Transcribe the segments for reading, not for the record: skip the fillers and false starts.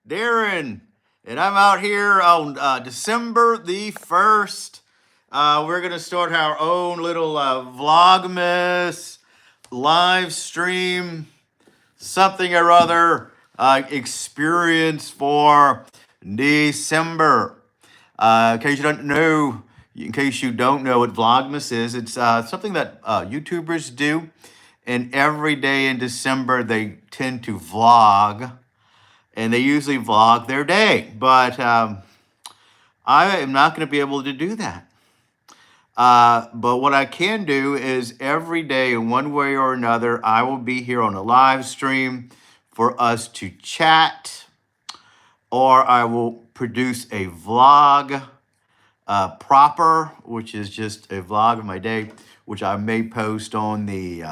Darren, and I'm out here on December the 1st. We're going to start our own little Vlogmas live stream, something or other experience for December. In case you don't know what Vlogmas is, it's something that YouTubers do. And every day in December, they tend to vlog and they usually vlog their day. But I am not going to be able to do that. But what I can do is every day, in one way or another, I will be here on a live stream for us to chat, or I will produce a vlog proper, which is just a vlog of my day, which I may post on the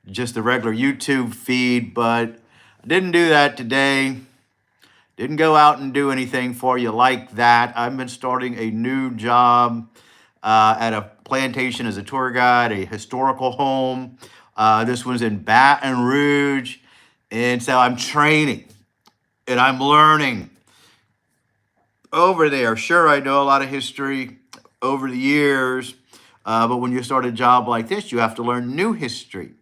just the regular YouTube feed. But I didn't do that today. Didn't go out and do anything for you like that. I've been starting a new job at a plantation as a tour guide, a historical home. This one's in Baton Rouge. And so I'm training and I'm learning over there. Sure, I know a lot of history over the years, but when you start a job like this, you have to learn new history.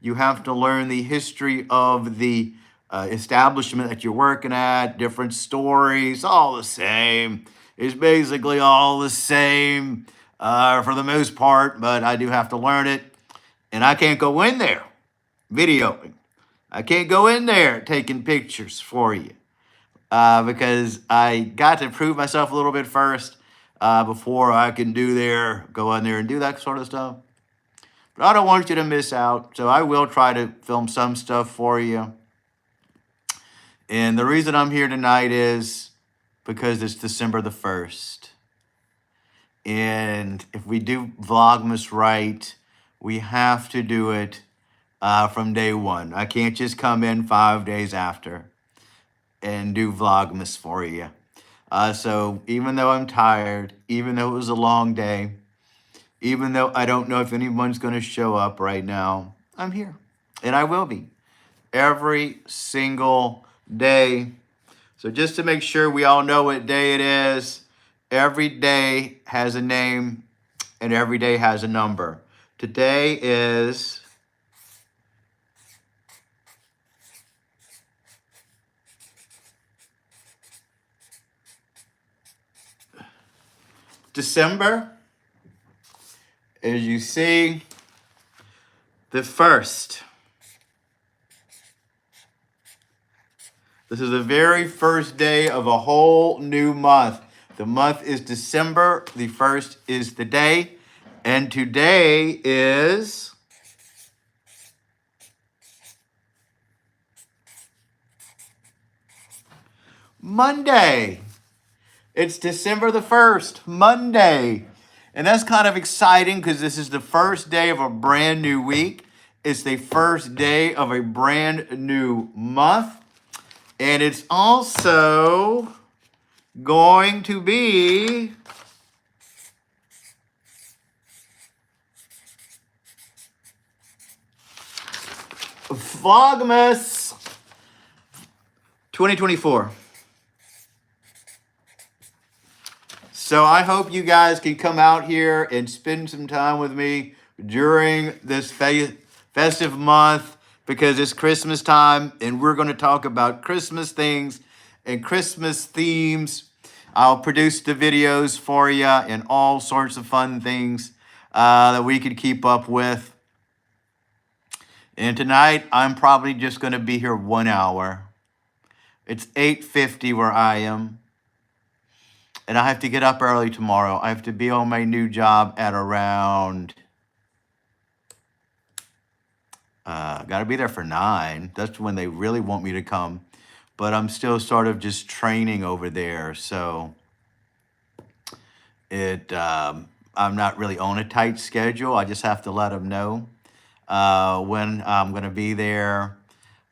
You have to learn the history of the establishment that you're working at, different stories, all the same. It's basically all the same for the most part, but I do have to learn it. And I can't go in there videoing. I can't go in there taking pictures for you because I got to prove myself a little bit first before I can go in there and do that sort of stuff. But I don't want you to miss out, so I will try to film some stuff for you. And the reason I'm here tonight is because it's December the 1st. And if we do Vlogmas right, we have to do it from day one. I can't just come in 5 days after and do Vlogmas for you. So even though I'm tired, even though it was a long day, even though I don't know if anyone's going to show up right now, I'm here. And I will be every single day. So just to make sure we all know what day it is, every day has a name and every day has a number. Today is December, as you see, the 1st. This is the very first day of a whole new month. The month is December. The 1st is the day. And today is Monday. It's December the 1st, Monday. And that's kind of exciting because this is the first day of a brand new week. It's the first day of a brand new month. And it's also going to be Vlogmas 2024. So I hope you guys can come out here and spend some time with me during this festive month because it's Christmas time and we're going to talk about Christmas things and Christmas themes. I'll produce the videos for you and all sorts of fun things that we could keep up with. And tonight, I'm probably just going to be here 1 hour. It's 8:50 where I am. And I have to get up early tomorrow. I have to be on my new job at around, got to be there for 9. That's when they really want me to come. But I'm still sort of just training over there. So I'm not really on a tight schedule. I just have to let them know when I'm going to be there.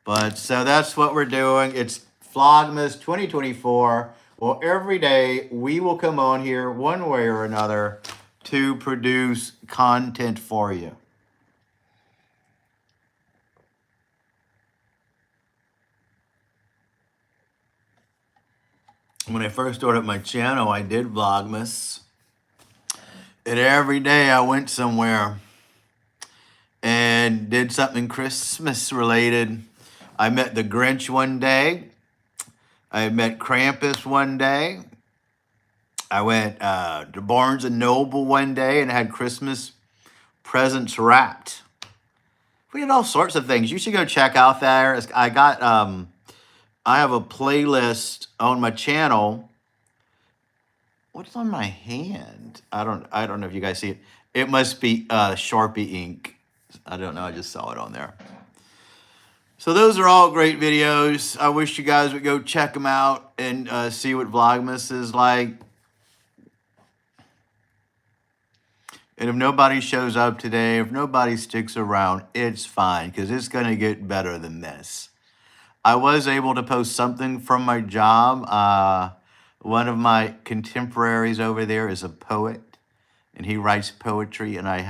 But so that's what we're doing. It's Vlogmas 2024. Well, every day we will come on here one way or another to produce content for you. when I first started my channel, I did Vlogmas. And every day I went somewhere and did something Christmas related. I met the Grinch one day. I met Krampus one day. I went to Barnes and Noble one day and had Christmas presents wrapped. We did all sorts of things. You should go check out there. I have a playlist on my channel. What's on my hand? I don't know if you guys see it. It must be Sharpie ink. I don't know. I just saw it on there. So those are all great videos. I wish you guys would go check them out and see what Vlogmas is like. And if nobody shows up today, if nobody sticks around, it's fine, because it's going to get better than this. I was able to post something from my job. One of my contemporaries over there is a poet, and he writes poetry, and I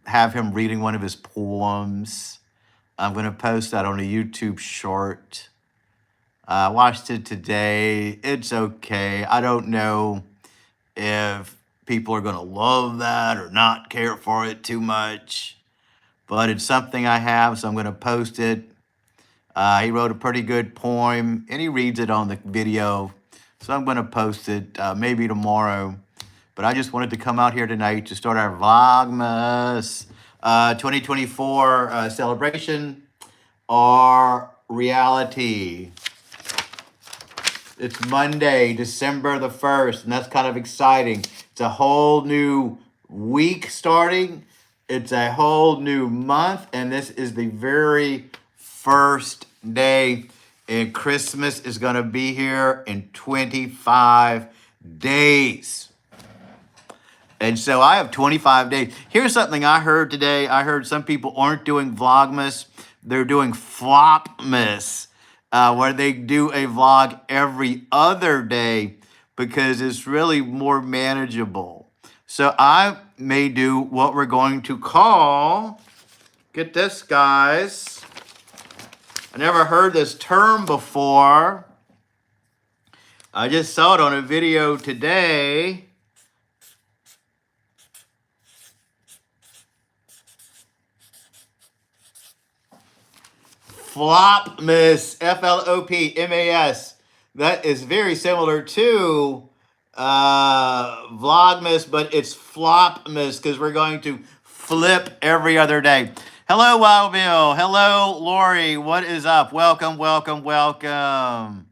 have him reading one of his poems. I'm going to post that on a YouTube short. I watched it today. It's okay. I don't know if people are going to love that or not care for it too much, but it's something I have, so I'm going to post it. He wrote a pretty good poem, and he reads it on the video, so I'm going to post it maybe tomorrow. But I just wanted to come out here tonight to start our Vlogmas 2024 celebration or reality. It's Monday, December the 1st, and that's kind of exciting. It's a whole new week starting. It's a whole new month, and this is the very first day, and Christmas is going to be here in 25 days. And so I have 25 days. Here's something I heard today. I heard some people aren't doing Vlogmas. They're doing Flopmas, where they do a vlog every other day because it's really more manageable. So I may do what we're going to call, get this, guys. I never heard this term before. I just saw it on a video today. Flopmas, Flopmas. That is very similar to Vlogmas, but it's Flopmas because we're going to flip every other day. Hello, Wild Bill. Hello, Lori. What is up? Welcome, welcome, welcome.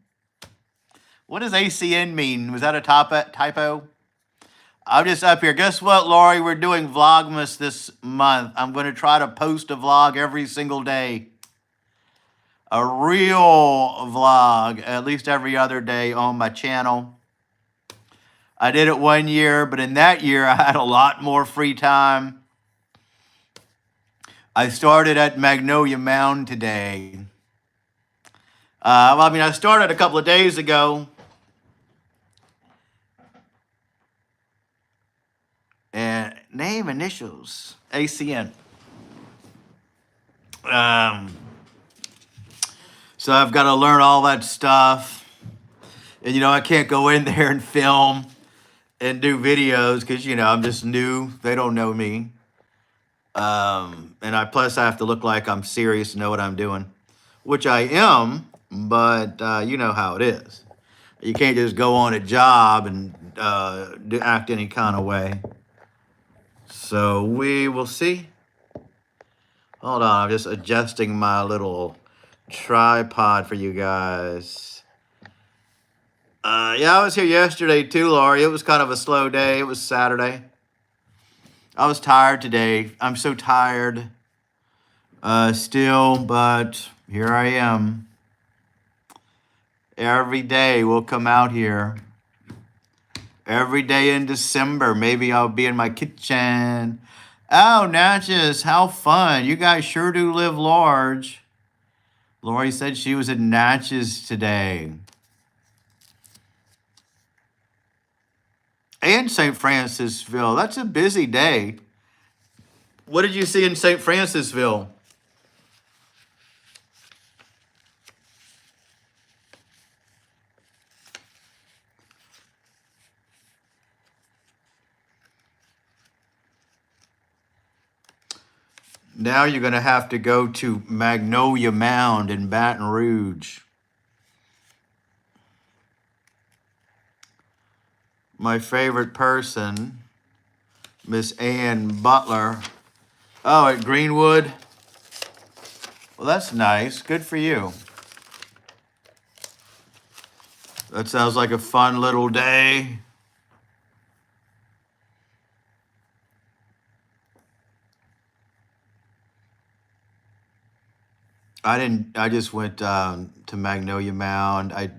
What does ACN mean? Was that a typo? I'm just up here. Guess what, Lori? We're doing Vlogmas this month. I'm going to try to post a vlog every single day. A real vlog, at least every other day on my channel. I did it one year, but in that year, I had a lot more free time. I started at Magnolia Mound today. I started a couple of days ago. And name, initials, ACN. So I've got to learn all that stuff. And, I can't go in there and film and do videos because, I'm just new. They don't know me. Plus I have to look like I'm serious and know what I'm doing, which I am, but you know how it is. You can't just go on a job and act any kind of way. So we will see. Hold on, I'm just adjusting my little tripod for you guys. Yeah, I was here yesterday too, Laurie. It was kind of a slow day. It was Saturday. I was tired today. I'm so tired still, but here I am. Every day we'll come out here. Every day in December, maybe I'll be in my kitchen. Oh, Natchez, how fun. You guys sure do live large. Lori said she was in Natchez today. And St. Francisville. That's a busy day. What did you see in St. Francisville? Now you're going to have to go to Magnolia Mound in Baton Rouge. My favorite person, Miss Ann Butler. Oh, at Greenwood. Well, that's nice. Good for you. That sounds like a fun little day. I just went to Magnolia Mound. I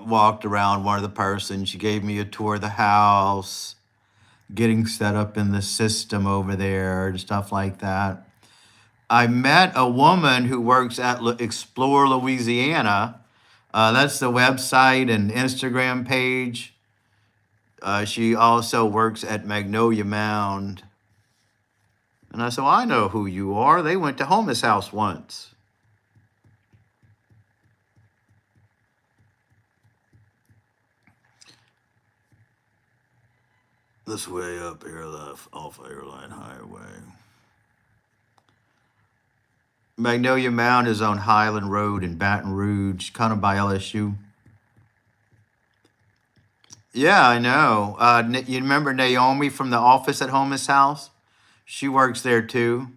walked around one of the persons. She gave me a tour of the house, getting set up in the system over there and stuff like that. I met a woman who works at Explore Louisiana. That's the website and Instagram page. She also works at Magnolia Mound. And I said, well, I know who you are. They went to Homeless House once. This way up here, left off Airline Highway. Magnolia Mound is on Highland Road in Baton Rouge, kind of by LSU. Yeah, I know. You remember Naomi from the office at Homeless House? She works there too.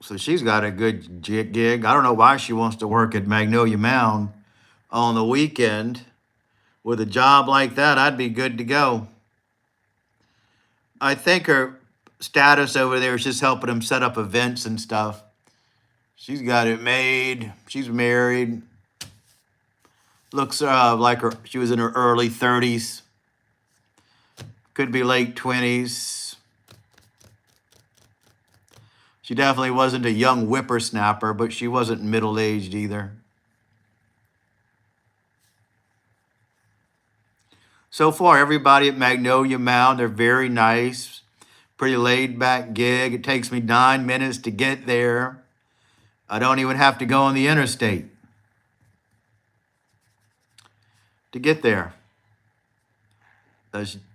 So she's got a good gig. I don't know why she wants to work at Magnolia Mound on the weekend. With a job like that, I'd be good to go. I think her status over there is just helping them set up events and stuff. She's got it made. She's married. Looks like she was in her early 30s. Could be late 20s. She definitely wasn't a young whippersnapper, but she wasn't middle-aged either. So far, everybody at Magnolia Mound, they're very nice. Pretty laid-back gig. It takes me 9 minutes to get there. I don't even have to go on the interstate to get there.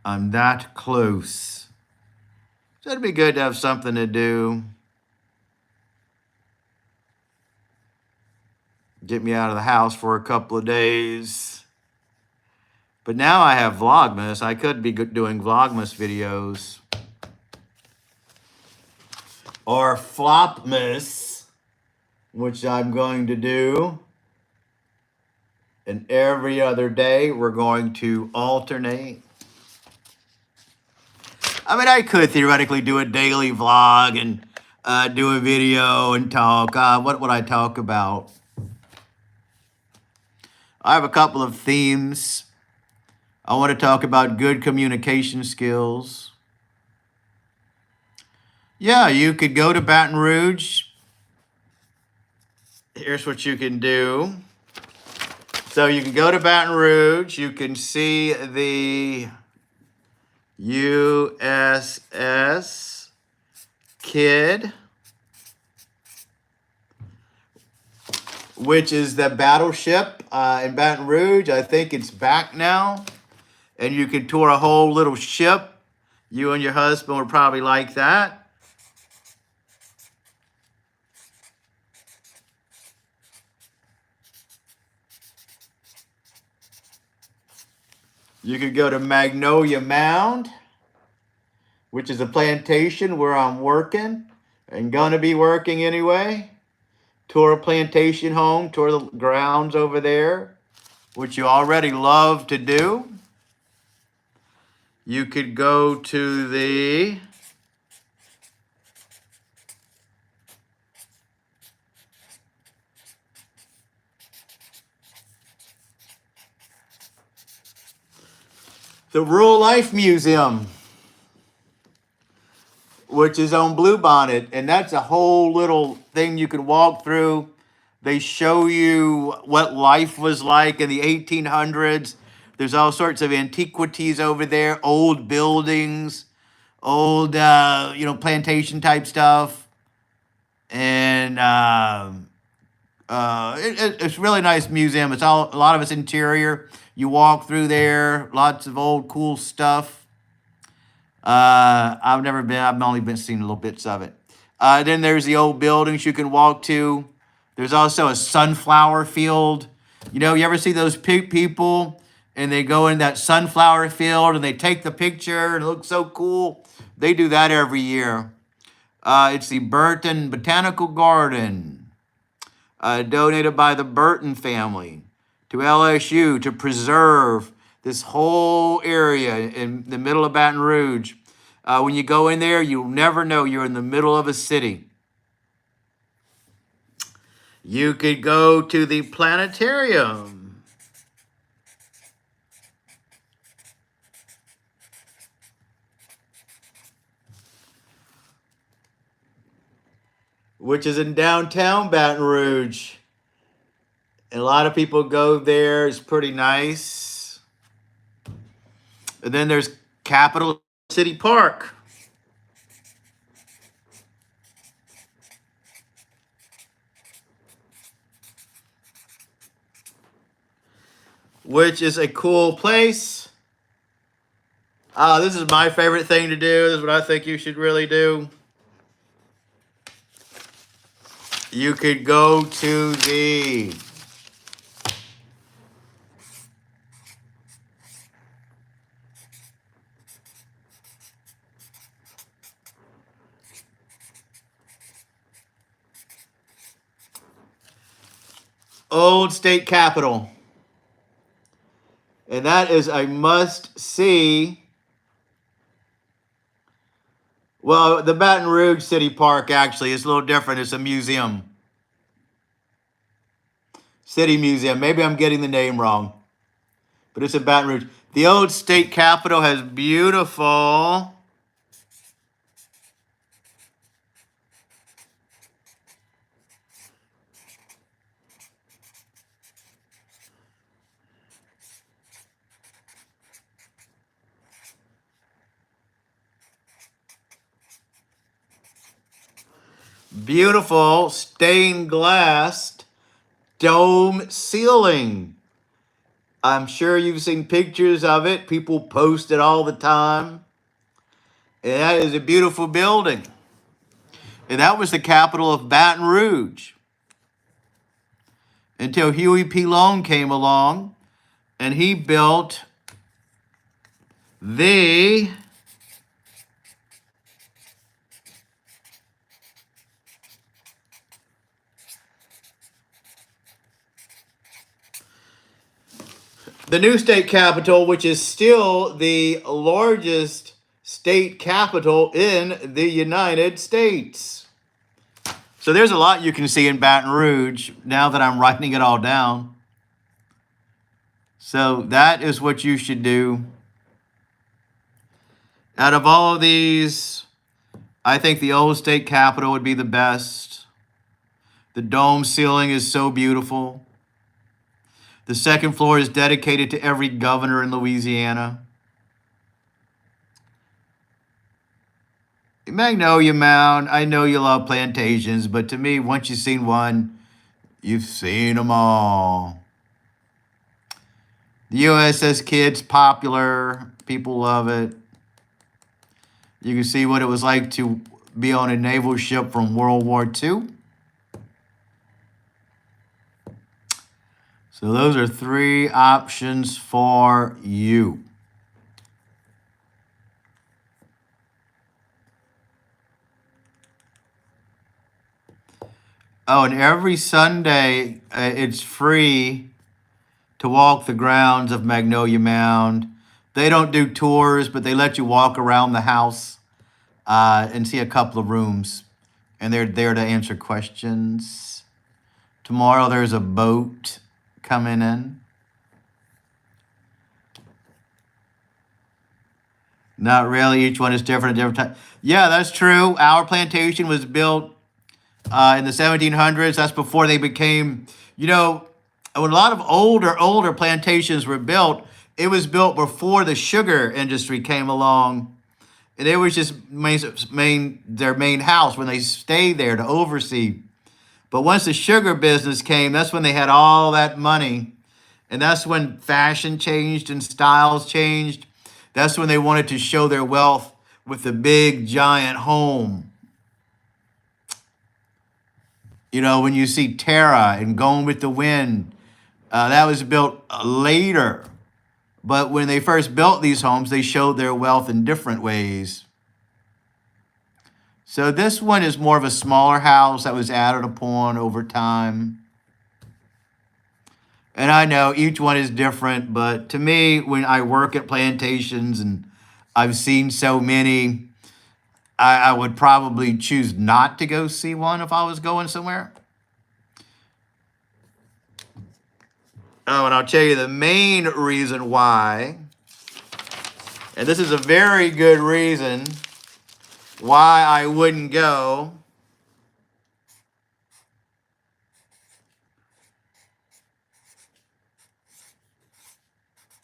I'm that close. So it'd be good to have something to do. Get me out of the house for a couple of days. But now I have Vlogmas. I could be doing Vlogmas videos. Or Flopmas, which I'm going to do. And every other day, we're going to alternate. I mean, I could theoretically do a daily vlog and do a video and talk. What would I talk about? I have a couple of themes. I want to talk about good communication skills. Yeah, you could go to Baton Rouge. Here's what you can do. So you can go to Baton Rouge. You can see the USS Kidd, which is the battleship in Baton Rouge. I think it's back now. And you can tour a whole little ship. You and your husband would probably like that. You could go to Magnolia Mound, which is a plantation where I'm working and gonna be working anyway. Tour a plantation home, tour the grounds over there, which you already love to do. You could go to the Rural Life Museum, which is on Bluebonnet, and that's a whole little thing you can walk through. They show you what life was like in the 1800s. There's all sorts of antiquities over there, old buildings, old, plantation type stuff. And it's a really nice museum. A lot of it's interior. You walk through there, lots of old cool stuff. I've never been. I've only been seeing little bits of it. Then there's the old buildings you can walk to. There's also a sunflower field. You know, you ever see those people and they go in that sunflower field and they take the picture and it looks so cool? They do that every year. It's the Burton Botanical Garden, donated by the Burton family to LSU to preserve this whole area in the middle of Baton Rouge. When you go in there, you'll never know you're in the middle of a city. You could go to the planetarium. Which is in downtown Baton Rouge. And a lot of people go there. It's pretty nice. And then there's Capital City Park. Which is a cool place. This is my favorite thing to do. This is what I think you should really do. You could go to the Old State Capitol. And that is a must see. Well, the Baton Rouge City Park actually is a little different. It's a museum. City Museum. Maybe I'm getting the name wrong. But it's in Baton Rouge. The Old State Capitol has beautiful stained glass dome ceiling. I'm sure you've seen pictures of it. People post it all the time. And that is a beautiful building. And that was the capital of Baton Rouge until Huey P. Long came along and he built the new state capitol, which is still the largest state capital in the United States. So there's a lot you can see in Baton Rouge now that I'm writing it all down. So that is what you should do. Out of all of these, I think the old state capitol would be the best. The dome ceiling is so beautiful. The second floor is dedicated to every governor in Louisiana. Magnolia Mound, I know you love plantations, but to me, once you've seen one, you've seen them all. The USS Kidd's popular. People love it. You can see what it was like to be on a naval ship from World War II. So those are 3 options for you. Oh, and every Sunday, it's free to walk the grounds of Magnolia Mound. They don't do tours, but they let you walk around the house and see a couple of rooms. And they're there to answer questions. Tomorrow, there's a boat coming in. Not really. Each one is different at different time. Yeah, that's true. Our plantation was built in the 1700s. That's before they became, when a lot of older plantations were built, it was built before the sugar industry came along. And it was just their main house when they stayed there to oversee. But once the sugar business came, that's when they had all that money. And that's when fashion changed and styles changed. That's when they wanted to show their wealth with the big giant home. You know, when you see Tara and Gone with the Wind, that was built later. But when they first built these homes, they showed their wealth in different ways. So this one is more of a smaller house that was added upon over time. And I know each one is different, but to me, when I work at plantations and I've seen so many, I would probably choose not to go see one if I was going somewhere. Oh, and I'll tell you the main reason why, and this is a very good reason why I wouldn't go.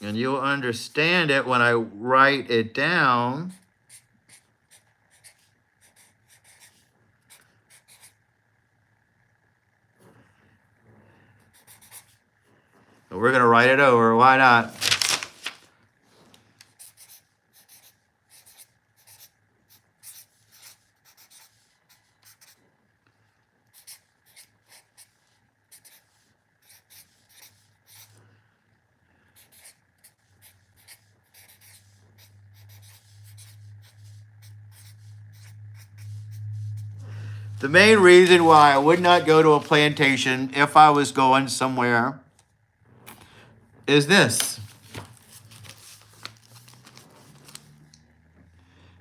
And you'll understand it when I write it down. We're going to write it over. Why not? The main reason why I would not go to a plantation if I was going somewhere is this.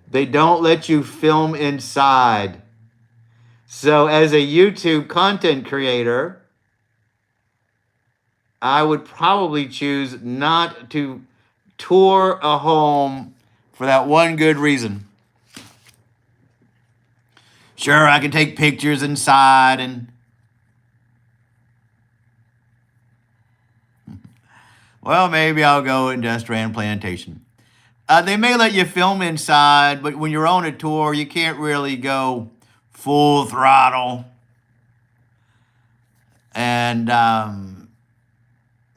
They don't let you film inside. So as a YouTube content creator, I would probably choose not to tour a home for that one good reason. Sure, I can take pictures inside and well, maybe I'll go and just Rand Plantation. They may let you film inside, but when you're on a tour, you can't really go full throttle. And,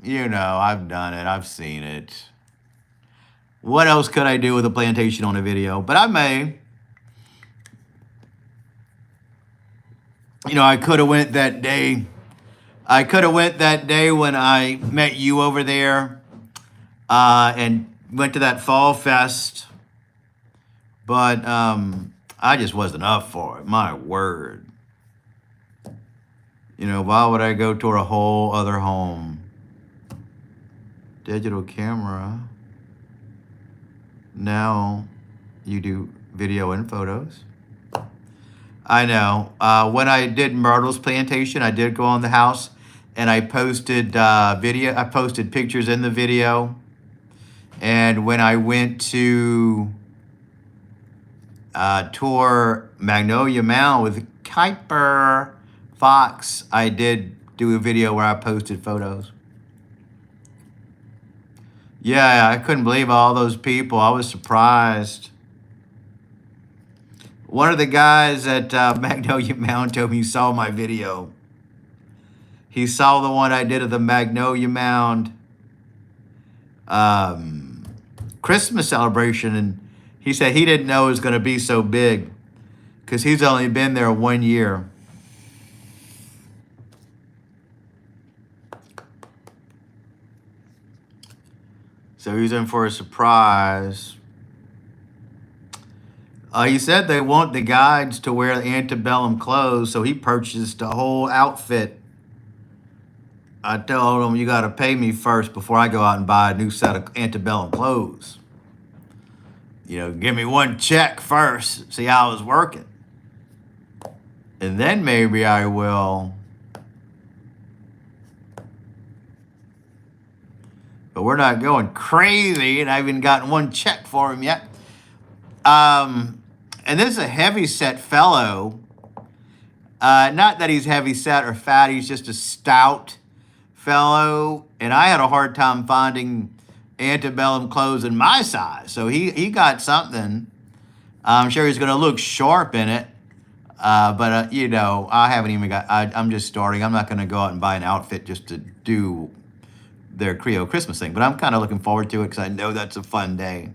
you know, I've done it. I've seen it. What else could I do with a plantation on a video? But I may. You know, I could have went that day. I could have went that day when I met you over there and went to that fall fest. But I just wasn't up for it. My word. You know, why would I go toward a whole other home? Digital camera. Now you do video and photos. I know. When I did Myrtle's Plantation, I did go on the house and I posted video. I posted pictures in the video. And when I went to tour Magnolia Mound with Kuiper Fox, I did do a video where I posted photos. Yeah, I couldn't believe all those people. I was surprised. One of the guys at Magnolia Mound told me he saw my video. He saw the one I did of the Magnolia Mound Christmas celebration, and he said he didn't know it was going to be so big because he's only been there 1 year. So he's in for a surprise. He said they want the guides to wear antebellum clothes, so he purchased a whole outfit. I told him, you got to pay me first before I go out and buy a new set of antebellum clothes. You know, give me one check first, see how it's working. And then maybe I will. But we're not going crazy, and I haven't gotten one check for him yet. And this is a heavy-set fellow. Not that he's heavy-set or fat, he's just a stout fellow. And I had a hard time finding antebellum clothes in my size. So he got something. I'm sure he's going to look sharp in it. But, you know, I haven't even got, I'm just starting. I'm not going to go out and buy an outfit just to do their Creole Christmas thing. But I'm kind of looking forward to it because I know that's a fun day.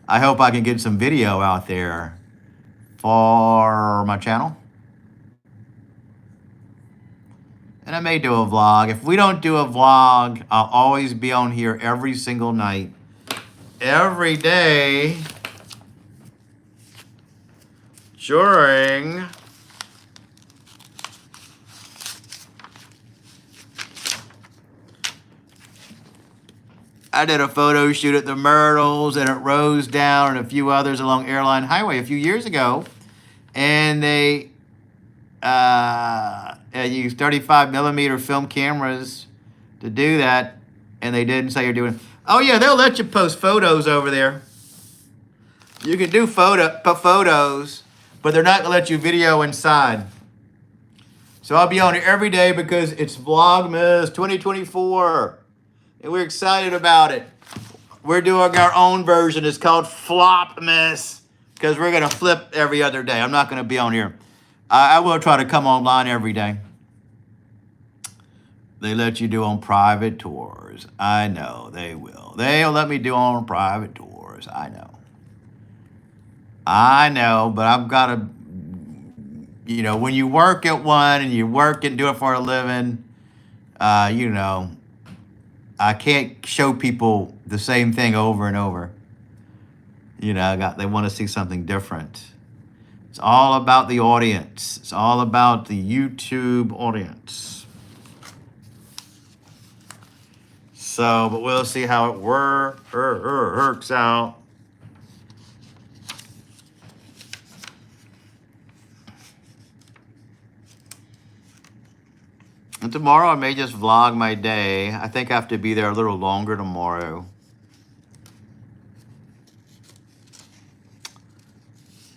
I hope I can get some video out there for my channel. And I may do a vlog. If we don't do a vlog, I'll always be on here every single night. Every day during I did a photo shoot at the Myrtles and at Rosedown and a few others along Airline Highway a few years ago. And they used 35 millimeter film cameras to do that. And they didn't say you're doing. Oh yeah, they'll let you post photos over there. You can do photos, but they're not gonna let you video inside. So I'll be on it every day because it's Vlogmas 2024. And we're excited about it. We're doing our own version. It's called Flopmas because we're going to flip every other day. I'm not going to be on here. I will try to come online every day. They let you do on private tours. I know they will. They'll let me do on private tours. I know, but I've got to, when you work at one and you work and do it for a living, I can't show people the same thing over and over. They want to see something different. It's all about the audience. It's all about the YouTube audience. So, but we'll see how it works out. And tomorrow I may just vlog my day. I think I have to be there a little longer tomorrow.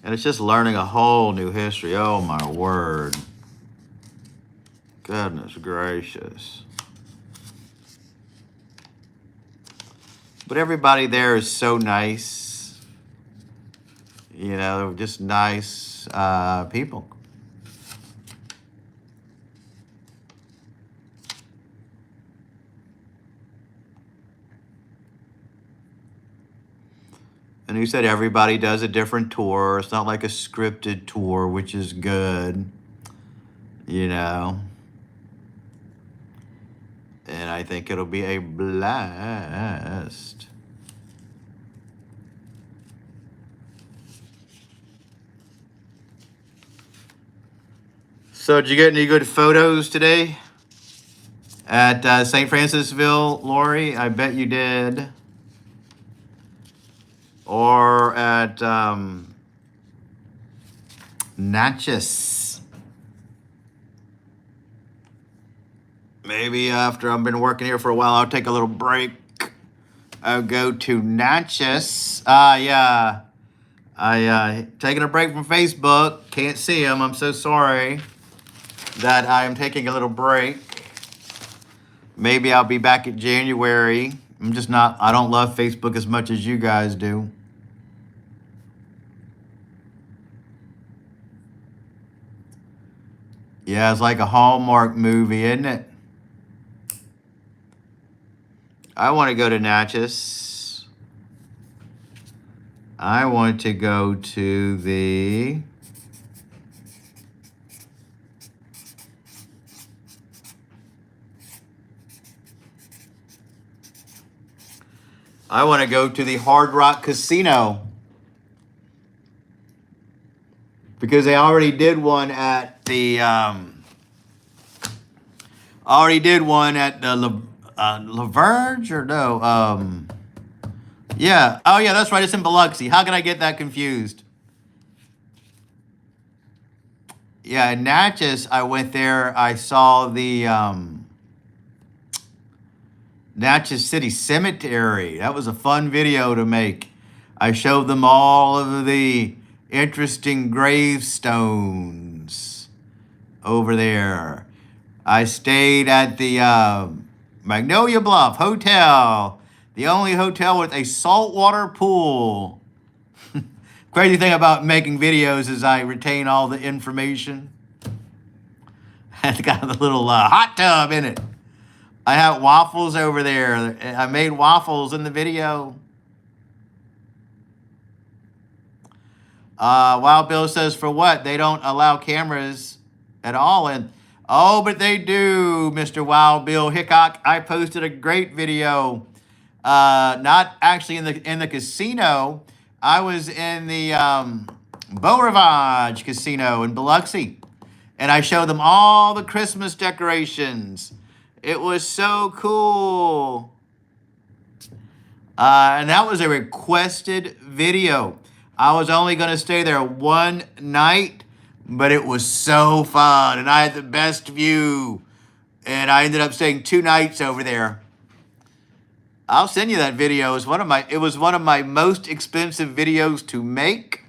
And it's just learning a whole new history. Oh my word. Goodness gracious. But everybody there is so nice. They're just nice people. And he said everybody does a different tour. It's not like a scripted tour, which is good, And I think it'll be a blast. So did you get any good photos today at St. Francisville, Lori? I bet you did. Or at Natchez. Maybe after I've been working here for a while, I'll take a little break. I'll go to Natchez. Yeah. I taking a break from Facebook. Can't see them. I'm so sorry that I am taking a little break. Maybe I'll be back in January. I don't love Facebook as much as you guys do. Yeah, it's like a Hallmark movie, isn't it? I want to go to Natchez. I want to go to the... I want to go to the Hard Rock Casino. Because they already did one at the... La Verge or no? Yeah. Oh, yeah, that's right. It's in Biloxi. How can I get that confused? Yeah, in Natchez, I went there. I saw the Natchez City Cemetery. That was a fun video to make. I showed them all of the interesting gravestones over there. I stayed at the Magnolia Bluff Hotel, the only hotel with a saltwater pool. Crazy thing about making videos is I retain all the information. It's got a little hot tub in it. I have waffles over there. I made waffles in the video. Wild Bill says, for what? They don't allow cameras at all. And oh, but they do, Mr. Wild Bill Hickok. I posted a great video. Not actually in the casino. I was in the Beau Rivage Casino in Biloxi, and I showed them all the Christmas decorations. It was so cool. And that was a requested video. I was only going to stay there one night, but it was so fun, and I had the best view. And I ended up staying 2 nights over there. I'll send you that video. It was one of my most expensive videos to make.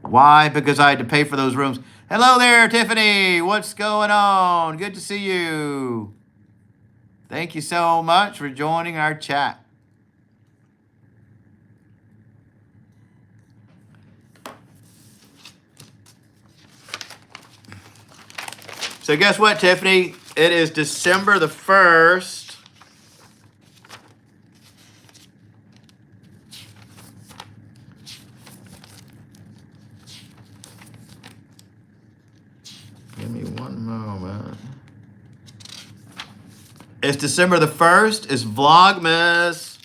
Why? Because I had to pay for those rooms. Hello there, Tiffany. What's going on? Good to see you. Thank you so much for joining our chat. So guess what, Tiffany? It is December the 1st. Give me one moment. It's December the 1st. It's Vlogmas.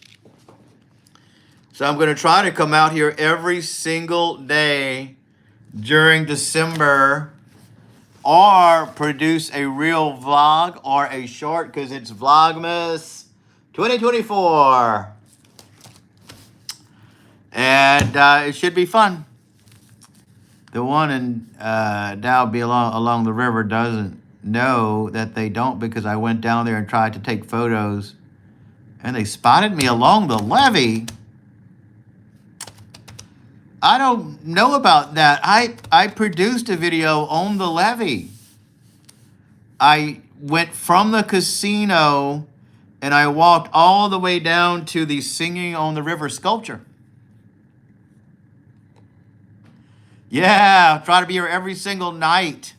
So I'm going to try to come out here every single day during December, or produce a real vlog or a short, because it's Vlogmas 2024. And it should be fun. The one in Dalby along the river doesn't know that they don't, because I went down there and tried to take photos, and they spotted me along the levee. I don't know about that. I produced a video on the levee. I went from the casino and I walked all the way down to the Singing on the River sculpture. Yeah, try to be here every single night.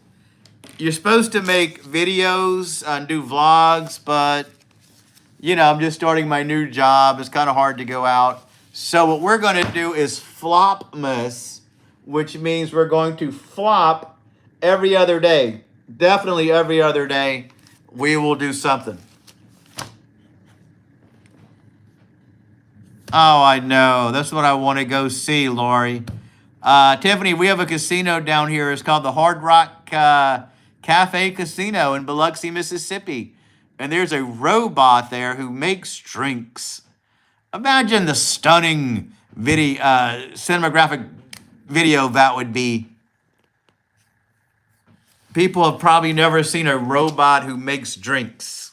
You're supposed to make videos and do vlogs, but I'm just starting my new job. It's kind of hard to go out. So what we're going to do is Flopmas, which means we're going to flop every other day. Definitely every other day we will do something. Oh, I know. That's what I want to go see, Lori. Tiffany, we have a casino down here. It's called the Hard Rock Cafe Casino in Biloxi, Mississippi. And there's a robot there who makes drinks. Imagine the stunning cinematographic video that would be. People have probably never seen a robot who makes drinks.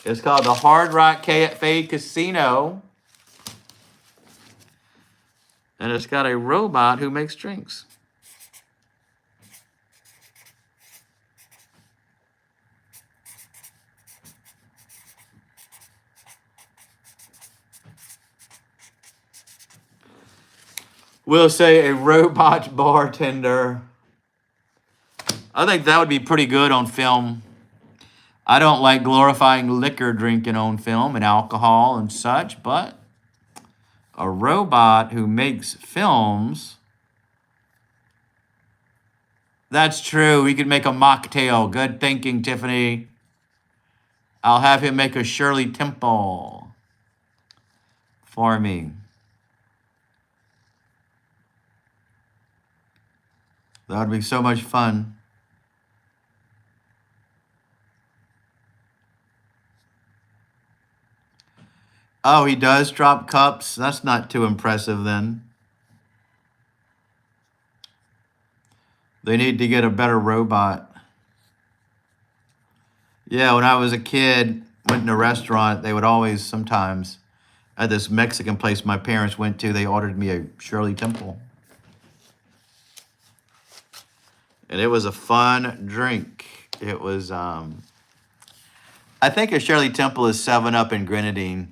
It's called the Hard Rock Cafe Casino. And it's got a robot who makes drinks. We'll say a robot bartender. I think that would be pretty good on film. I don't like glorifying liquor drinking on film and alcohol and such, but a robot who makes films. That's true. We could make a mocktail. Good thinking, Tiffany. I'll have him make a Shirley Temple for me. That would be so much fun. Oh, he does drop cups? That's not too impressive then. They need to get a better robot. Yeah, when I was a kid, went in a restaurant, they would always sometimes, at this Mexican place my parents went to, they ordered me a Shirley Temple. And it was a fun drink. It was, I think a Shirley Temple is 7-Up and grenadine.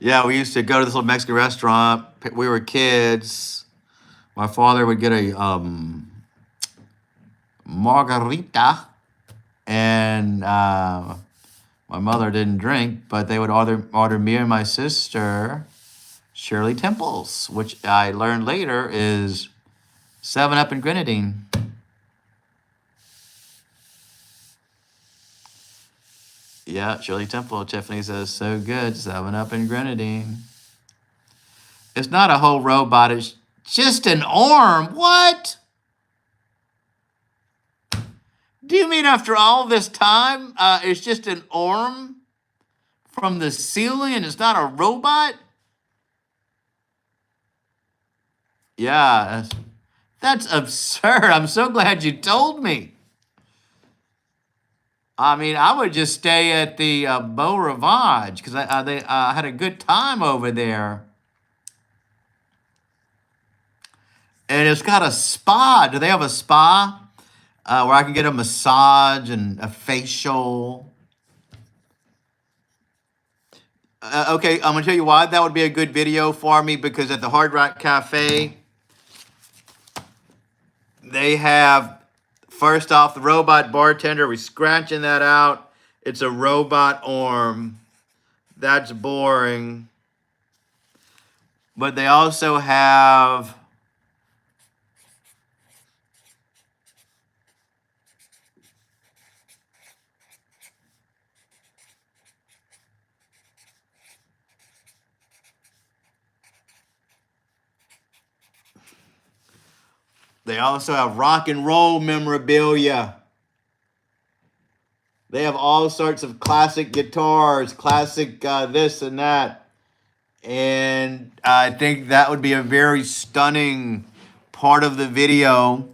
Yeah, we used to go to this little Mexican restaurant, we were kids, my father would get a margarita, and my mother didn't drink, but they would order me and my sister Shirley Temples, which I learned later is 7-Up and grenadine. Yeah, Shirley Temple. Tiffany says, so good, 7-Up and grenadine. It's not a whole robot, it's just an arm. What? Do you mean after all this time, it's just an arm from the ceiling and it's not a robot? Yeah, that's absurd. I'm so glad you told me. I mean, I would just stay at the Beau Rivage because I had a good time over there. And it's got a spa. Do they have a spa where I can get a massage and a facial? Okay, I'm going to tell you why that would be a good video for me, because at the Hard Rock Cafe, they have, first off, the robot bartender. We're scratching that out. It's a robot arm. That's boring. But they also have rock and roll memorabilia. They have all sorts of classic guitars, classic this and that. And I think that would be a very stunning part of the video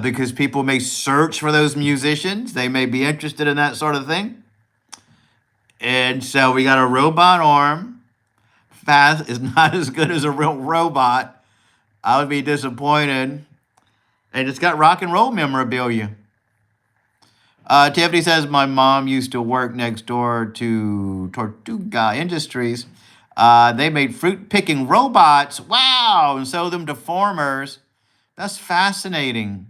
because people may search for those musicians. They may be interested in that sort of thing. And so we got a robot arm. Fast is not as good as a real robot. I would be disappointed. And it's got rock and roll memorabilia. Tiffany says, my mom used to work next door to Tortuga Industries. They made fruit picking robots. Wow. And sold them to farmers. That's fascinating.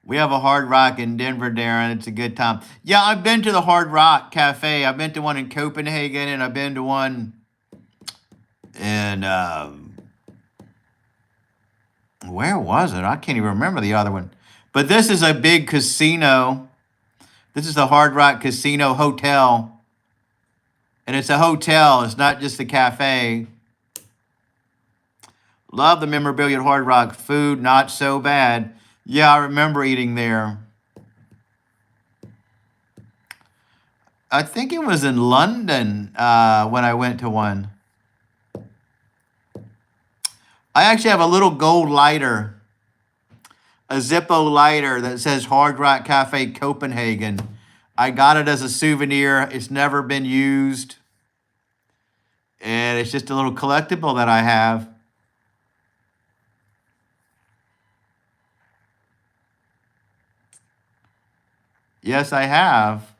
We have a Hard Rock in Denver, Darren. It's a good time. Yeah, I've been to the Hard Rock Cafe. I've been to one in Copenhagen, and I've been to one in, where was it? I can't even remember the other one. But this is a big casino. This is the Hard Rock Casino Hotel. And it's a hotel. It's not just a cafe. Love the memorabilia at Hard Rock. Food, not so bad. Yeah, I remember eating there. I think it was in London when I went to one. I actually have a little gold lighter, a Zippo lighter that says Hard Rock Cafe Copenhagen. I got it as a souvenir. It's never been used. And it's just a little collectible that I have. Yes, I have.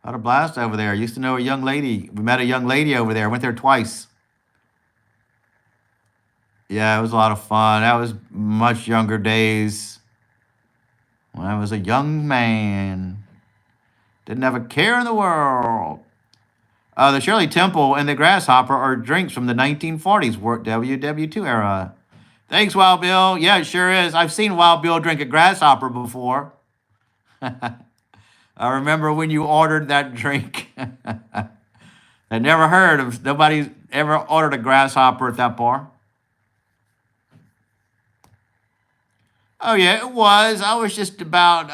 I had a blast over there. I used to know a young lady. We met a young lady over there. I went there twice. Yeah, it was a lot of fun. That was much younger days when I was a young man. Didn't have a care in the world. The Shirley Temple and the Grasshopper are drinks from the 1940s WW2 era. Thanks, Wild Bill. Yeah, it sure is. I've seen Wild Bill drink a grasshopper before. I remember when you ordered that drink. I never heard of, nobody ever ordered a grasshopper at that bar. Oh, yeah, it was. I was just about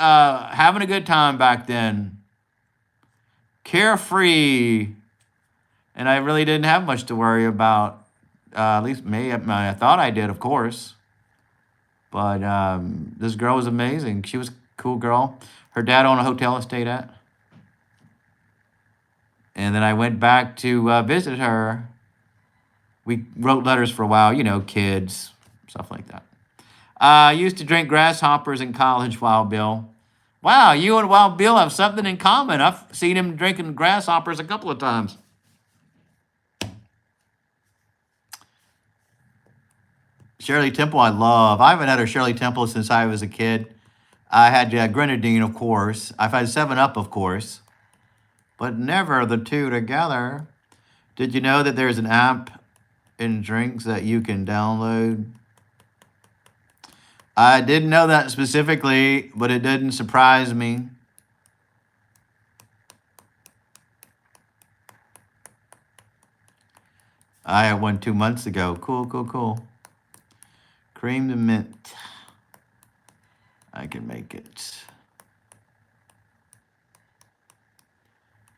having a good time back then. Carefree. And I really didn't have much to worry about. At least me, I thought I did, of course. But this girl was amazing. She was a cool girl. Her dad owned a hotel I stayed at. And then I went back to visit her. We wrote letters for a while, you know, kids, stuff like that. I used to drink grasshoppers in college, Wild Bill. Wow, you and Wild Bill have something in common. I've seen him drinking grasshoppers a couple of times. Shirley Temple, I love. I haven't had a Shirley Temple since I was a kid. I had Grenadine, of course. I've had 7 Up, of course, but never the two together. Did you know that there's an app in drinks that you can download? I didn't know that specifically, but it didn't surprise me. I had one 2 months ago. Cool, cool, cool. Cream to mint. I can make it.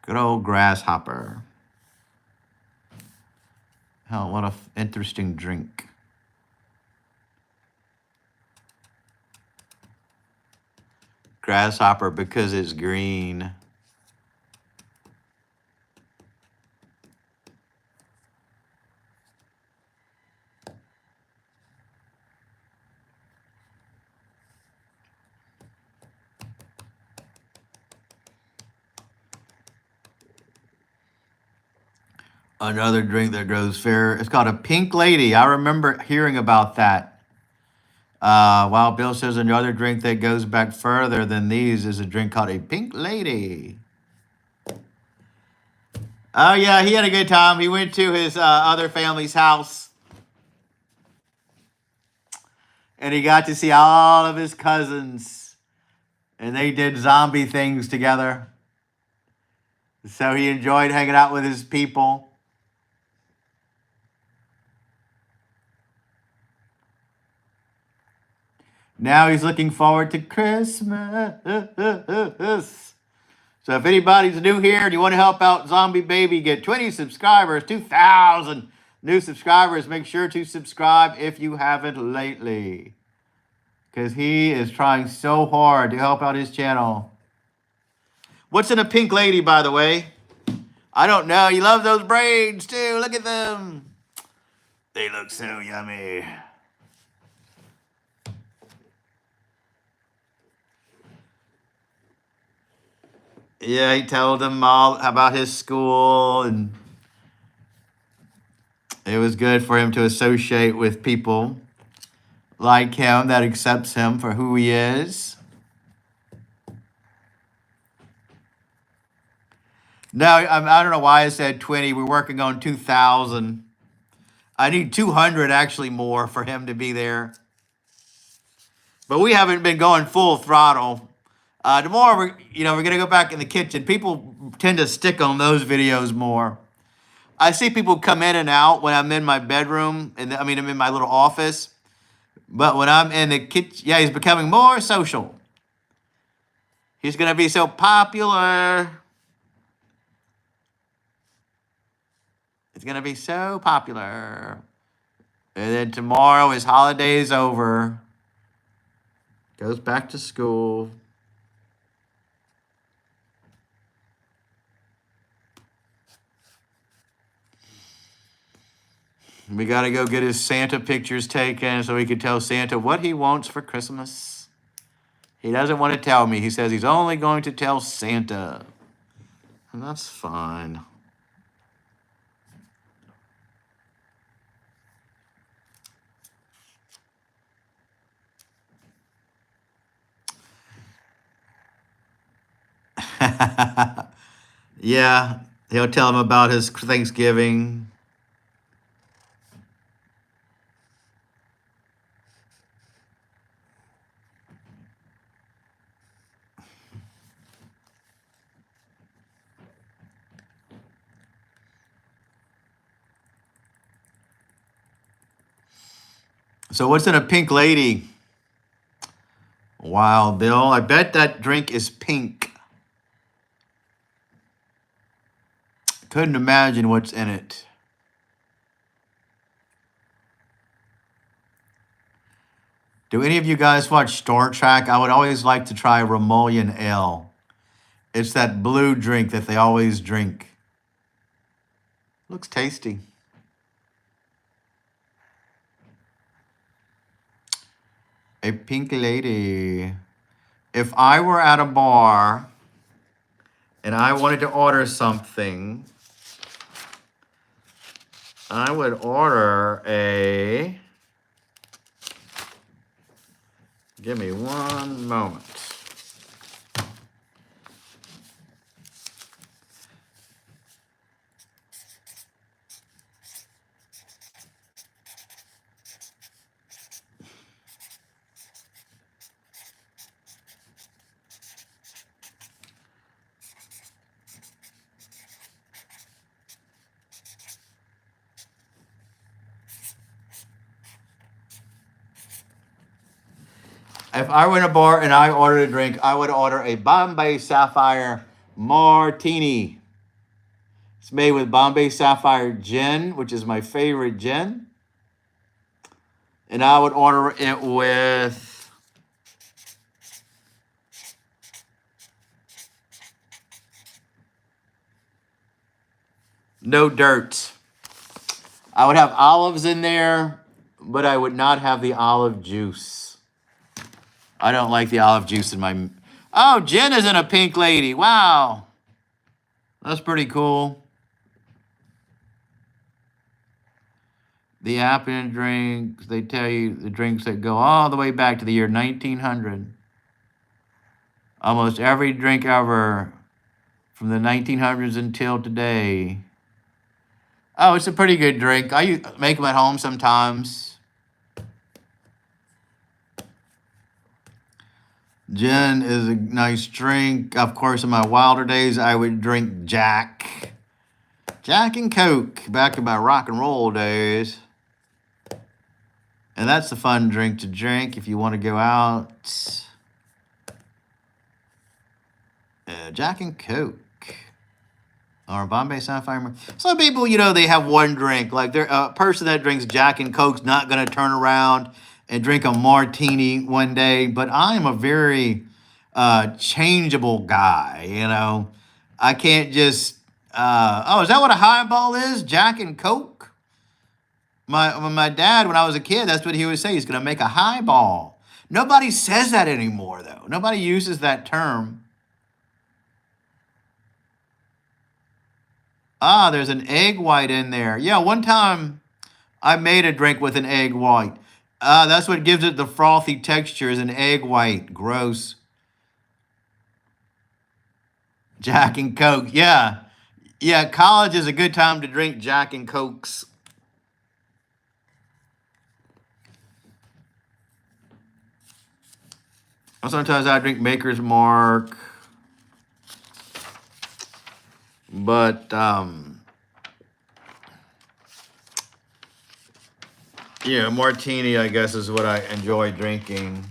Good old grasshopper. Hell, what a interesting drink. Grasshopper because it's green. Another drink that goes fair. It's called a Pink Lady. I remember hearing about that. Wild Bill says another drink that goes back further than these is a drink called a Pink Lady. Oh, yeah, he had a good time. He went to his other family's house. And he got to see all of his cousins. And they did zombie things together. So he enjoyed hanging out with his people. Now he's looking forward to Christmas. So if anybody's new here and you want to help out Zombie Baby get 20 subscribers, 2,000 new subscribers, make sure to subscribe if you haven't lately. Because he is trying so hard to help out his channel. What's in a Pink Lady, by the way? I don't know. You love those braids, too. Look at them. They look so yummy. Yeah, he told them all about his school, and it was good for him to associate with people like him that accepts him for who he is. No, I don't know why I said 20. We're working on 2,000. I need 200 actually more for him to be there. But we haven't been going full throttle. Tomorrow, we're going to go back in the kitchen. People tend to stick on those videos more. I see people come in and out when I'm in my bedroom, and I'm in my little office. But when I'm in the kitchen, yeah, he's becoming more social. He's going to be so popular. It's going to be so popular. And then tomorrow, his holiday's over. Goes back to school. We got to go get his Santa pictures taken so he can tell Santa what he wants for Christmas. He doesn't want to tell me. He says he's only going to tell Santa. And that's fine. Yeah, he'll tell him about his Thanksgiving. So what's in a Pink Lady? Wow, Bill, I bet that drink is pink. Couldn't imagine what's in it. Do any of you guys watch Star Trek? I would always like to try Romulan Ale. It's that blue drink that they always drink. Looks tasty. A Pink Lady. If I were at a bar and I wanted to order something, I would order a. Give me one moment. If I were in a bar and I ordered a drink, I would order a Bombay Sapphire Martini. It's made with Bombay Sapphire gin, which is my favorite gin. And I would order it with no dirt. I would have olives in there, but I would not have the olive juice. I don't like the olive juice in my. Oh, Jen isn't a pink lady. Wow. That's pretty cool. The Appian drinks, they tell you the drinks that go all the way back to the year 1900. Almost every drink ever from the 1900s until today. Oh, it's a pretty good drink. I make them at home sometimes. Gin is a nice drink. Of course, in my wilder days, I would drink Jack. Jack and Coke back in my rock and roll days. And that's a fun drink to drink if you want to go out. Jack and Coke. Or Bombay Sapphire. Some people, they have one drink. Like a person that drinks Jack and Coke's not going to turn around and drink a martini one day. But I am a very changeable guy, I can't just, is that what a highball is? Jack and Coke? My dad, when I was a kid, that's what he would say. He's going to make a highball. Nobody says that anymore, though. Nobody uses that term. Ah, there's an egg white in there. Yeah, one time I made a drink with an egg white. That's what gives it the frothy texture is an egg white. Gross. Jack and Coke. Yeah. Yeah, college is a good time to drink Jack and Cokes. Sometimes I drink Maker's Mark. But martini, I guess, is what I enjoy drinking.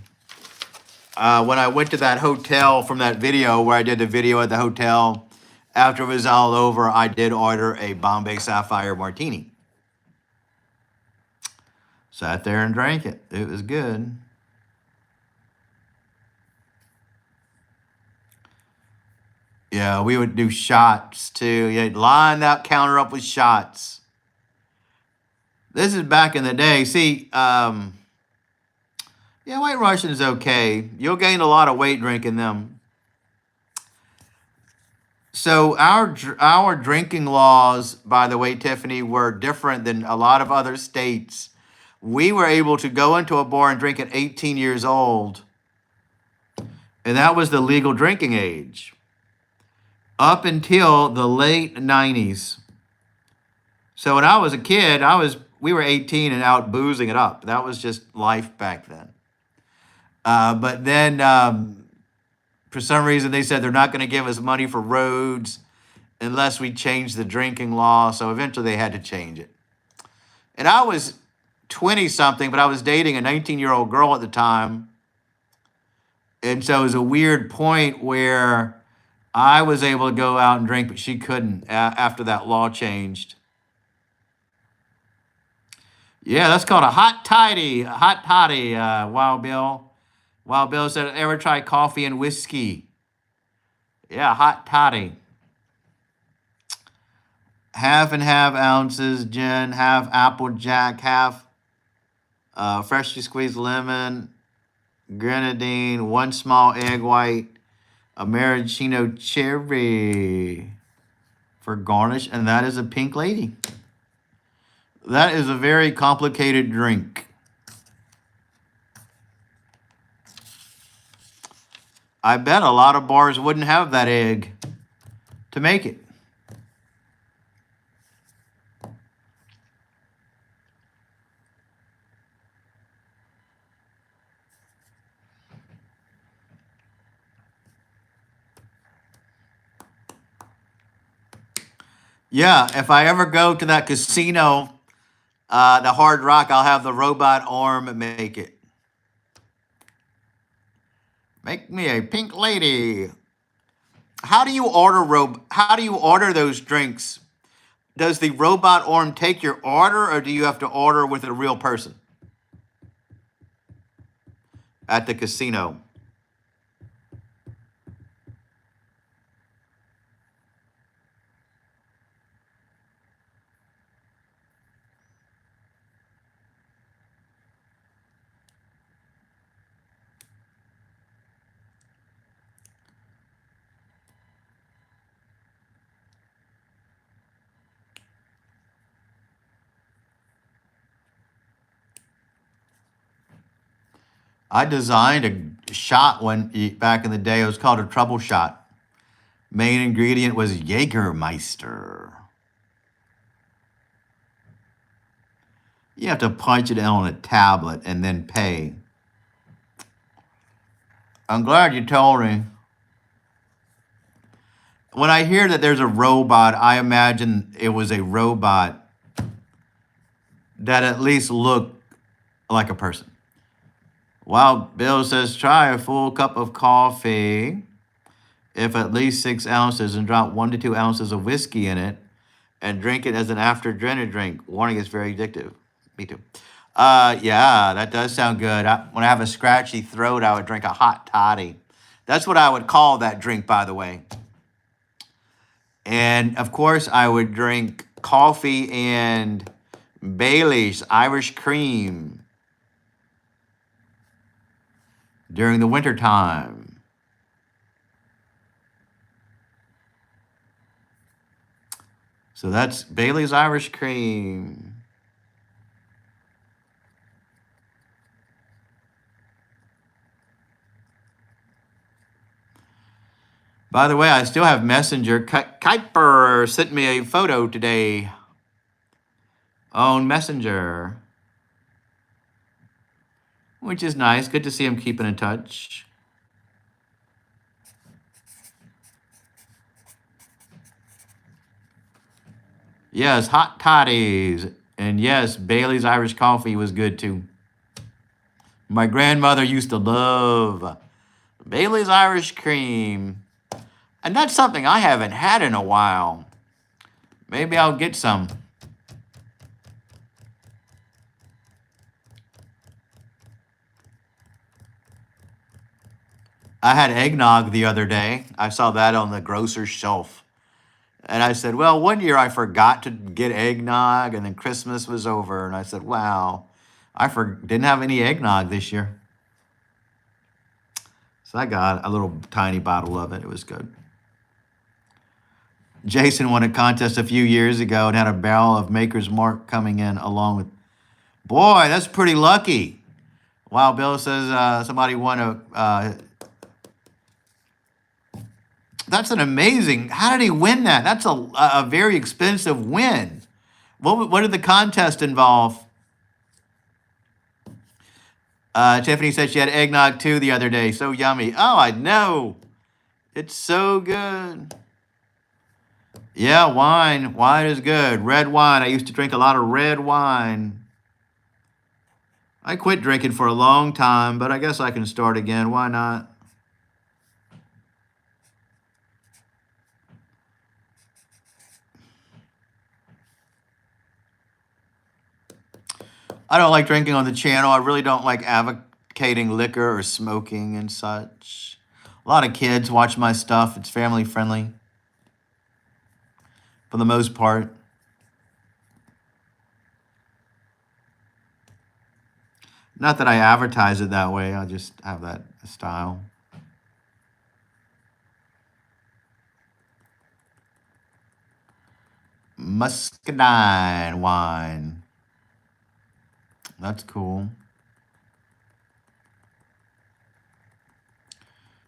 When I went to that hotel from that video where I did the video at the hotel, after it was all over, I did order a Bombay Sapphire Martini. Sat there and drank it. It was good. Yeah, we would do shots too. You'd line that counter up with shots. This is back in the day. See, White Russian is okay. You'll gain a lot of weight drinking them. So our drinking laws, by the way, Tiffany, were different than a lot of other states. We were able to go into a bar and drink at 18 years old. And that was the legal drinking age. Up until the late 90s. So when I was a kid, we were 18 and out boozing it up. That was just life back then. But then for some reason they said they're not going to give us money for roads unless we change the drinking law. So eventually they had to change it. And I was 20 something, but I was dating a 19-year-old girl at the time. And so it was a weird point where I was able to go out and drink, but she couldn't after that law changed. Yeah, that's called a hot toddy. Wild Bill. Wild Bill said, ever try coffee and whiskey? Yeah, hot toddy. 1/2 ounces gin, half Applejack, half freshly squeezed lemon. grenadine, 1 small egg white, a maraschino cherry for garnish, and that is a pink lady. That is a very complicated drink. I bet a lot of bars wouldn't have that egg to make it. Yeah, if I ever go to that casino, the Hard Rock, I'll have the robot arm make it. Make me a pink lady. How do you order those drinks? Does the robot arm take your order, or do you have to order with a real person at the casino? I designed a shot back in the day. It was called a trouble shot. Main ingredient was Jägermeister. You have to punch it in on a tablet and then pay. I'm glad you told me. When I hear that there's a robot, I imagine it was a robot that at least looked like a person. Wild Bill says, try a full cup of coffee, if at least 6 ounces, and drop 1 to 2 ounces of whiskey in it, and drink it as an after dinner drink. Warning, it's very addictive. Me too. Yeah, that does sound good. When I have a scratchy throat, I would drink a hot toddy. That's what I would call that drink, by the way. And of course, I would drink coffee and Bailey's Irish cream during the winter time. So that's Bailey's Irish cream. By the way, I still have Messenger. Kuiper sent me a photo today on Messenger, which is nice. Good to see him keeping in touch. Yes, hot toddies. And yes, Bailey's Irish coffee was good too. My grandmother used to love Bailey's Irish cream. And that's something I haven't had in a while. Maybe I'll get some. I had eggnog the other day. I saw that on the grocer's shelf. And I said, well, one year I forgot to get eggnog, and then Christmas was over. And I said, wow, I didn't have any eggnog this year. So I got a little tiny bottle of it. It was good. Jason won a contest a few years ago and had a barrel of Maker's Mark coming in along with. Boy, that's pretty lucky. Wow, Bill says somebody won a. That's an amazing. How did he win that? That's a very expensive win. What did the contest involve? Tiffany said she had eggnog too the other day. So yummy. Oh, I know. It's so good. Yeah, wine. Wine is good. Red wine. I used to drink a lot of red wine. I quit drinking for a long time, but I guess I can start again. Why not? I don't like drinking on the channel. I really don't like advocating liquor or smoking and such. A lot of kids watch my stuff. It's family friendly for the most part. Not that I advertise it that way. I just have that style. Muscadine wine. That's cool.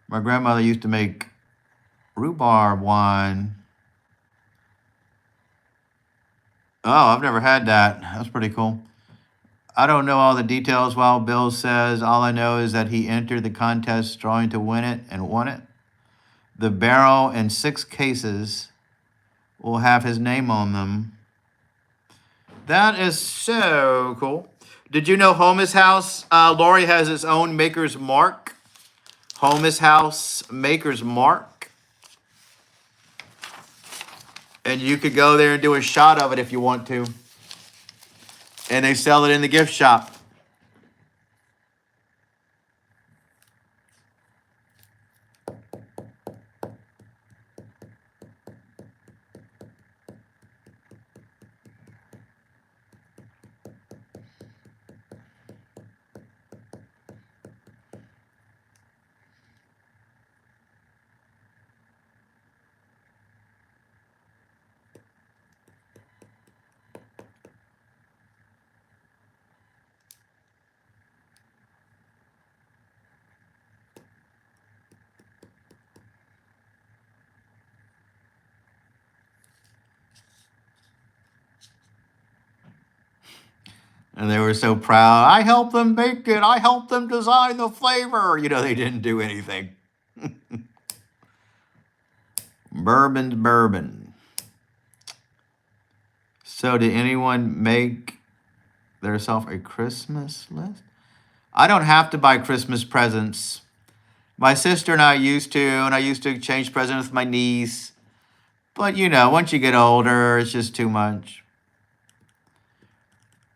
My grandmother used to make rhubarb wine. Oh, I've never had that. That's pretty cool. I don't know all the details. While Bill says, all I know is that he entered the contest trying to win it and won it. The barrel in 6 cases will have his name on them. That is so cool. Did you know Homus House, Lori has its own Maker's Mark? Homus House Maker's Mark. And you could go there and do a shot of it if you want to. And they sell it in the gift shop. And they were so proud. I helped them make it. I helped them design the flavor. You know, they didn't do anything. Bourbon's bourbon. So did anyone make themselves a Christmas list? I don't have to buy Christmas presents. My sister and I used to, and I used to exchange presents with my niece. But you know, once you get older, it's just too much.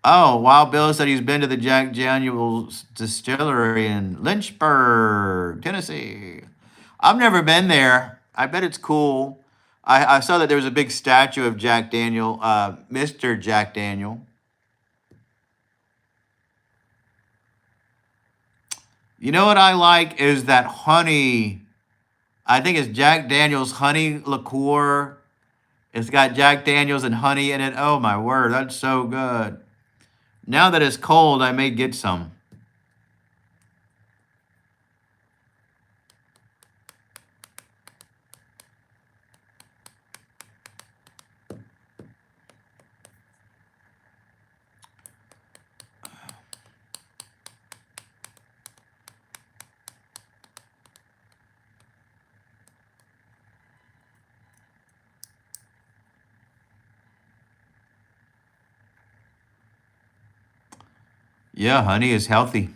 Oh, Wild Bill said he's been to the Jack Daniel's distillery in Lynchburg, Tennessee. I've never been there. I bet it's cool. I saw that there was a big statue of Jack Daniel, Mr. Jack Daniel. You know what I like is that honey. I think it's Jack Daniel's honey liqueur. It's got Jack Daniel's and honey in it. Oh my word, that's so good. Now that it's cold, I may get some. Yeah, honey is healthy.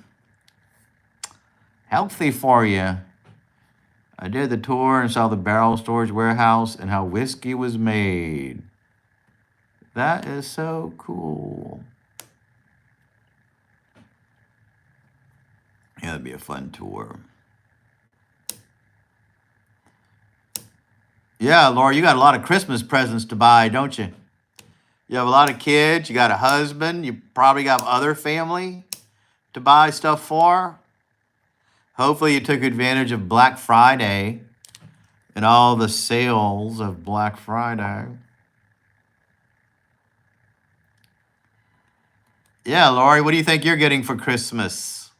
Healthy for you. I did the tour and saw the barrel storage warehouse and how whiskey was made. That is so cool. Yeah, that'd be a fun tour. Yeah, Laura, you got a lot of Christmas presents to buy, don't you? You have a lot of kids, you got a husband, you probably got other family to buy stuff for. Hopefully you took advantage of Black Friday and all the sales of Black Friday. Yeah, Lori, what do you think you're getting for Christmas?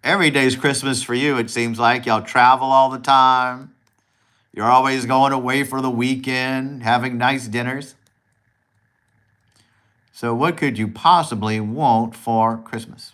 Every day's Christmas for you, it seems like. Y'all travel all the time. You're always going away for the weekend, having nice dinners. So what could you possibly want for Christmas?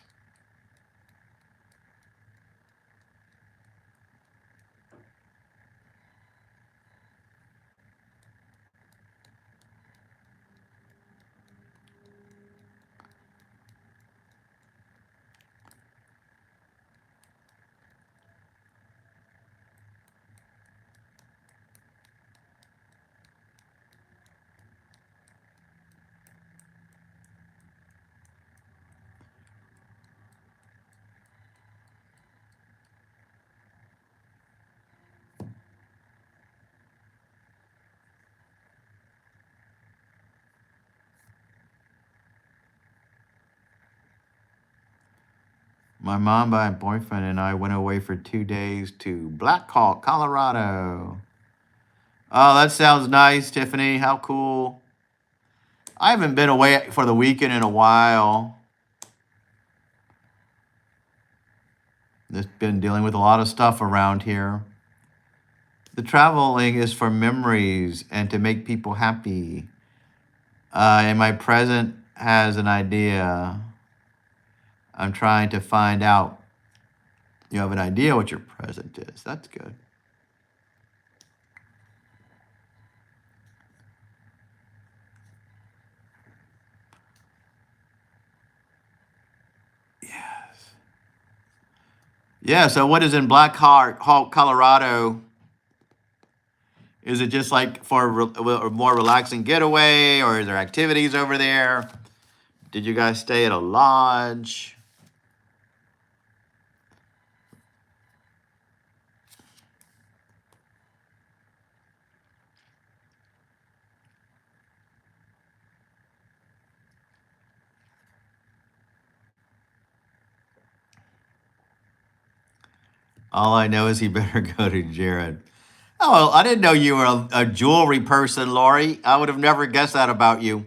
My mom, my boyfriend, and I went away for 2 days to Black Hawk, Colorado. Oh, that sounds nice, Tiffany. How cool. I haven't been away for the weekend in a while. Just been dealing with a lot of stuff around here. The traveling is for memories and to make people happy. And my present has an idea. I'm trying to find out. You have an idea what your present is. That's good. Yes. Yeah, so what is in Black Hawk, Colorado? Is it just like for a more relaxing getaway, or is there activities over there? Did you guys stay at a lodge? All I know is he better go to Jared. Oh, well, I didn't know you were a jewelry person, Lori. I would have never guessed that about you.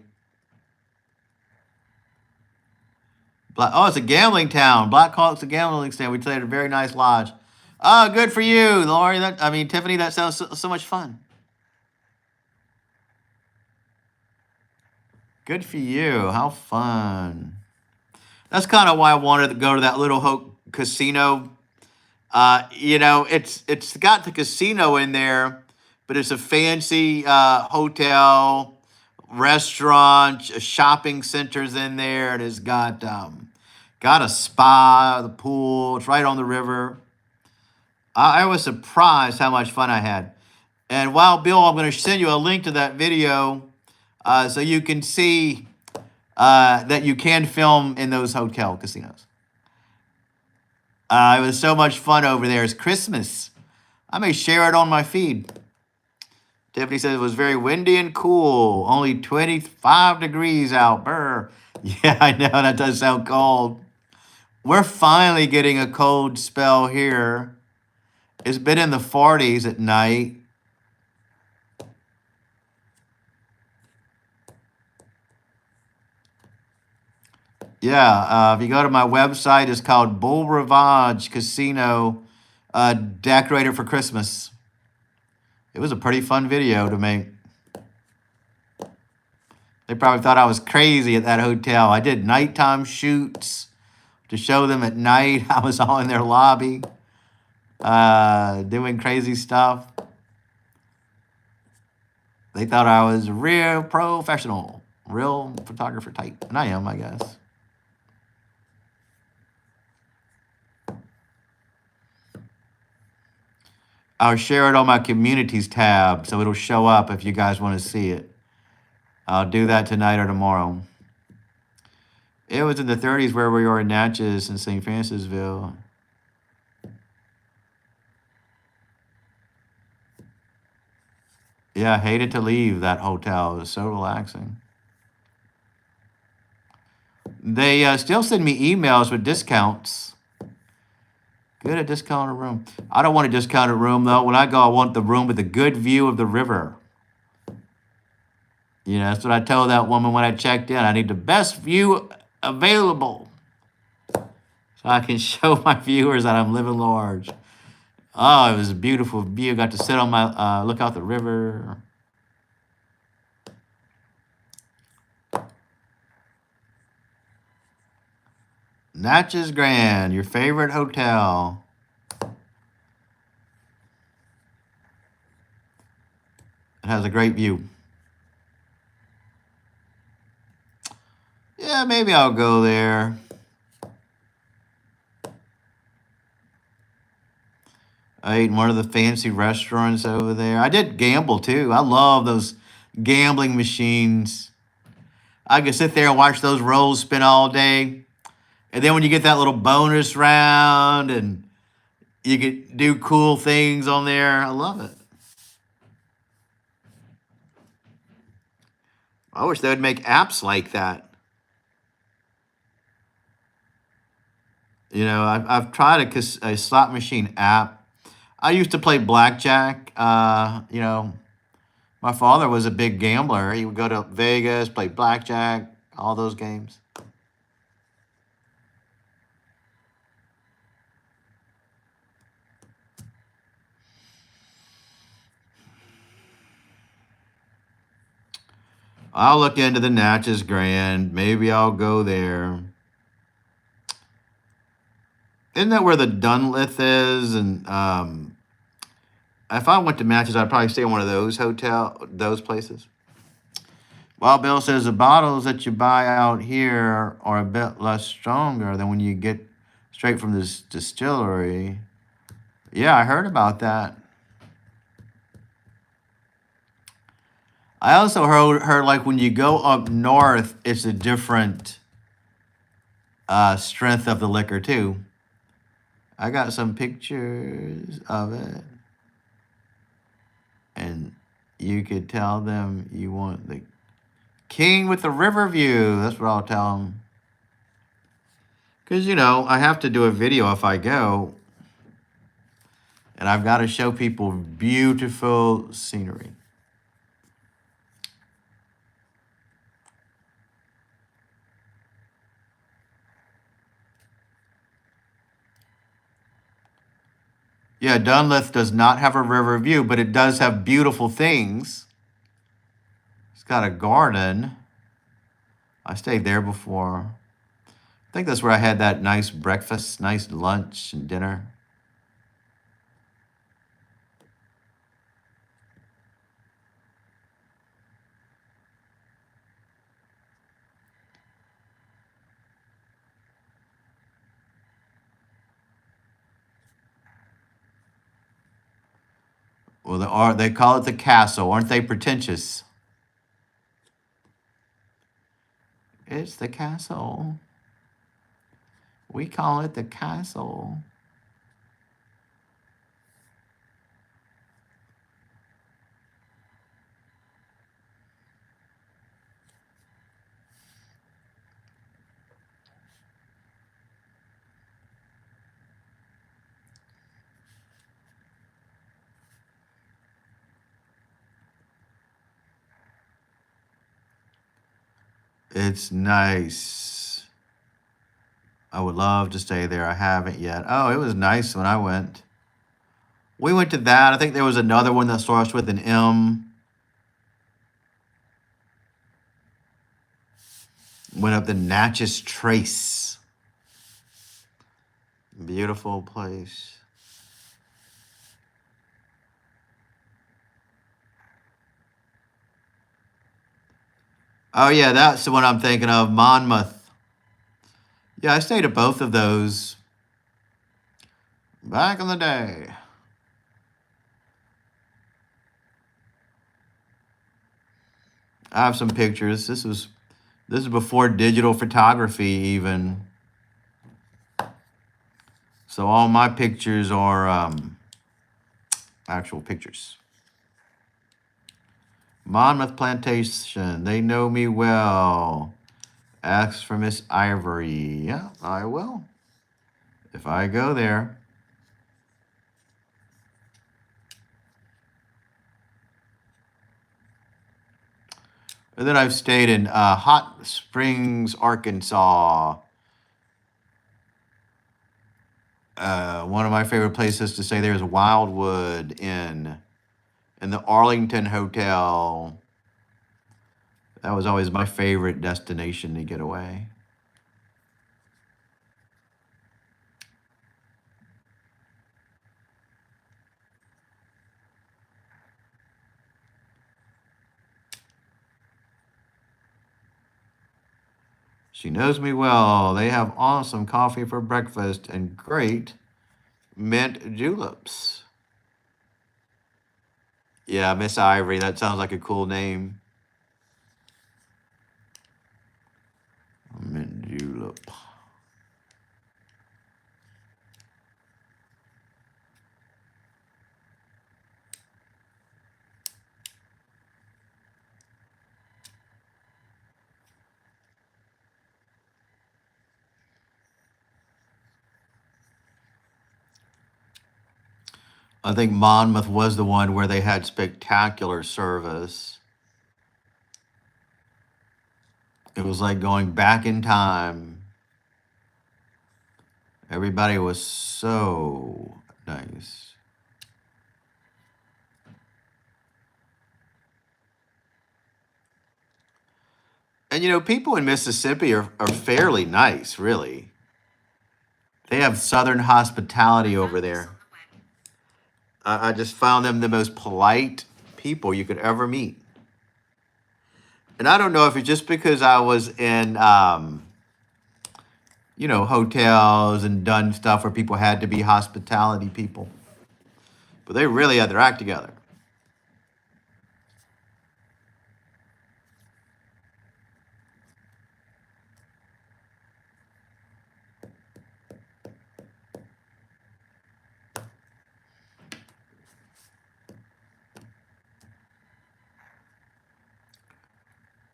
Oh, it's a gambling town. Black Hawk's a gambling town. We stayed at a very nice lodge. Oh, good for you, Lori. Tiffany, that sounds so much fun. Good for you. How fun. That's kind of why I wanted to go to that little casino. It's got the casino in there, but it's a fancy hotel, restaurant, shopping centers in there, and it's got a spa, the pool. It's right on the river. I was surprised how much fun I had. And while Bill, I'm going to send you a link to that video so you can see that you can film in those hotel casinos. It was so much fun over there. It's Christmas. I may share it on my feed. Tiffany says it was very windy and cool. Only 25 degrees out. Brr. Yeah, I know. That does sound cold. We're finally getting a cold spell here. It's been in the 40s at night. Yeah, if you go to my website, it's called Beau Rivage Casino, decorated for Christmas. It was a pretty fun video to make. They probably thought I was crazy at that hotel. I did nighttime shoots to show them at night. I was all in their lobby doing crazy stuff. They thought I was a real professional, real photographer type. And I am, I guess. I'll share it on my communities tab so it'll show up if you guys want to see it. I'll do that tonight or tomorrow. It was in the 30s where we were in Natchez and St. Francisville. Yeah, I hated to leave that hotel. It was so relaxing. They still send me emails with discounts. Get a discounted room. I don't want a discounted room, though. When I go, I want the room with a good view of the river. That's what I told that woman when I checked in. I need the best view available so I can show my viewers that I'm living large. Oh, it was a beautiful view. Got to sit on my, look out the river. Natchez Grand, your favorite hotel. It has a great view. Yeah, maybe I'll go there. I ate in one of the fancy restaurants over there. I did gamble too. I love those gambling machines. I could sit there and watch those rolls spin all day. And then when you get that little bonus round and you can do cool things on there, I love it. I wish they would make apps like that. You know, I've tried a slot machine app. I used to play blackjack. You know, my father was a big gambler. He would go to Vegas, play blackjack, all those games. I'll look into the Natchez Grand. Maybe I'll go there. Isn't that where the Dunlith is? And if I went to Natchez, I'd probably stay in one of those places. Well, Bill says the bottles that you buy out here are a bit less stronger than when you get straight from this distillery. Yeah, I heard about that. I also heard like when you go up north, it's a different strength of the liquor too. I got some pictures of it, and you could tell them you want the king with the river view. That's what I'll tell them. Because, you know, I have to do a video if I go, and I've got to show people beautiful scenery. Yeah, Dunlith does not have a river view, but it does have beautiful things. It's got a garden. I stayed there before. I think that's where I had that nice breakfast, nice lunch and dinner. Well, they call it the castle. Aren't they pretentious? It's the castle. We call it the castle. It's nice. I would love to stay there. I haven't yet. Oh, it was nice when I went. We went to that. I think there was another one that starts with an M. Went up the Natchez Trace. Beautiful place. Oh, yeah, that's the one I'm thinking of, Monmouth. Yeah, I stayed at both of those back in the day. I have some pictures. This is before digital photography even. So all my pictures are actual pictures. Monmouth Plantation. They know me well. Ask for Miss Ivory. Yeah, I will. If I go there. And then I've stayed in Hot Springs, Arkansas. One of my favorite places to stay there is Wildwood Inn and the Arlington Hotel. That was always my favorite destination to get away. She knows me well. They have awesome coffee for breakfast and great mint juleps. Yeah, Miss Ivory. That sounds like a cool name. Mint julep. I think Monmouth was the one where they had spectacular service. It was like going back in time. Everybody was so nice. And people in Mississippi are fairly nice, really. They have Southern hospitality over there. I just found them the most polite people you could ever meet. And I don't know if it's just because I was in, hotels and done stuff where people had to be hospitality people, but they really had their act together.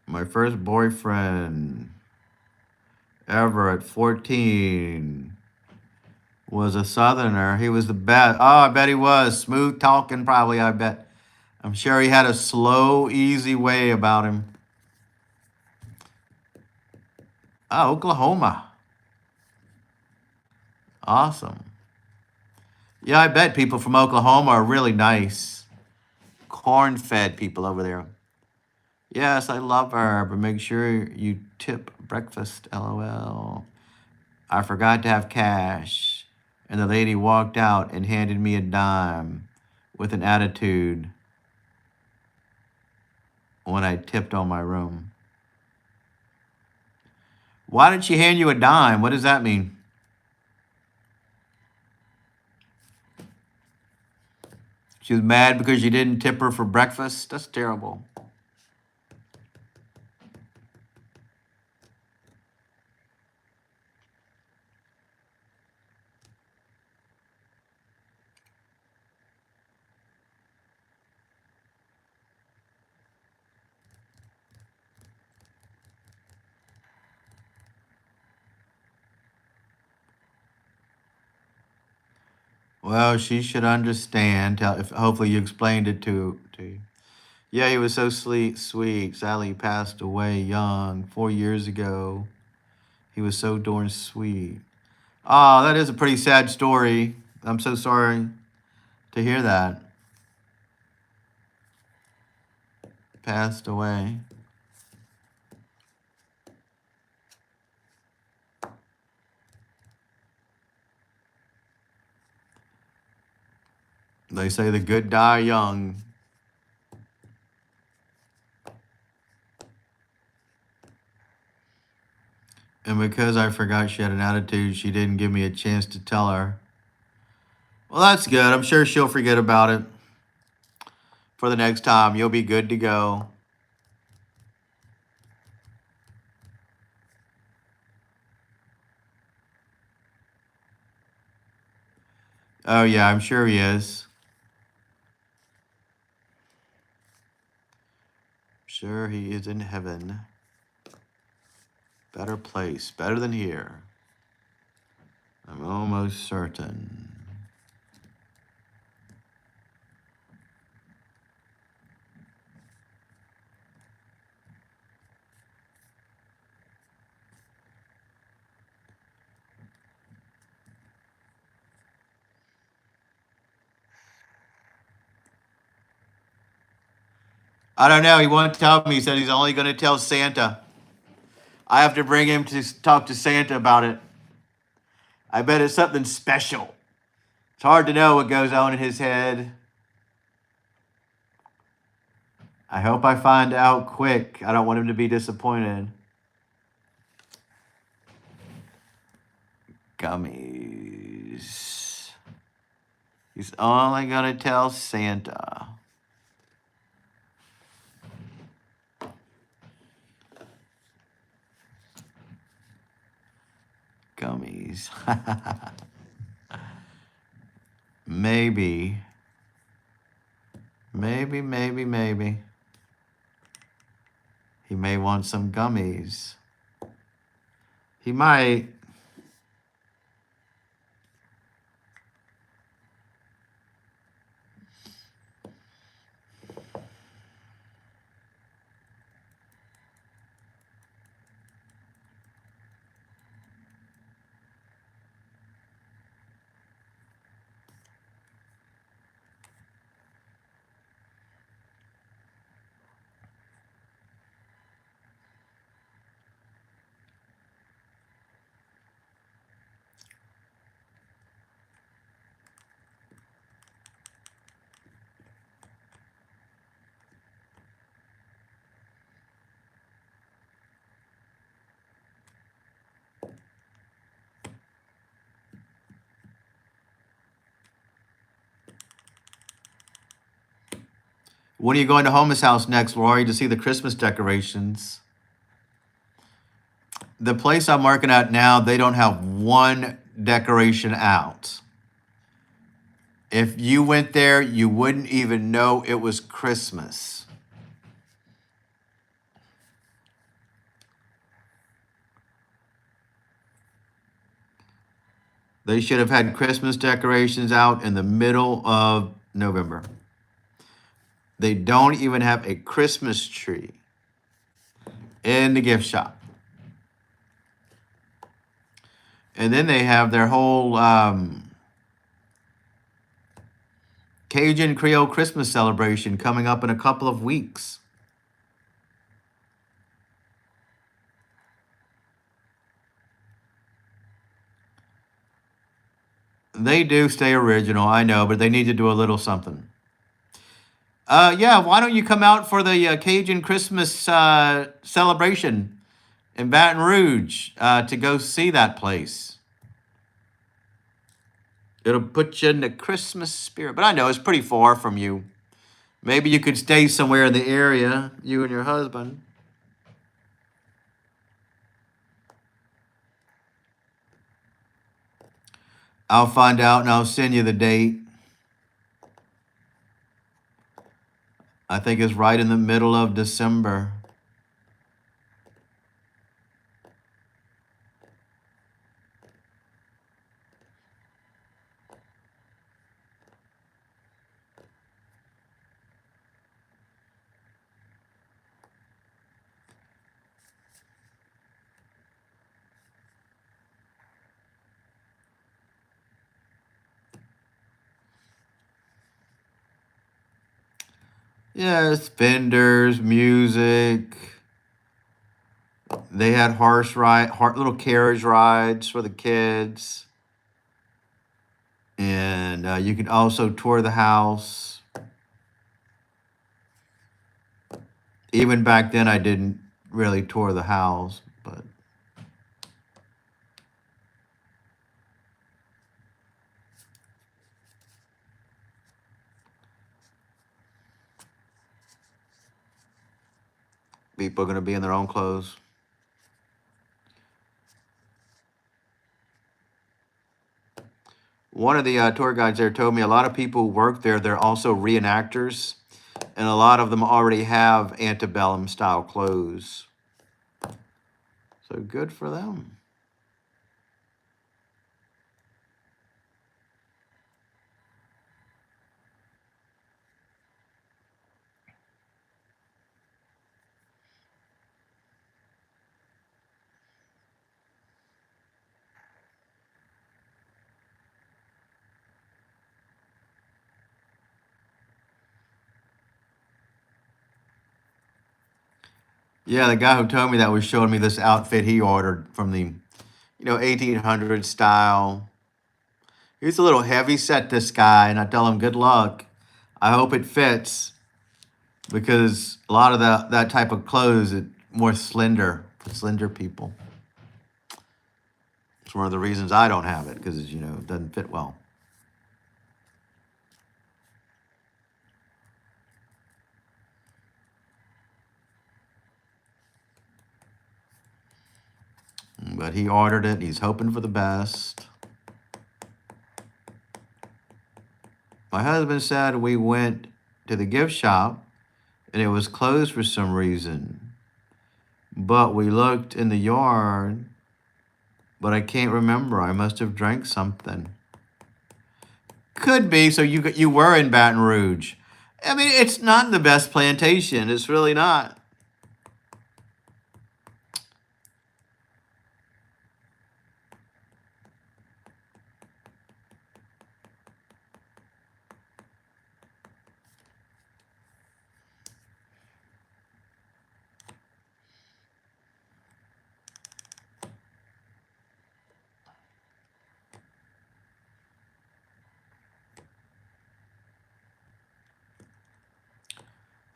My first boyfriend ever at 14 was a Southerner. He was the best. Oh, I bet he was. Smooth talking, probably, I bet. I'm sure he had a slow, easy way about him. Oh, Oklahoma. Awesome. Yeah, I bet people from Oklahoma are really nice. Corn-fed people over there. Yes, I love her, but make sure you tip breakfast, LOL. I forgot to have cash, and the lady walked out and handed me a dime with an attitude when I tipped on my room. Why did she hand you a dime? What does that mean? She was mad because you didn't tip her for breakfast? That's terrible. Well, she should understand. Hopefully you explained it to you. Yeah, he was so sweet. Sadly, he passed away young 4 years ago. He was so darn sweet. Oh, that is a pretty sad story. I'm so sorry to hear that. Passed away. They say the good die young. And because I forgot she had an attitude, she didn't give me a chance to tell her. Well, that's good. I'm sure she'll forget about it for the next time. You'll be good to go. Oh, yeah, I'm sure he is. Sure, he is in heaven. Better place, better than here. I'm almost certain. I don't know. He won't tell me. He said he's only going to tell Santa. I have to bring him to talk to Santa about it. I bet it's something special. It's hard to know what goes on in his head. I hope I find out quick. I don't want him to be disappointed. Gummies. He's only going to tell Santa. Gummies. Maybe. Maybe. He may want some gummies. He might. When are you going to Homeless House next, Lori, to see the Christmas decorations? The place I'm working at now, they don't have one decoration out. If you went there, you wouldn't even know it was Christmas. They should have had Christmas decorations out in the middle of November. They don't even have a Christmas tree in the gift shop. And then they have their whole Cajun Creole Christmas celebration coming up in a couple of weeks. They do stay original, I know, but they need to do a little something. Yeah, why don't you come out for the Cajun Christmas celebration in Baton Rouge to go see that place? It'll put you in the Christmas spirit. But I know it's pretty far from you. Maybe you could stay somewhere in the area, you and your husband. I'll find out and I'll send you the date. I think it's right in the middle of December. Yes, vendors, music. They had little carriage rides for the kids. And you could also tour the house. Even back then, I didn't really tour the house, but people are going to be in their own clothes. One of the tour guides there told me a lot of people who work there, they're also reenactors, and a lot of them already have antebellum style clothes. So good for them. Yeah, the guy who told me that was showing me this outfit he ordered from the, 1800 style. He's a little heavy set, this guy, and I tell him, good luck. I hope it fits because a lot of that type of clothes is more slender for slender people. It's one of the reasons I don't have it because, it doesn't fit well. But he ordered it. He's hoping for the best. My husband said we went to the gift shop and it was closed for some reason. But we looked in the yard, but I can't remember. I must have drank something. Could be. So you were in Baton Rouge. I mean, it's not the best plantation. It's really not.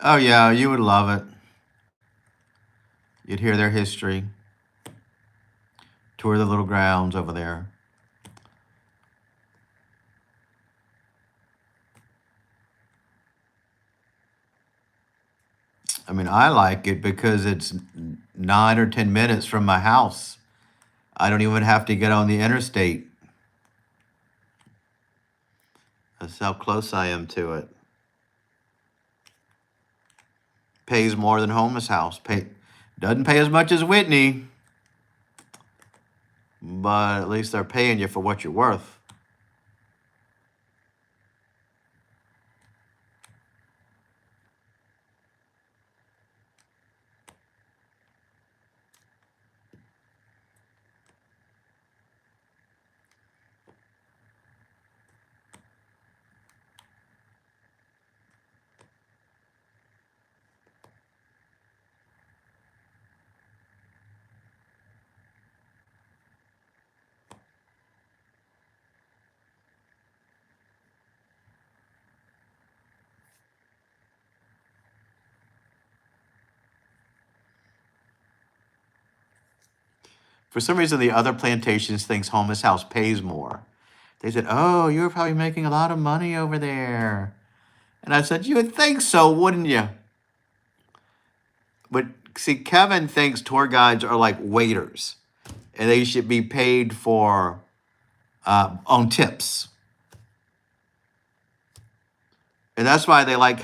Oh, yeah, you would love it. You'd hear their history, tour the little grounds over there. I mean, I like it because it's 9 or 10 minutes from my house. I don't even have to get on the interstate. That's how close I am to it. Pays more than Homeless House. Doesn't pay as much as Whitney, but at least they're paying you for what you're worth. For some reason, the other plantations thinks Homeless House pays more. They said, "Oh, you're probably making a lot of money over there." And I said, "You would think so, wouldn't you?" But see, Kevin thinks tour guides are like waiters, and they should be paid for on tips, and that's why they like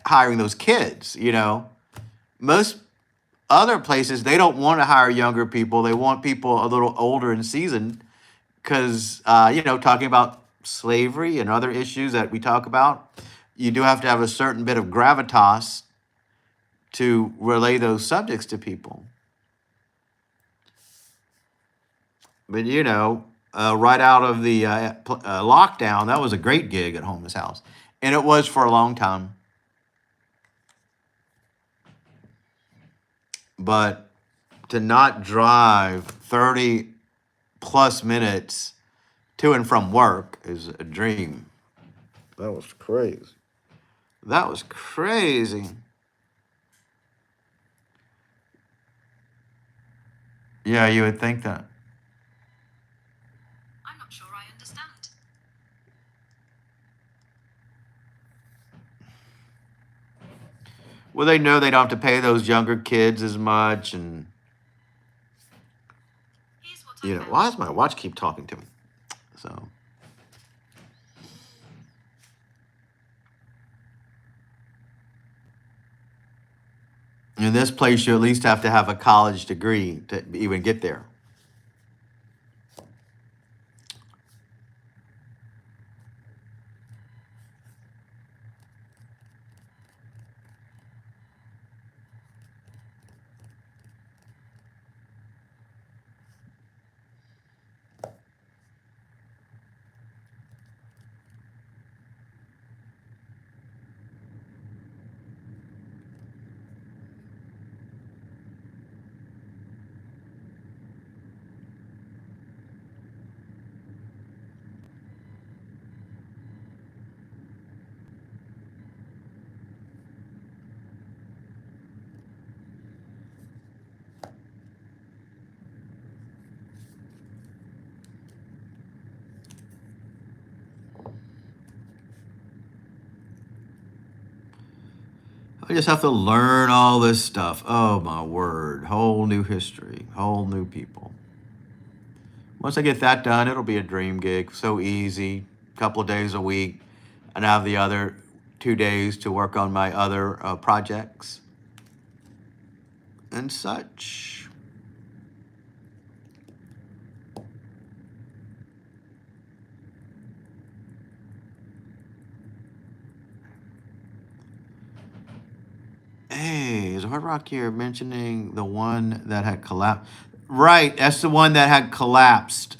hiring those kids. Most other places they don't want to hire younger people; they want people a little older and seasoned, because talking about slavery and other issues that we talk about, you do have to have a certain bit of gravitas to relay those subjects to people. But right out of the lockdown, that was a great gig at Homeless House, and it was for a long time. But to not drive 30 plus minutes to and from work is a dream. That was crazy. That was crazy. Yeah, you would think that. I'm not sure I understand. Well, they know they don't have to pay those younger kids as much, and Here's what I found. why does my watch keep talking to me? So, in this place, you at least have to have a college degree to even get there. I just have to learn all this stuff. Oh my word. Whole new history, whole new people. Once I get that done, it'll be a dream gig. So easy. Couple of days a week. And I have the other 2 days to work on my other projects and such. Hey, is Hard Rock here mentioning the one that had collapsed? Right, that's the one that had collapsed.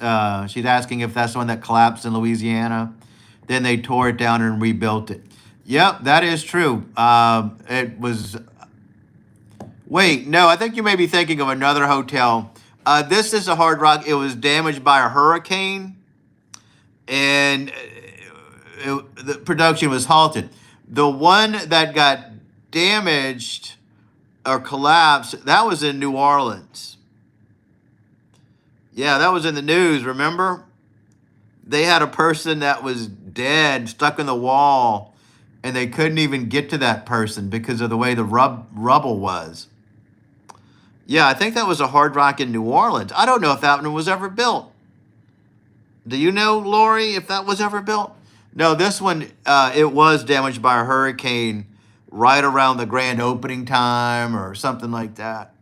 She's asking if that's the one that collapsed in Louisiana. Then they tore it down and rebuilt it. Yep, that is true. It was. Wait, no, I think you may be thinking of another hotel. This is a Hard Rock. It was damaged by a hurricane, and the production was halted. The one that got damaged or collapsed, that was in New Orleans. Yeah, that was in the news, remember? They had a person that was dead, stuck in the wall, and they couldn't even get to that person because of the way the rubble was. Yeah, I think that was a Hard Rock in New Orleans. I don't know if that one was ever built. Do you know, Lori, if that was ever built? No, this one, it was damaged by a hurricane right around the grand opening time or something like that.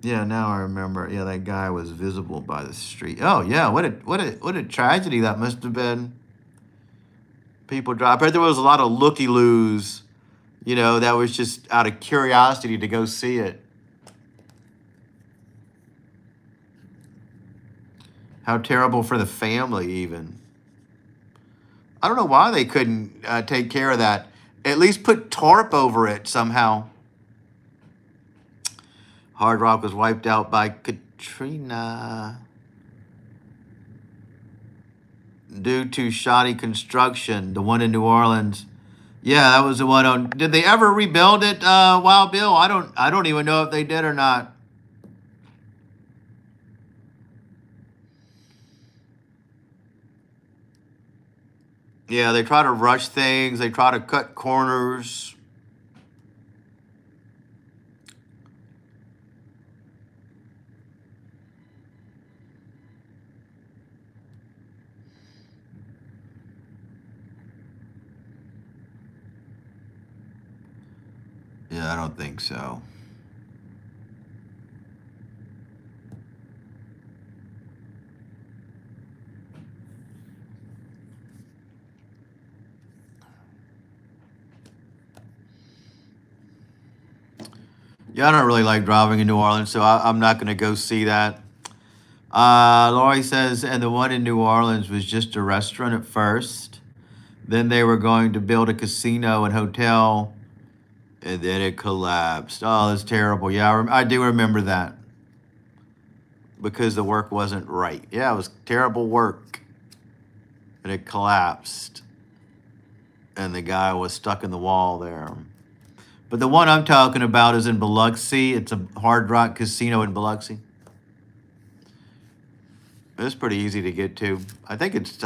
Yeah, now I remember. Yeah, that guy was visible by the street. Oh yeah, what a tragedy that must have been. People drive. I bet there was a lot of looky-loos, that was just out of curiosity to go see it. How terrible for the family, even. I don't know why they couldn't take care of that. At least put tarp over it somehow. Hard Rock was wiped out by Katrina due to shoddy construction. The one in New Orleans. Yeah, that was the one on. Did they ever rebuild it, Wild Bill? I don't even know if they did or not. Yeah, they try to rush things. They try to cut corners. Yeah, I don't think so. Yeah, I don't really like driving in New Orleans, so I'm not going to go see that. Lori says, and the one in New Orleans was just a restaurant at first. Then they were going to build a casino and hotel, and then it collapsed. Oh, that's terrible. Yeah, I do remember that because the work wasn't right. Yeah, it was terrible work, and it collapsed, and the guy was stuck in the wall there. But the one I'm talking about is in Biloxi. It's a Hard Rock casino in Biloxi. It's pretty easy to get to. I think it's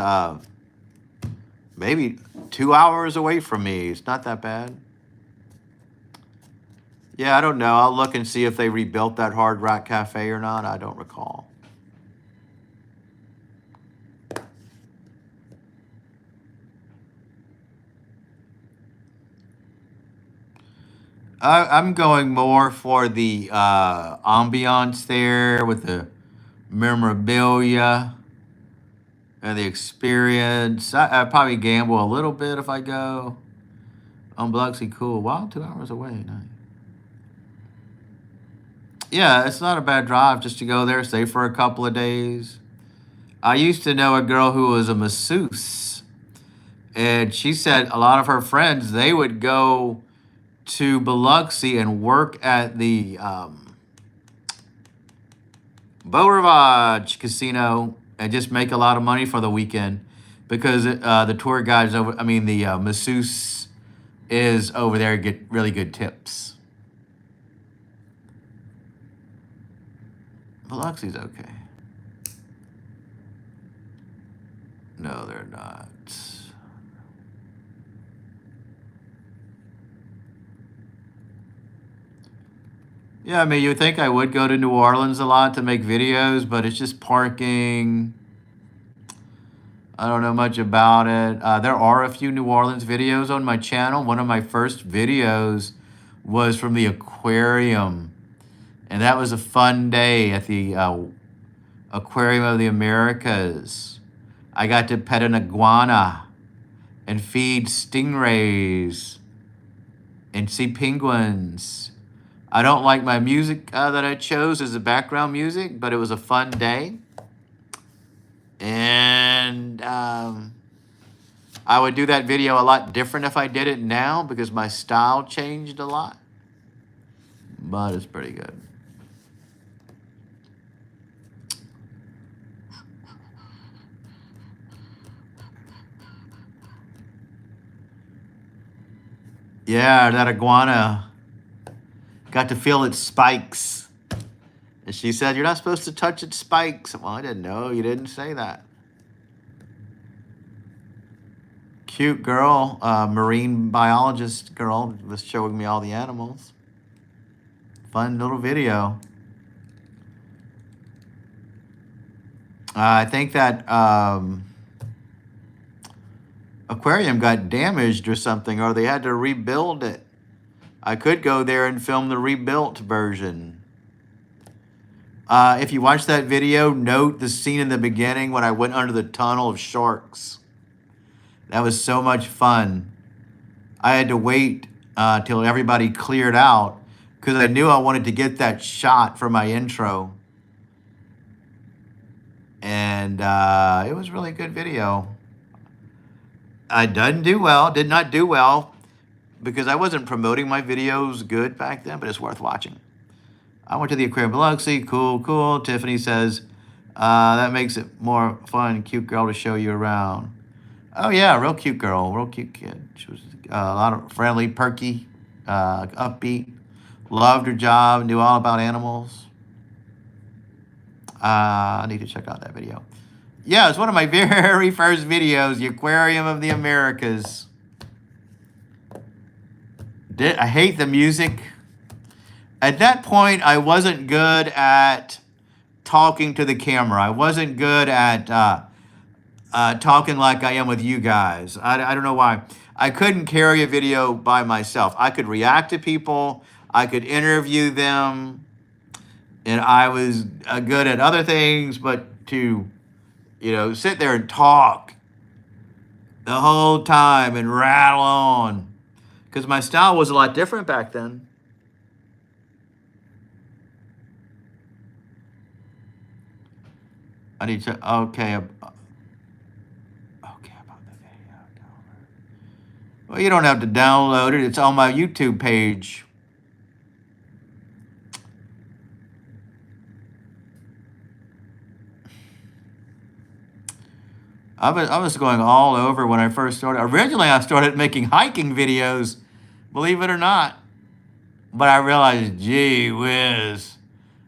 maybe 2 hours away from me. It's not that bad. Yeah, I don't know. I'll look and see if they rebuilt that Hard Rock Cafe or not. I don't recall. I'm going more for the ambiance there with the memorabilia and the experience. I probably gamble a little bit if I go. On Biloxi, cool. Wow, 2 hours away. Nice. Yeah, it's not a bad drive just to go there, stay for a couple of days. I used to know a girl who was a masseuse, and she said a lot of her friends, they would go to Biloxi and work at the Beau Rivage Casino and just make a lot of money for the weekend because the tour guides the masseuse is over there, get really good tips. Biloxi's okay. No, they're not. Yeah, I mean, you would think I would go to New Orleans a lot to make videos, but it's just parking. I don't know much about it. There are a few New Orleans videos on my channel. One of my first videos was from the aquarium, and that was a fun day at the Aquarium of the Americas. I got to pet an iguana and feed stingrays and see penguins. I don't like my music that I chose as the background music, but it was a fun day. And I would do that video a lot different if I did it now because my style changed a lot. But it's pretty good. Yeah, that iguana got to feel its spikes. And she said, you're not supposed to touch its spikes. Well, I didn't know. You didn't say that. cute girl, marine biologist girl, was showing me all the animals. Fun little video. I think that aquarium got damaged or something, or they had to rebuild it. I could go there and film the rebuilt version. If you watch that video, note the scene in the beginning when I went under the tunnel of sharks. That was so much fun. I had to wait till everybody cleared out because I knew I wanted to get that shot for my intro. And it was really a good video. I did not do well, because I wasn't promoting my videos good back then, but it's worth watching. I went to the aquarium Biloxi. Cool. Tiffany says, that makes it more fun. Cute girl to show you around. Oh, yeah, real cute girl. Real cute kid. She was a lot of friendly, perky, upbeat. Loved her job. Knew all about animals. I need to check out that video. Yeah, it's one of my very first videos, the Aquarium of the Americas. I hate the music. At that point, I wasn't good at talking to the camera. I wasn't good at talking like I am with you guys. I don't know why. I couldn't carry a video by myself. I could react to people. I could interview them. And I was good at other things, but to, sit there and talk the whole time and rattle on, because my style was a lot different back then. I need to, okay about the video. Well, you don't have to download it. It's on my YouTube page. I was going all over when I first started. Originally, I started making hiking videos, believe it or not. But I realized, gee whiz,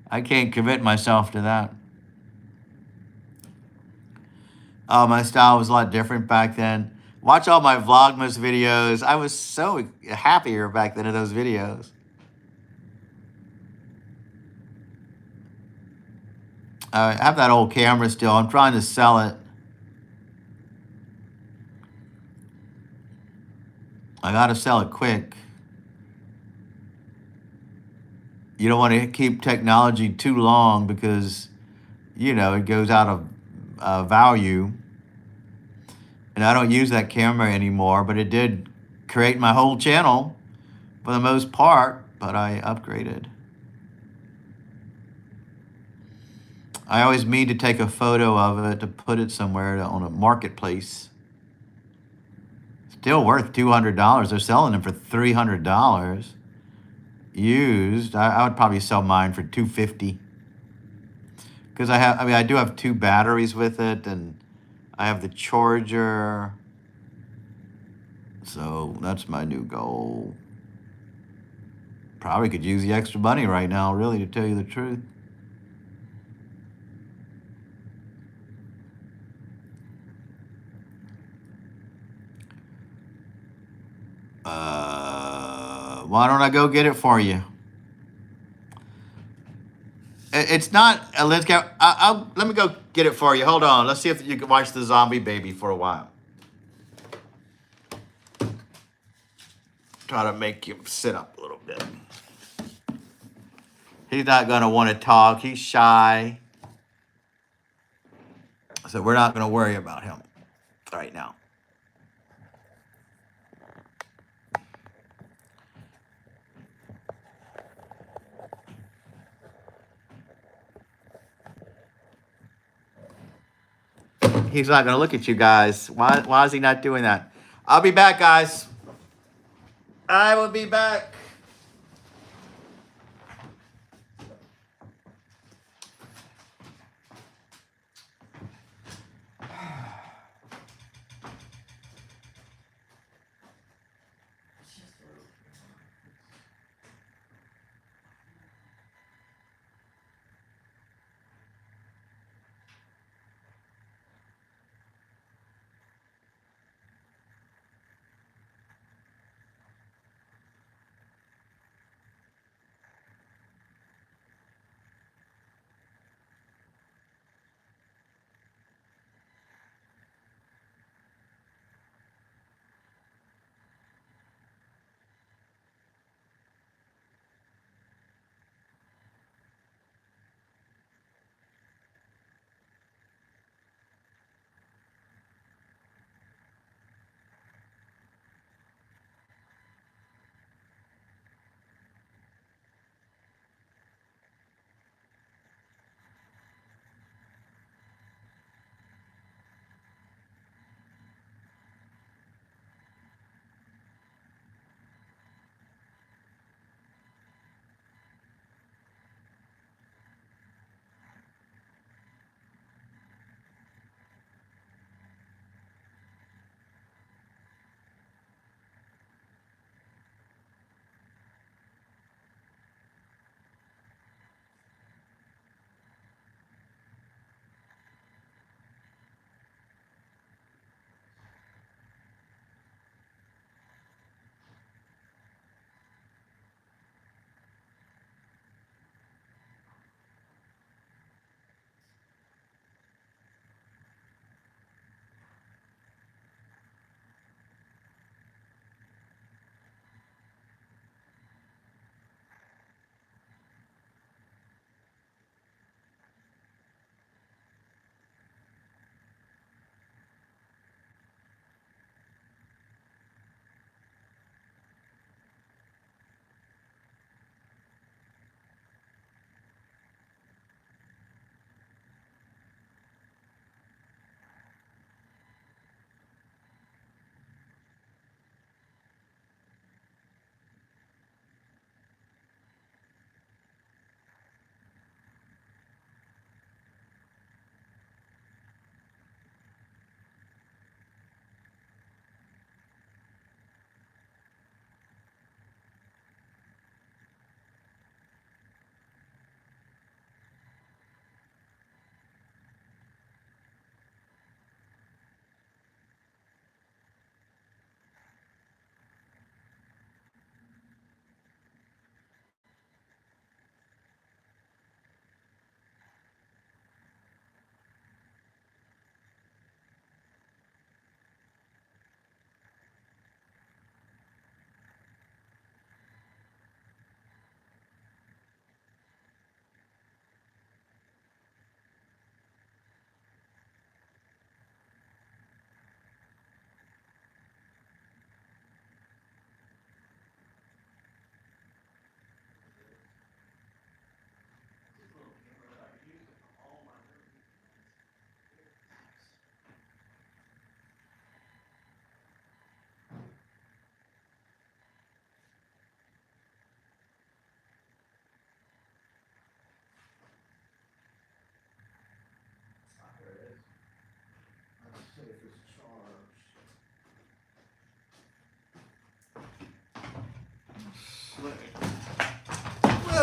I can't commit myself to that. My style was a lot different back then. Watch all my Vlogmas videos. I was so happier back then in those videos. I have that old camera still. I'm trying to sell it. I got to sell it quick. You don't want to keep technology too long because, it goes out of value. And I don't use that camera anymore, but it did create my whole channel for the most part, but I upgraded. I always mean to take a photo of it to put it somewhere on a marketplace. Still worth $200. They're selling them for $300 used. I would probably sell mine for $250 because I do have 2 batteries with it, and I have the charger. So that's my new goal. Probably could use the extra money right now, really, to tell you the truth. Why don't I go get it for you? It's not. Let's go. Let me go get it for you. Hold on. Let's see if you can watch the zombie baby for a while. Try to make him sit up a little bit. He's not going to want to talk. He's shy. So we're not going to worry about him right now. He's not going to look at you guys. Why is he not doing that? I'll be back, guys. I will be back.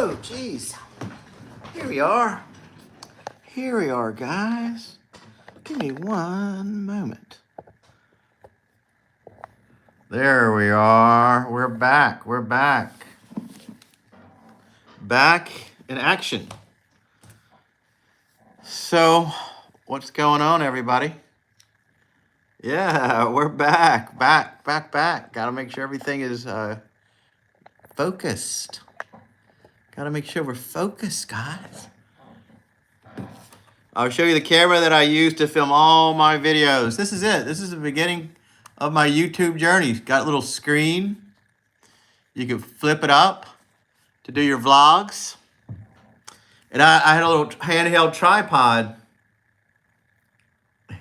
Oh, geez. Here we are. Here we are, guys. Give me one moment. There we are. We're back. We're back. Back in action. So, what's going on, everybody? Yeah, we're back. Back. Got to make sure everything is focused. Got to make sure we're focused, guys. I'll show you the camera that I use to film all my videos. This is it. This is the beginning of my YouTube journey. Got a little screen. You can flip it up to do your vlogs. And I had a little handheld tripod.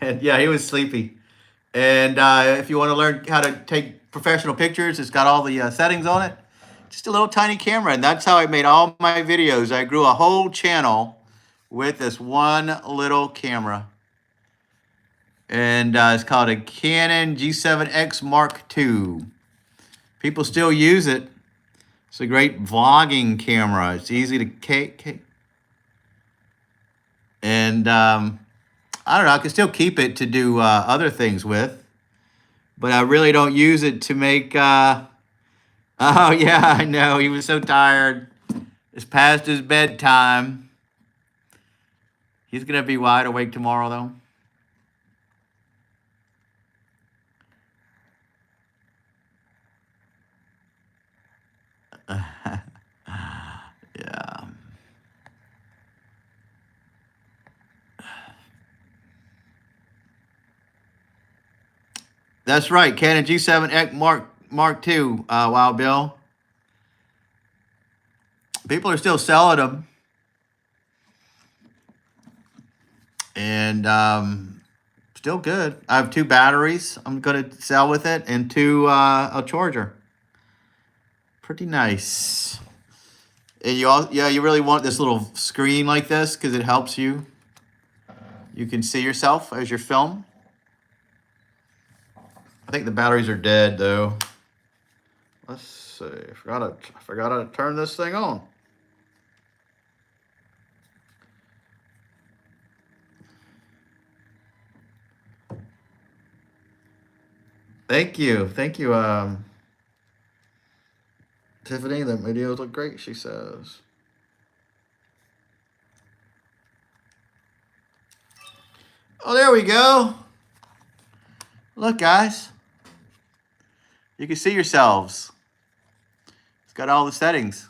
And yeah, he was sleepy. And if you want to learn how to take professional pictures, it's got all the settings on it. Just a little tiny camera. And that's how I made all my videos. I grew a whole channel with this one little camera. And it's called a Canon G7X Mark II. People still use it. It's a great vlogging camera. It's easy to and I don't know, I can still keep it to do other things with, but I really don't use it to make, oh yeah, I know, he was so tired. It's past his bedtime. He's going to be wide awake tomorrow, though. Yeah. That's right, Canon G7X Mark II, Wild Bill. People are still selling them. And still good. I have 2 batteries I'm going to sell with it and 2 a charger. Pretty nice. And you really want this little screen like this because it helps you. You can see yourself as you film. I think the batteries are dead though. Let's see. I forgot how to turn this thing on. Thank you, Tiffany. The videos look great, she says. Oh, there we go. Look, guys. You can see yourselves. It's got all the settings.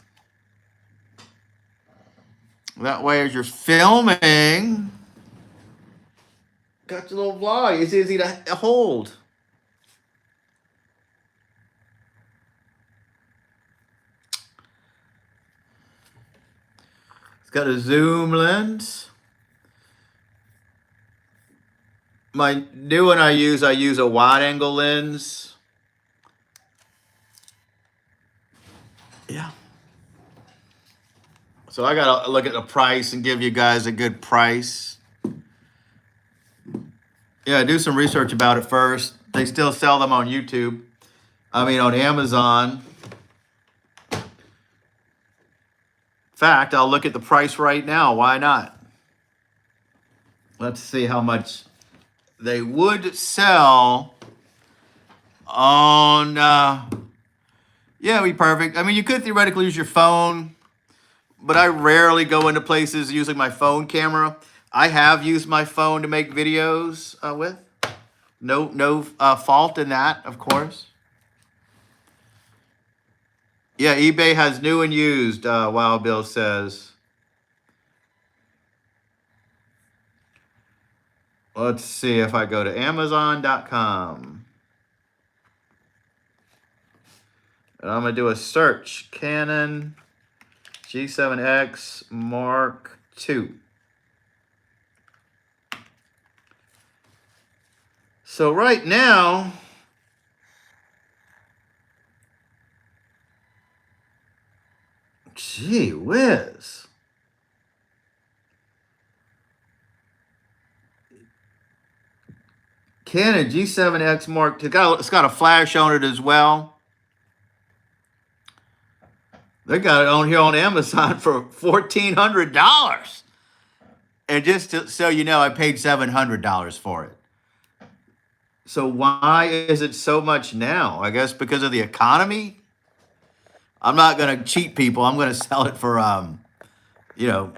That way, as you're filming, got your little vlog. It's easy to hold. It's got a zoom lens. My new one I use a wide angle lens. Yeah. So I gotta look at the price and give you guys a good price. Yeah, do some research about it first. They still sell them on YouTube. I mean, on Amazon. In fact, I'll look at the price right now. Why not? Let's see how much they would sell on, yeah, it'd be perfect. I mean, you could theoretically use your phone, but I rarely go into places using my phone camera. I have used my phone to make videos with. No fault in that, of course. Yeah, eBay has new and used, Wild Bill says. Let's see if I go to Amazon.com. And I'm going to do a search. Canon G7X Mark II. So right now, gee whiz. Canon G7X Mark II. It's got a flash on it as well. They got it on here on Amazon for $1,400. And so you know, I paid $700 for it. So why is it so much now? I guess because of the economy. I'm not going to cheat people. I'm going to sell it for, you know,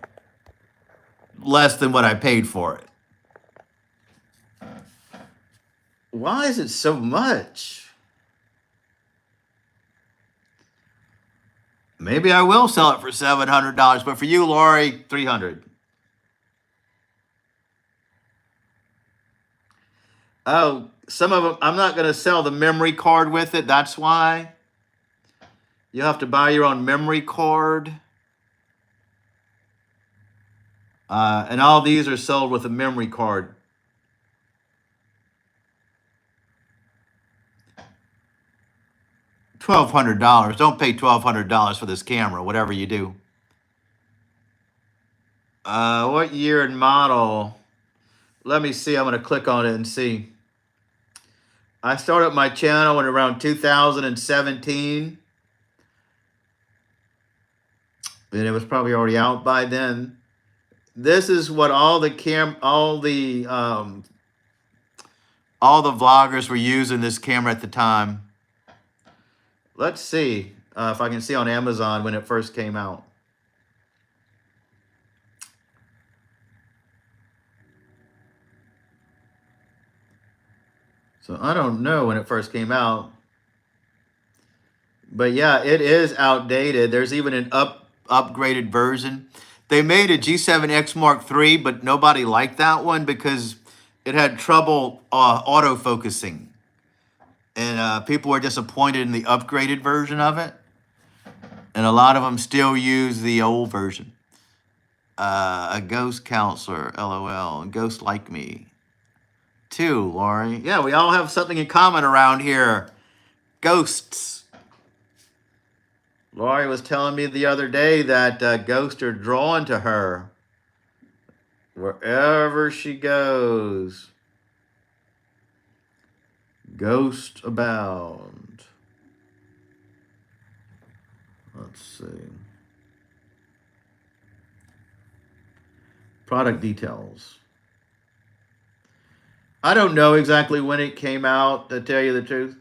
less than what I paid for it. Why is it so much? Maybe I will sell it for $700, but for you, Lori, $300. Oh, some of them, I'm not going to sell the memory card with it. That's why. You have to buy your own memory card. And all these are sold with a memory card. $1,200. Don't pay $1,200 for this camera, whatever you do. What year and model? Let me see. I'm going to click on it and see. I started my channel in around 2017. And it was probably already out by then. This is what all the vloggers were using this camera at the time. Let's see if I can see on Amazon when it first came out. So I don't know when it first came out. But yeah, it is outdated. There's even an upgraded version. They made a G7X Mark III, but nobody liked that one because it had trouble autofocusing. And people were disappointed in the upgraded version of it. And a lot of them still use the old version. A ghost counselor, LOL. A ghost like me. Too, Lori. Yeah, we all have something in common around here. Ghosts. Lori was telling me the other day that ghosts are drawn to her wherever she goes. Ghost abound. Let's see. Product details. I don't know exactly when it came out, to tell you the truth.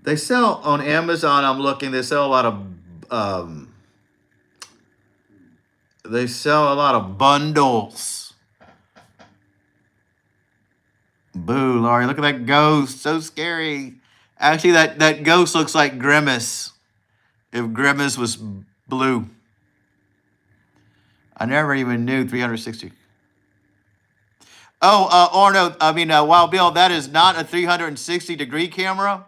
They sell on Amazon, I'm looking, they sell a lot of bundles. Boo, Laurie, look at that ghost. So scary. Actually, that ghost looks like Grimace. If Grimace was blue. I never even knew 360. Oh, Arno, Wild Bill, that is not a 360-degree camera.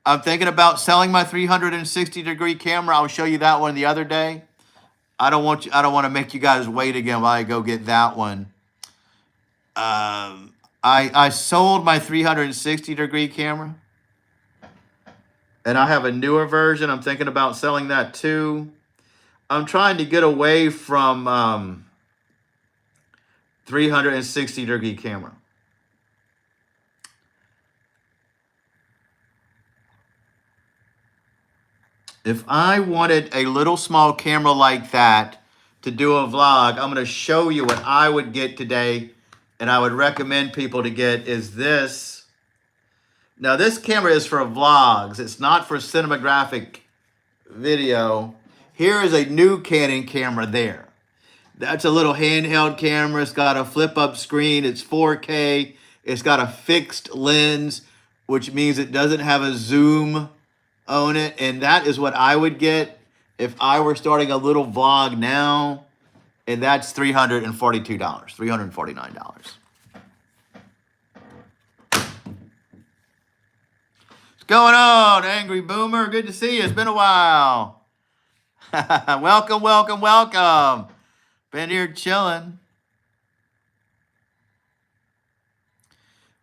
I'm thinking about selling my 360-degree camera. I'll show you that one the other day. I don't want to make you guys wait again while I go get that one. I sold my 360-degree camera. And I have a newer version. I'm thinking about selling that too. I'm trying to get away from 360-degree camera. If I wanted a little small camera like that to do a vlog, I'm going to show you what I would get today, and I would recommend people to get is this. Now, this camera is for vlogs. It's not for cinematographic video. Here is a new Canon camera there. That's a little handheld camera. It's got a flip-up screen. It's 4K. It's got a fixed lens, which means it doesn't have a zoom on it. And that is what I would get if I were starting a little vlog now. And that's $342, $349. What's going on, Angry Boomer? Good to see you. It's been a while. Welcome, welcome, welcome. Been here chilling.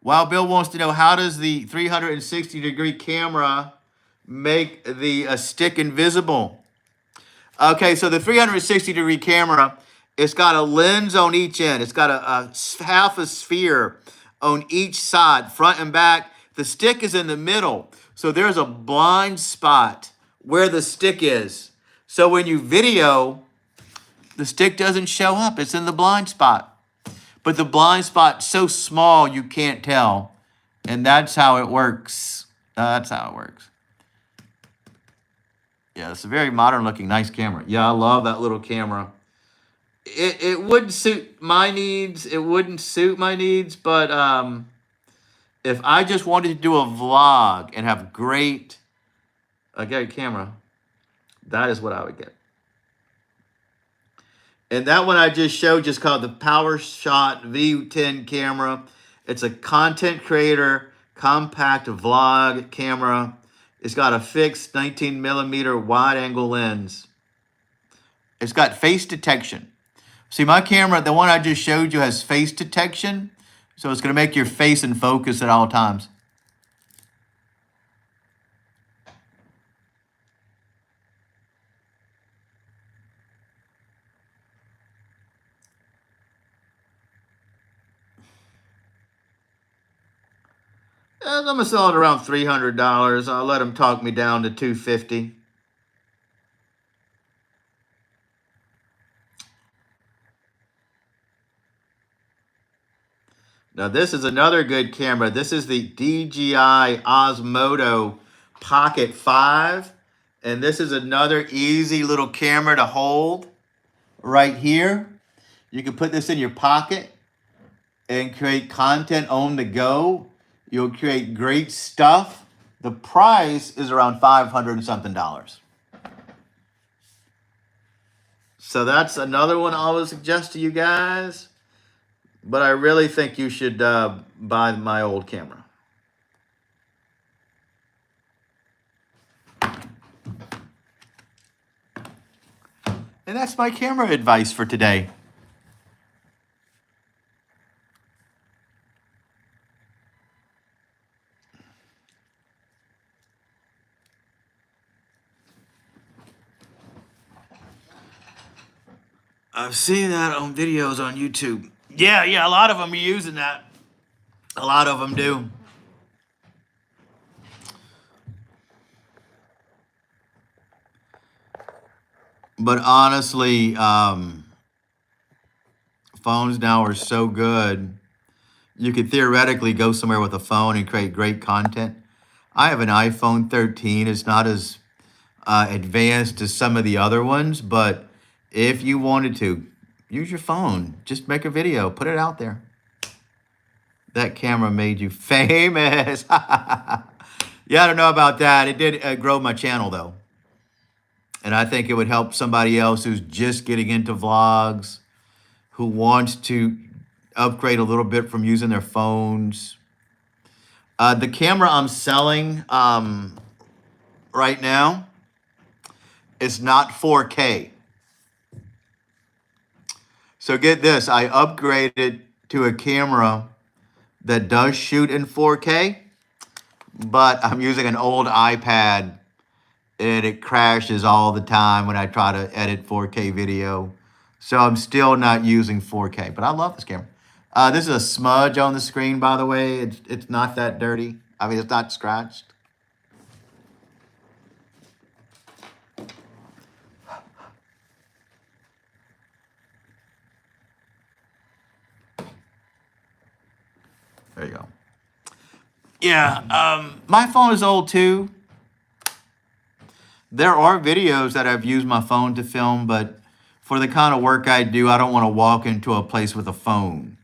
Wild Bill wants to know, how does the 360-degree camera make the stick invisible? Okay, so the 360-degree camera, it's got a lens on each end. It's got half a sphere on each side, front and back. The stick is in the middle. So there's a blind spot where the stick is. So when you video, the stick doesn't show up. It's in the blind spot. But the blind spot's so small you can't tell. And that's how it works. That's how it works. Yeah, it's a very modern looking, nice camera. Yeah, I love that little camera. It wouldn't suit my needs. It wouldn't suit my needs, but if I just wanted to do a vlog and have a great camera, that is what I would get. And that one I just showed, just called the PowerShot V10 camera. It's a content creator compact vlog camera. It's got a fixed 19 millimeter wide angle lens. It's got face detection. See, my camera, the one I just showed you, has face detection. So it's going to make your face in focus at all times. I'm going to sell it around $300. I'll let them talk me down to $250. Now, this is another good camera. This is the DJI Osmodo Pocket 5. And this is another easy little camera to hold right here. You can put this in your pocket and create content on the go. You'll create great stuff. The price is around $500 and something. So that's another one I would suggest to you guys. But I really think you should buy my old camera. And that's my camera advice for today. I've seen that on videos on YouTube. Yeah, a lot of them are using that. A lot of them do. But honestly, phones now are so good. You could theoretically go somewhere with a phone and create great content. I have an iPhone 13. It's not as advanced as some of the other ones, but if you wanted to, use your phone. Just make a video. Put it out there. That camera made you famous. Yeah, I don't know about that. It did grow my channel, though. And I think it would help somebody else who's just getting into vlogs, who wants to upgrade a little bit from using their phones. The camera I'm selling right now is not 4K. So get this, I upgraded to a camera that does shoot in 4K, but I'm using an old iPad and it crashes all the time when I try to edit 4K video. So I'm still not using 4K, but I love this camera. This is a smudge on the screen, by the way. It's not that dirty. I mean, it's not scratched. There you go. Yeah, my phone is old too. There are videos that I've used my phone to film, but for the kind of work I do, I don't want to walk into a place with a phone.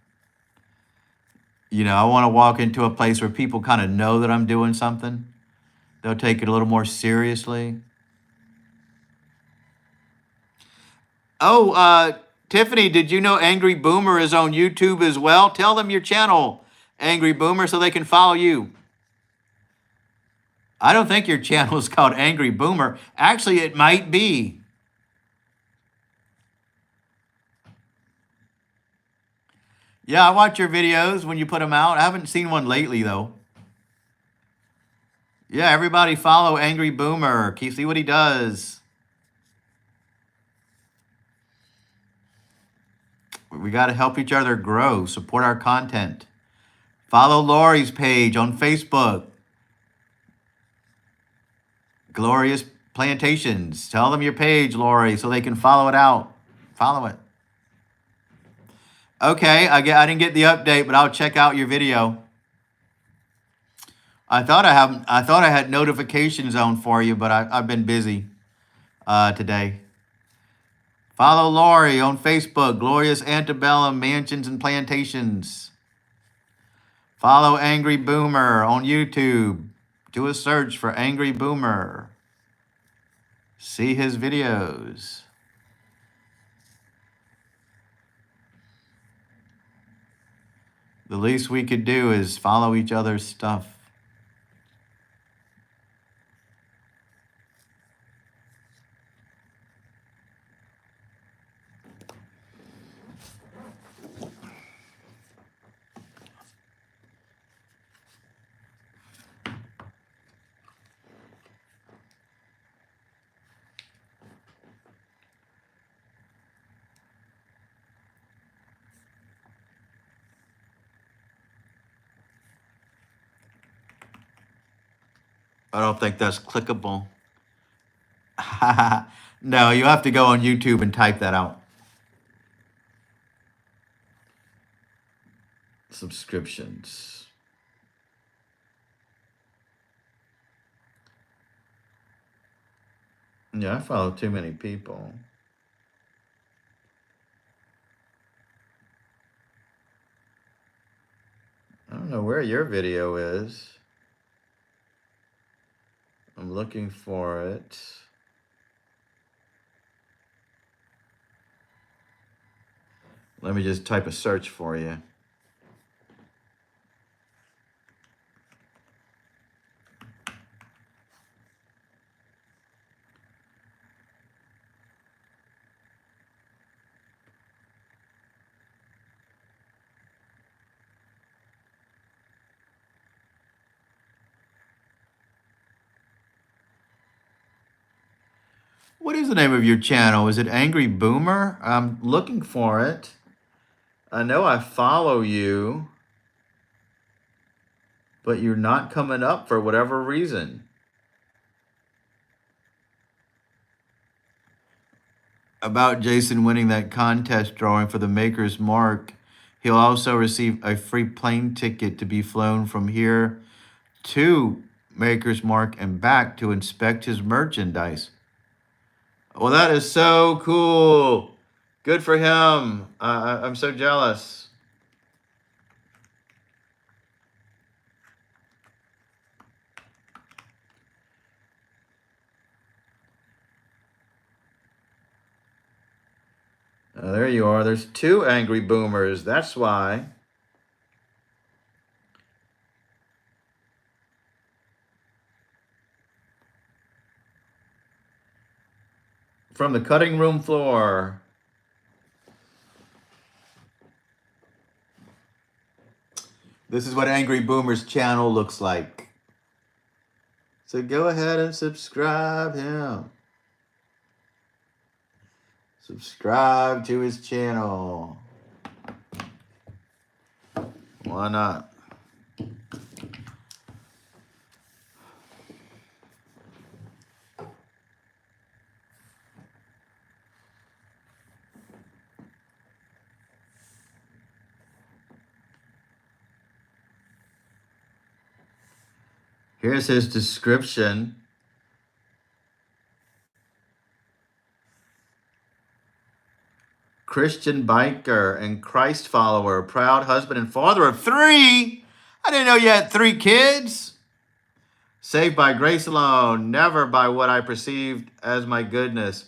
You know, I want to walk into a place where people kind of know that I'm doing something. They'll take it a little more seriously. Oh, Tiffany, did you know Angry Boomer is on YouTube as well? Tell them your channel, Angry Boomer, so they can follow you. I don't think your channel is called Angry Boomer. Actually, it might be. Yeah, I watch your videos when you put them out. I haven't seen one lately, though. Yeah, everybody follow Angry Boomer. Can you see what he does? We got to help each other grow, support our content. Follow Lori's page on Facebook. Glorious Plantations. Tell them your page, Lori, so they can follow it out. Follow it. Okay, I didn't get the update, but I'll check out your video. I thought I had notifications on for you, but I've been busy today. Follow Lori on Facebook, Glorious Antebellum Mansions and Plantations. Follow Angry Boomer on YouTube. Do a search for Angry Boomer. See his videos. The least we could do is follow each other's stuff. I don't think that's clickable. No, you have to go on YouTube and type that out. Subscriptions. Yeah, I follow too many people. I don't know where your video is. I'm looking for it. Let me just type a search for you. What is the name of your channel? Is it Angry Boomer? I'm looking for it. I know I follow you, but you're not coming up for whatever reason. About Jason winning that contest drawing for the Maker's Mark, he'll also receive a free plane ticket to be flown from here to Maker's Mark and back to inspect his merchandise. Well, that is so cool. Good for him. I'm so jealous. There you are. There's two Angry Boomers. That's why. From the cutting room floor. This is what Angry Boomer's channel looks like. So go ahead and subscribe him. Subscribe to his channel. Why not? Here's his description. Christian biker and Christ follower, proud husband and father of 3. I didn't know you had 3 kids. Saved by grace alone, never by what I perceived as my goodness.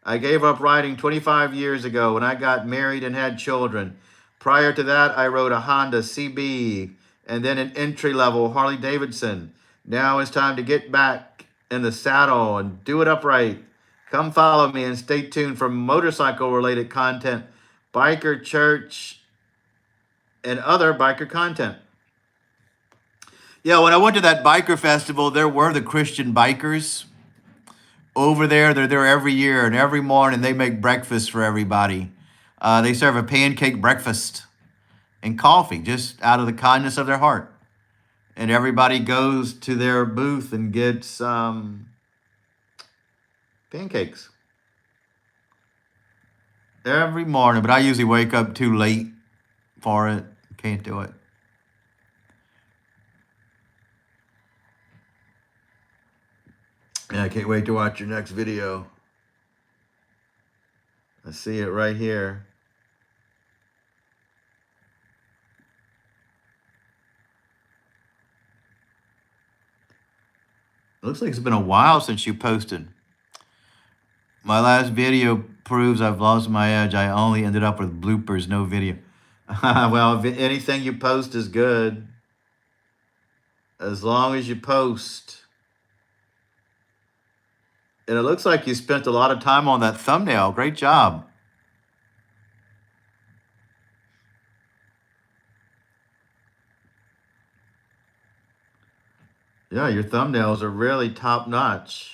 I gave up riding 25 years ago when I got married and had children. Prior to that, I rode a Honda CB and then an entry-level Harley Davidson. Now it's time to get back in the saddle and do it upright. Come follow me and stay tuned for motorcycle-related content, biker church, and other biker content. Yeah, when I went to that biker festival, there were the Christian bikers over there. They're there every year, and every morning they make breakfast for everybody. They serve a pancake breakfast and coffee just out of the kindness of their heart. And everybody goes to their booth and gets pancakes every morning. But I usually wake up too late for it. Can't do it. Yeah, I can't wait to watch your next video. I see it right here. Looks like it's been a while since you posted. My last video proves I've lost my edge. I only ended up with bloopers, no video. Well, if anything you post is good, as long as you post. And it looks like you spent a lot of time on that thumbnail. Great job. Yeah, your thumbnails are really top notch.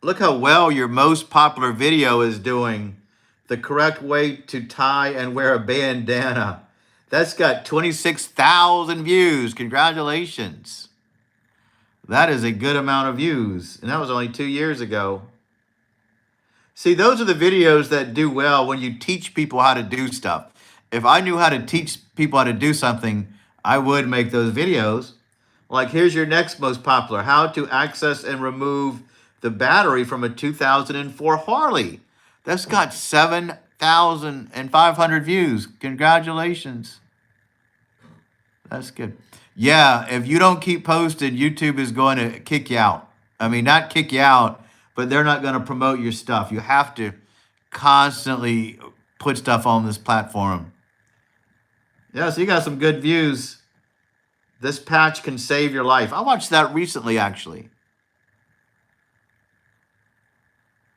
Look how well your most popular video is doing. The correct way to tie and wear a bandana. That's got 26,000 views. Congratulations. That is a good amount of views. And that was only 2 years ago. See, those are the videos that do well when you teach people how to do stuff. If I knew how to teach people how to do something, I would make those videos. Like, here's your next most popular: how to access and remove the battery from a 2004 Harley. That's got 7,500 views. Congratulations. That's good. Yeah, if you don't keep posting, YouTube is going to kick you out. I mean, not kick you out, but they're not going to promote your stuff. You have to constantly put stuff on this platform. Yeah, so you got some good views. This patch can save your life. I watched that recently, actually.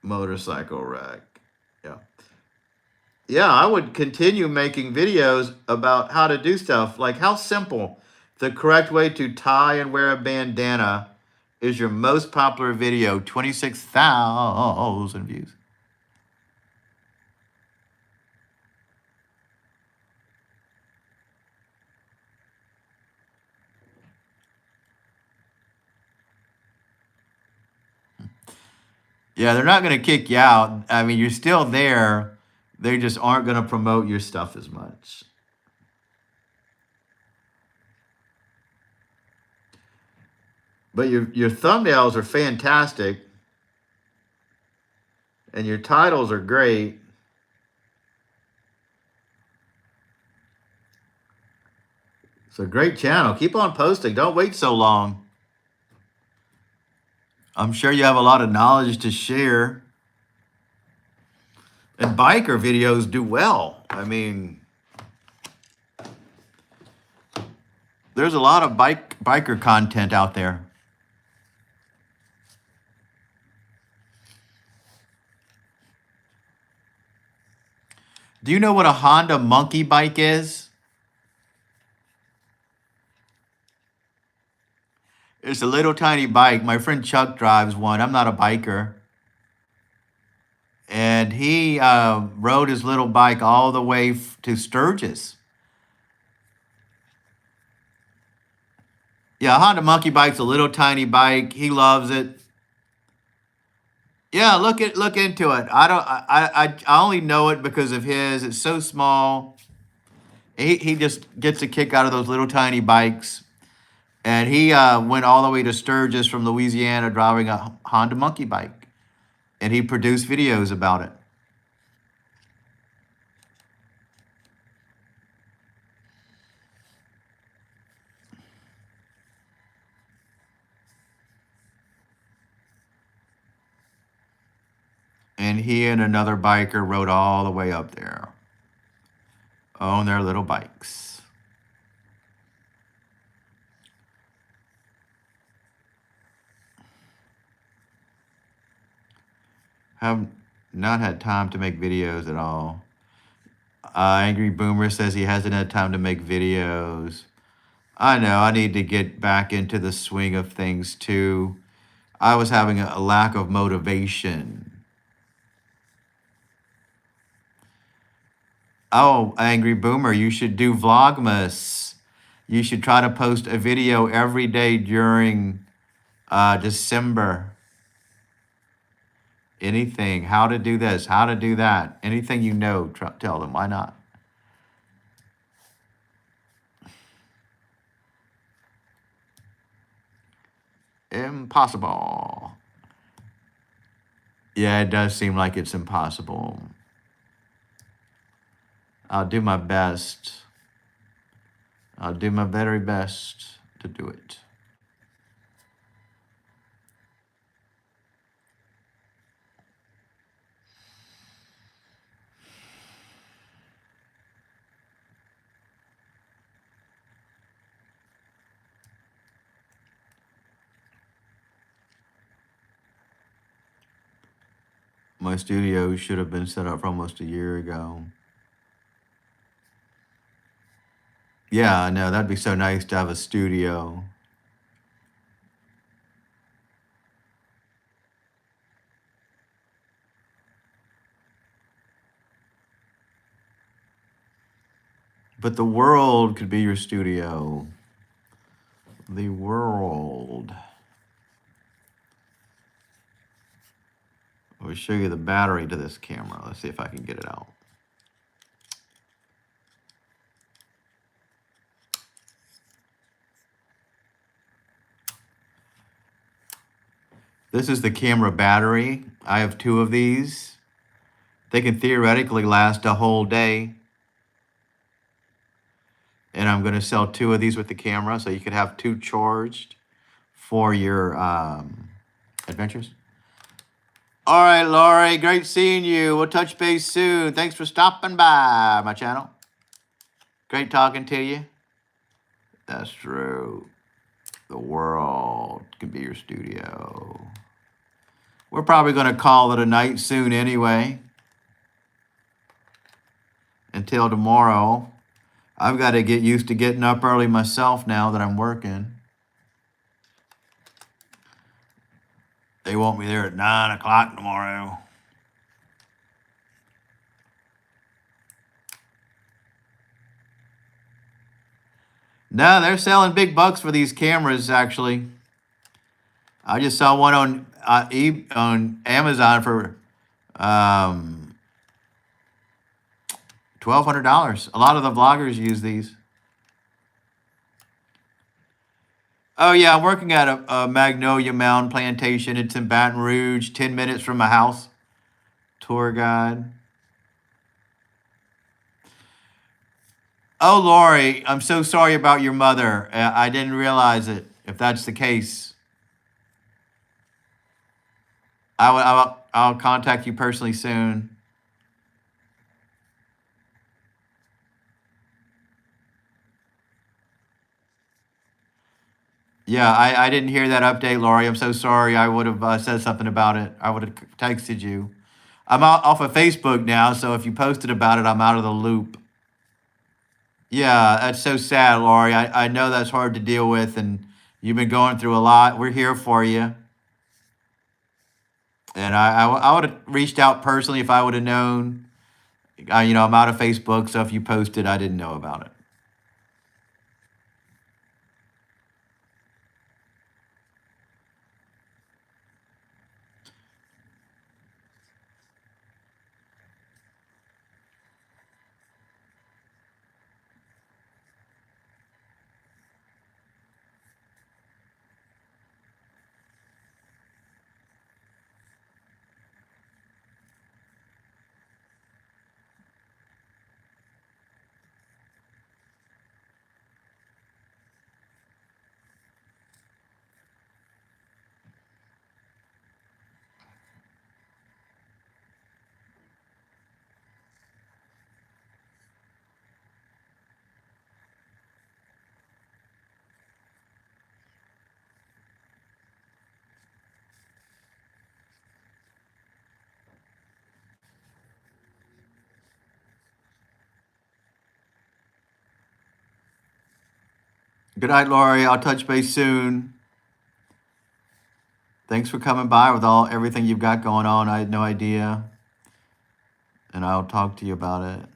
Motorcycle wreck. Yeah. Yeah, I would continue making videos about how to do stuff. Like, how simple. The correct way to tie and wear a bandana is your most popular video. 26,000 views. Yeah, they're not going to kick you out. I mean, you're still there. They just aren't going to promote your stuff as much. But your thumbnails are fantastic. And your titles are great. It's a great channel. Keep on posting. Don't wait so long. I'm sure you have a lot of knowledge to share. And biker videos do well. I mean, there's a lot of biker content out there. Do you know what a Honda Monkey bike is? It's a little tiny bike. My friend Chuck drives one. I'm not a biker. And he rode his little bike all the way to Sturgis. Yeah, a Honda Monkey bike's a little tiny bike. He loves it. Yeah, look into it. I only know it because of his. It's so small. He just gets a kick out of those little tiny bikes. And he went all the way to Sturgis from Louisiana driving a Honda Monkey bike. And he produced videos about it. And he and another biker rode all the way up there on their little bikes. Have not had time to make videos at all. Angry Boomer says he hasn't had time to make videos. I know, I need to get back into the swing of things too. I was having a lack of motivation. Oh, Angry Boomer, you should do Vlogmas. You should try to post a video every day during December. Anything, how to do this, how to do that. Anything you know, tell them. Why not? Impossible. Yeah, it does seem like it's impossible. I'll do my best. I'll do my very best to do it. My studio should have been set up for almost a year ago. Yeah, I know. That'd be so nice to have a studio. But the world could be your studio. The world. I'll show you the battery to this camera. Let's see if I can get it out. This is the camera battery. I have 2 of these. They can theoretically last a whole day. And I'm going to sell 2 of these with the camera, so you could have 2 charged for your adventures. All right, Laurie, great seeing you. We'll touch base soon. Thanks for stopping by my channel. Great talking to you. That's true. The world can be your studio. We're probably going to call it a night soon anyway. Until tomorrow. I've got to get used to getting up early myself now that I'm working. They want me there at 9 o'clock tomorrow. No, they're selling big bucks for these cameras, actually. I just saw one on Amazon for $1,200. A lot of the vloggers use these. Oh, yeah, I'm working at a Magnolia Mound plantation. It's in Baton Rouge, 10 minutes from my house. Tour guide. Oh, Lori, I'm so sorry about your mother. I didn't realize it, if that's the case. I'll contact you personally soon. Yeah, I didn't hear that update, Lori. I'm so sorry. I would have said something about it. I would have texted you. I'm off of Facebook now, so if you posted about it, I'm out of the loop. Yeah, that's so sad, Lori. I know that's hard to deal with, and you've been going through a lot. We're here for you. And I would have reached out personally if I would have known. I'm out of Facebook, so if you posted, I didn't know about it. Good night, Lori. I'll touch base soon. Thanks for coming by with everything you've got going on. I had no idea. And I'll talk to you about it.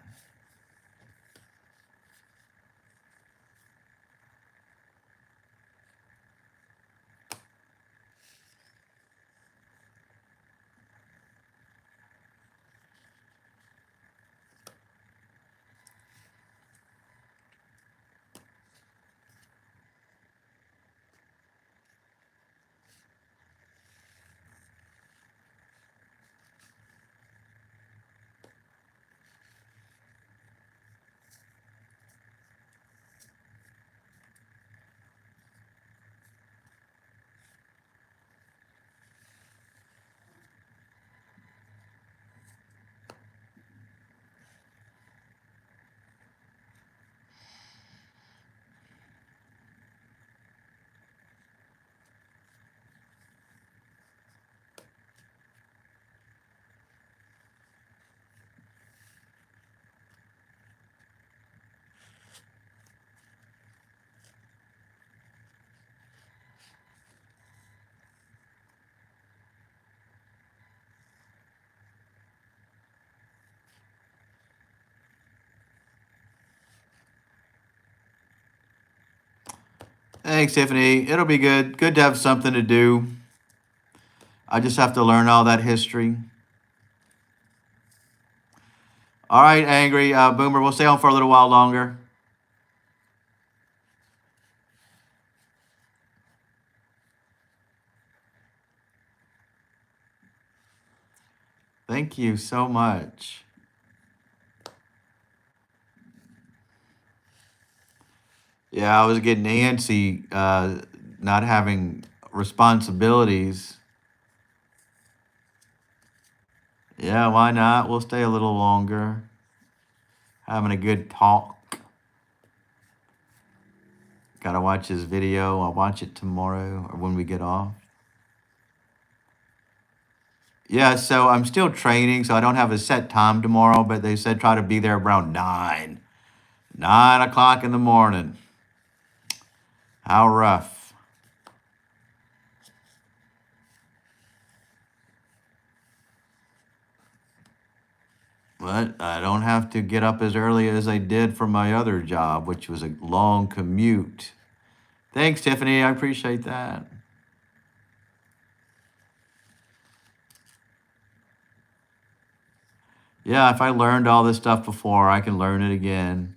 Thanks, Tiffany. It'll be good. Good to have something to do. I just have to learn all that history. All right, Angry Boomer. We'll stay on for a little while longer. Thank you so much. Yeah, I was getting antsy, not having responsibilities. Yeah, why not? We'll stay a little longer. Having a good talk. Gotta watch his video. I'll watch it tomorrow or when we get off. Yeah, so I'm still training, so I don't have a set time tomorrow, but they said try to be there around 9. 9 o'clock in the morning. How rough. But I don't have to get up as early as I did for my other job, which was a long commute. Thanks, Tiffany. I appreciate that. Yeah, if I learned all this stuff before, I can learn it again.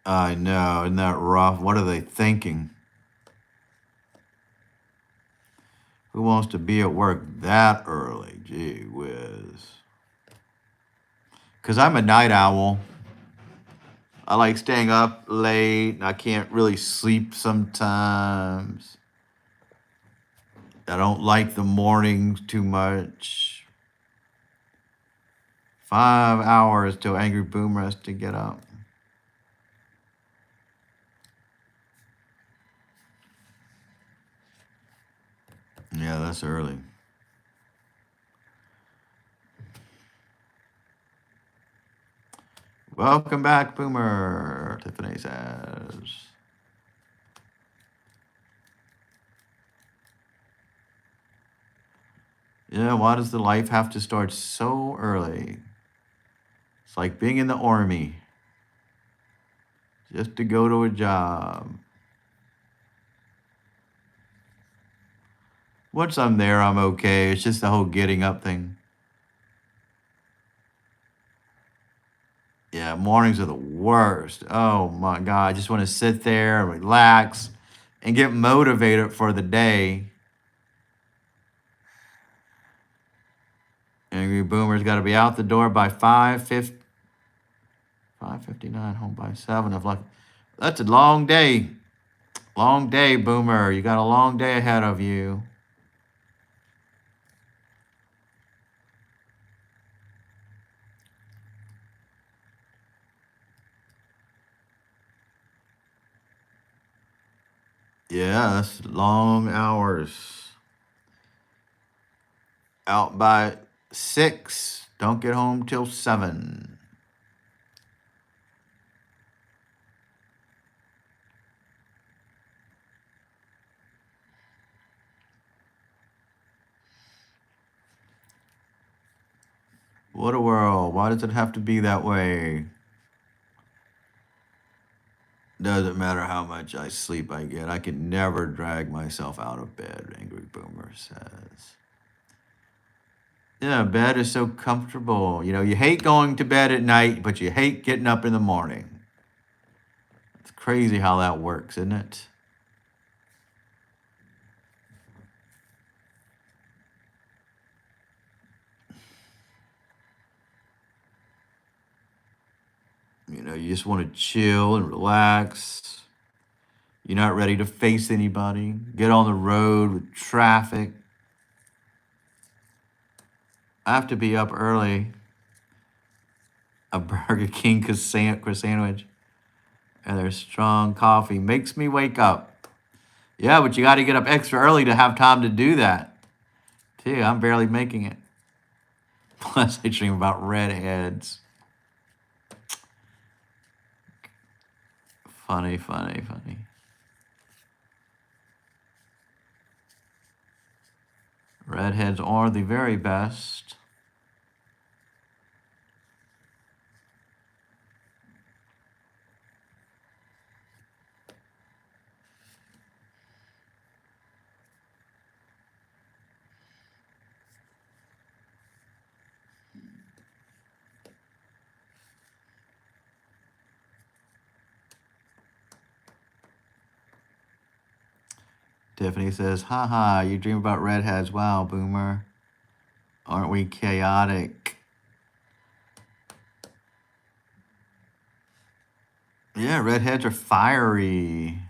I know, isn't that rough? What are they thinking? Who wants to be at work that early? Gee whiz. Because I'm a night owl. I like staying up late, and I can't really sleep sometimes. I don't like the mornings too much. 5 hours till Angry Boomer has to get up. Yeah, that's early. Welcome back, Boomer, Tiffany says. Yeah, why does the life have to start so early? It's like being in the army. Just to go to a job. Once I'm there, I'm okay. It's just the whole getting up thing. Yeah, mornings are the worst. Oh my God. I just want to sit there and relax and get motivated for the day. Angry Boomer's got to be out the door by 5:59, home by 7. Of like, that's a long day. Long day, Boomer. You got a long day ahead of you. Yes, long hours. Out by 6. Don't get home till 7. What a world. Why does it have to be that way? Doesn't matter how much I sleep I get. I can never drag myself out of bed, Angry Boomer says. Yeah, bed is so comfortable. You know, you hate going to bed at night, but you hate getting up in the morning. It's crazy how that works, isn't it? You know, you just want to chill and relax. You're not ready to face anybody. Get on the road with traffic. I have to be up early. A Burger King sandwich and their strong coffee makes me wake up. Yeah, but you got to get up extra early to have time to do that. Too, I'm barely making it. Plus, I dream about redheads. Funny, funny, funny. Redheads are the very best. Tiffany says, haha, you dream about redheads. Wow, Boomer. Aren't we chaotic? Yeah, redheads are fiery.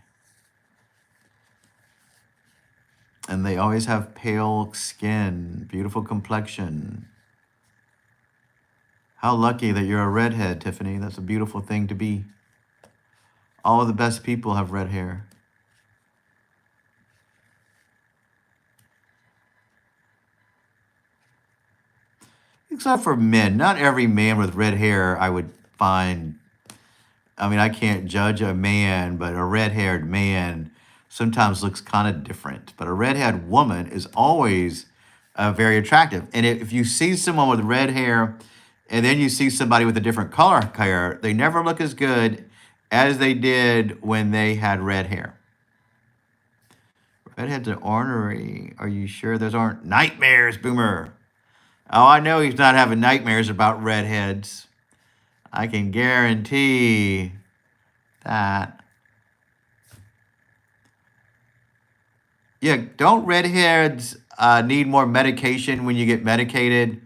And they always have pale skin, beautiful complexion. How lucky that you're a redhead, Tiffany. That's a beautiful thing to be. All of the best people have red hair. Except for men. Not every man with red hair I would find. I mean, I can't judge a man, but a red-haired man sometimes looks kind of different. But a red-haired woman is always very attractive. And if you see someone with red hair and then you see somebody with a different color hair, they never look as good as they did when they had red hair. Redheads are ornery. Are you sure those aren't nightmares, Boomer? Oh, I know he's not having nightmares about redheads. I can guarantee that. Yeah, don't redheads need more medication when you get medicated?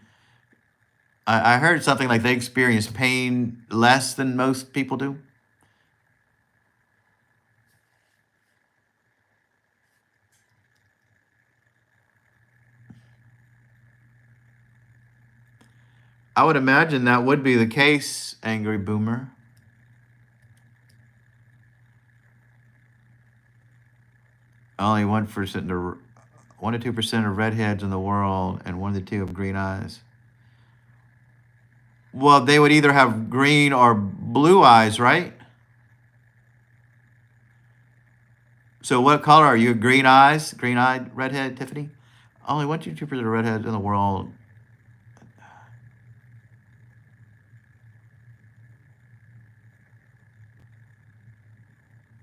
I heard something like they experience pain less than most people do. I would imagine that would be the case, Angry Boomer. Only 1% or 1 to 2% of redheads in the world, and 1 to 2 have green eyes. Well, they would either have green or blue eyes, right? So what color are you? Green eyes? Green-eyed redhead, Tiffany? Only 1 to 2% of redheads in the world.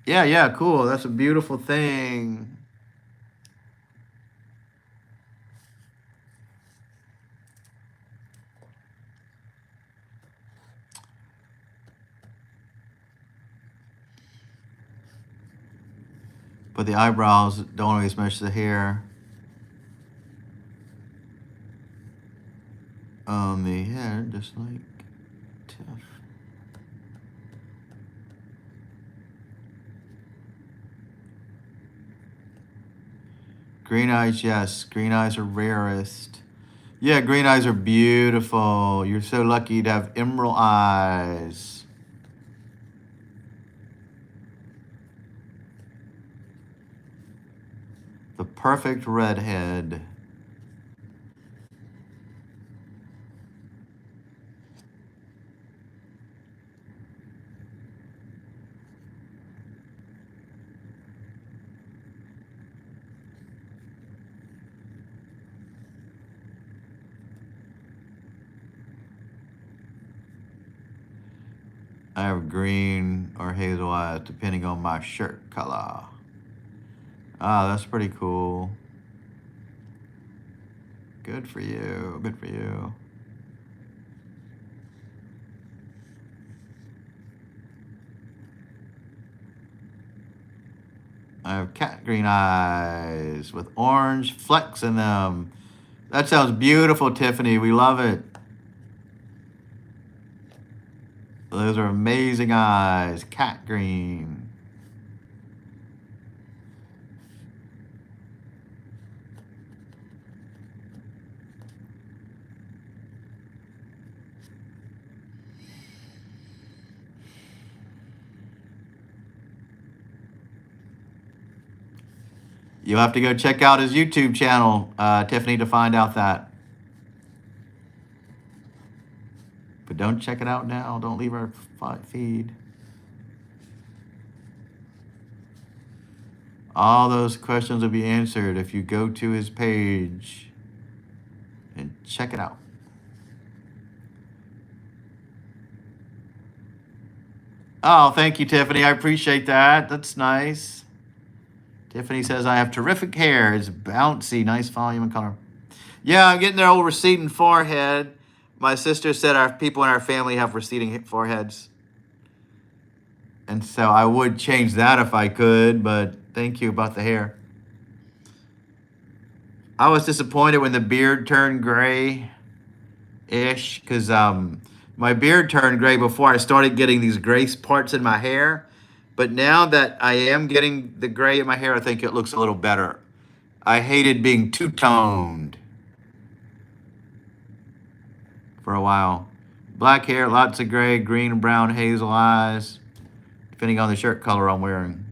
Yeah, yeah, cool. That's a beautiful thing. But the eyebrows don't always match the hair on the hair, just like Tiff. Green eyes, yes. Green eyes are rarest. Yeah, green eyes are beautiful. You're so lucky to have emerald eyes. The perfect redhead. I have green or hazel eyes depending on my shirt color. Ah, that's pretty cool. Good for you. Good for you. I have cat green eyes with orange flecks in them. That sounds beautiful, Tiffany. We love it. Those are amazing eyes. Cat green. You'll have to go check out his YouTube channel, Tiffany, to find out that. But don't check it out now. Don't leave our feed. All those questions will be answered if you go to his page and check it out. Oh, thank you, Tiffany. I appreciate that. That's nice. Tiffany says, I have terrific hair. It's bouncy, nice volume and color. Yeah, I'm getting their old receding forehead. My sister said our people in our family have receding foreheads. And so I would change that if I could, but thank you about the hair. I was disappointed when the beard turned gray-ish because my beard turned gray before I started getting these gray parts in my hair. But now that I am getting the gray in my hair, I think it looks a little better. I hated being two-toned for a while. Black hair, lots of gray, green, brown, hazel eyes, depending on the shirt color I'm wearing.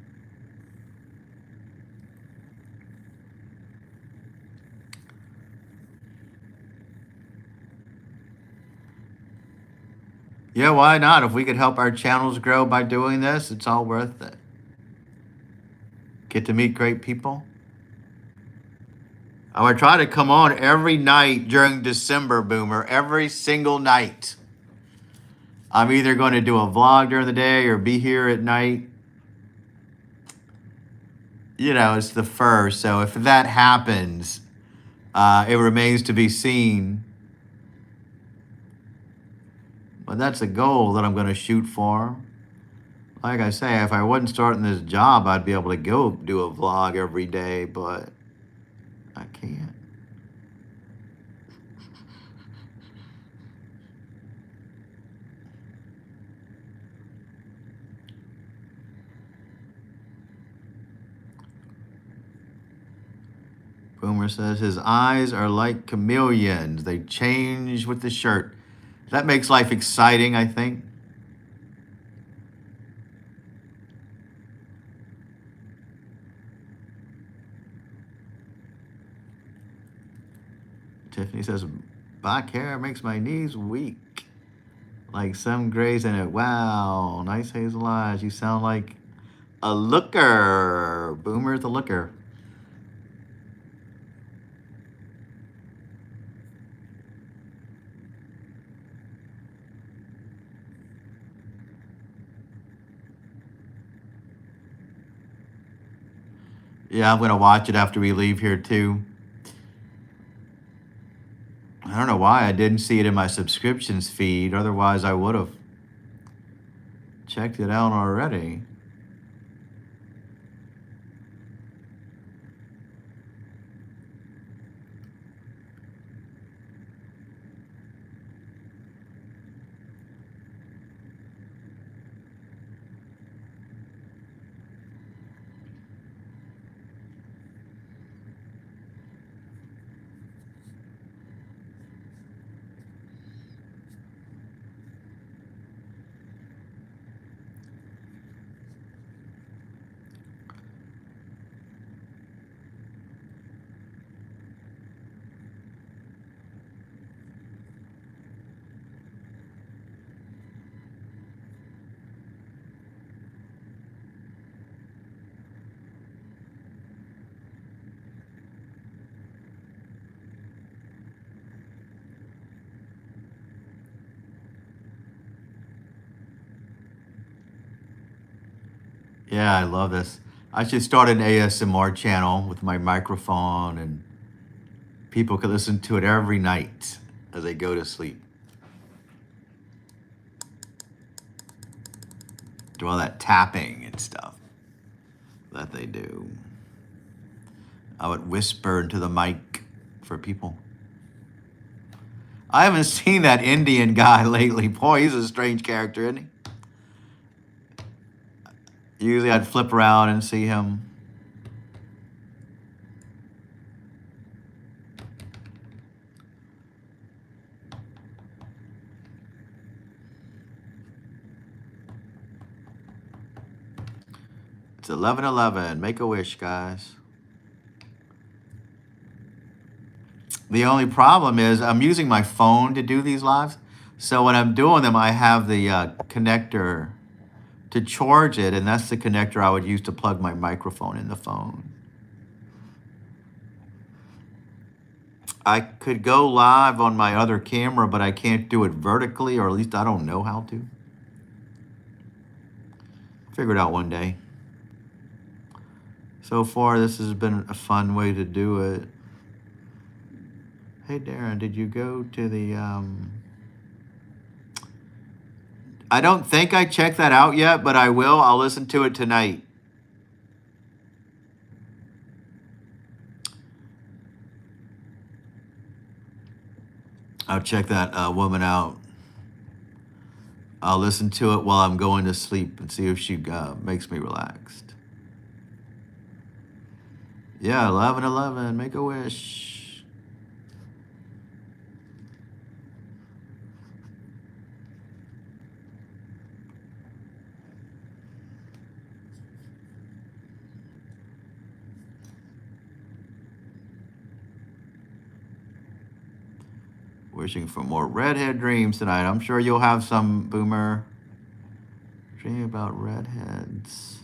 Yeah, why not? If we could help our channels grow by doing this, it's all worth it. Get to meet great people. I would try to come on every night during December, Boomer, every single night. I'm either going to do a vlog during the day or be here at night. You know, it's the first, so if that happens, it remains to be seen. But that's a goal that I'm going to shoot for. Like I say, if I wasn't starting this job, I'd be able to go do a vlog every day, but I can't. Boomer says his eyes are like chameleons. They change with the shirt. That makes life exciting, I think. Tiffany says, black hair makes my knees weak. Like some grays in it. Wow, nice hazel eyes. You sound like a looker. Boomer's a looker. Yeah, I'm going to watch it after we leave here, too. I don't know why I didn't see it in my subscriptions feed. Otherwise, I would have checked it out already. Yeah, I love this. I should start an ASMR channel with my microphone and people could listen to it every night as they go to sleep. Do all that tapping and stuff that they do. I would whisper into the mic for people. I haven't seen that Indian guy lately. Boy, he's a strange character, isn't he? Usually I'd flip around and see him. It's 11:11. Make a wish, guys. The only problem is I'm using my phone to do these lives. So when I'm doing them, I have the connector to charge it, and that's the connector I would use to plug my microphone in the phone. I could go live on my other camera, but I can't do it vertically, or at least I don't know how to. Figure it out one day. So far, this has been a fun way to do it. Hey, Darren, did you go to the... I don't think I checked that out yet, but I will. I'll listen to it tonight. I'll check that woman out. I'll listen to it while I'm going to sleep and see if she makes me relaxed. Yeah, 11:11. Make a wish. Wishing for more redhead dreams tonight. I'm sure you'll have some, Boomer. Dream about redheads.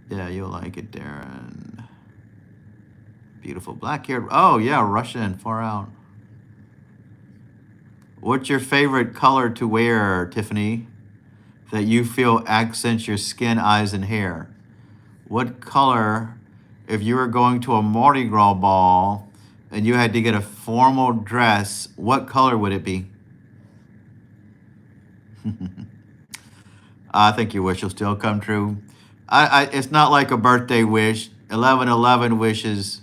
Yeah, you'll like it, Darren. Beautiful black haired. Oh, yeah, Russian, far out. What's your favorite color to wear, Tiffany, that you feel accents your skin, eyes, and hair? What color, if you were going to a Mardi Gras ball and you had to get a formal dress, what color would it be? I think your wish will still come true. It's not like a birthday wish. 11:11 wishes.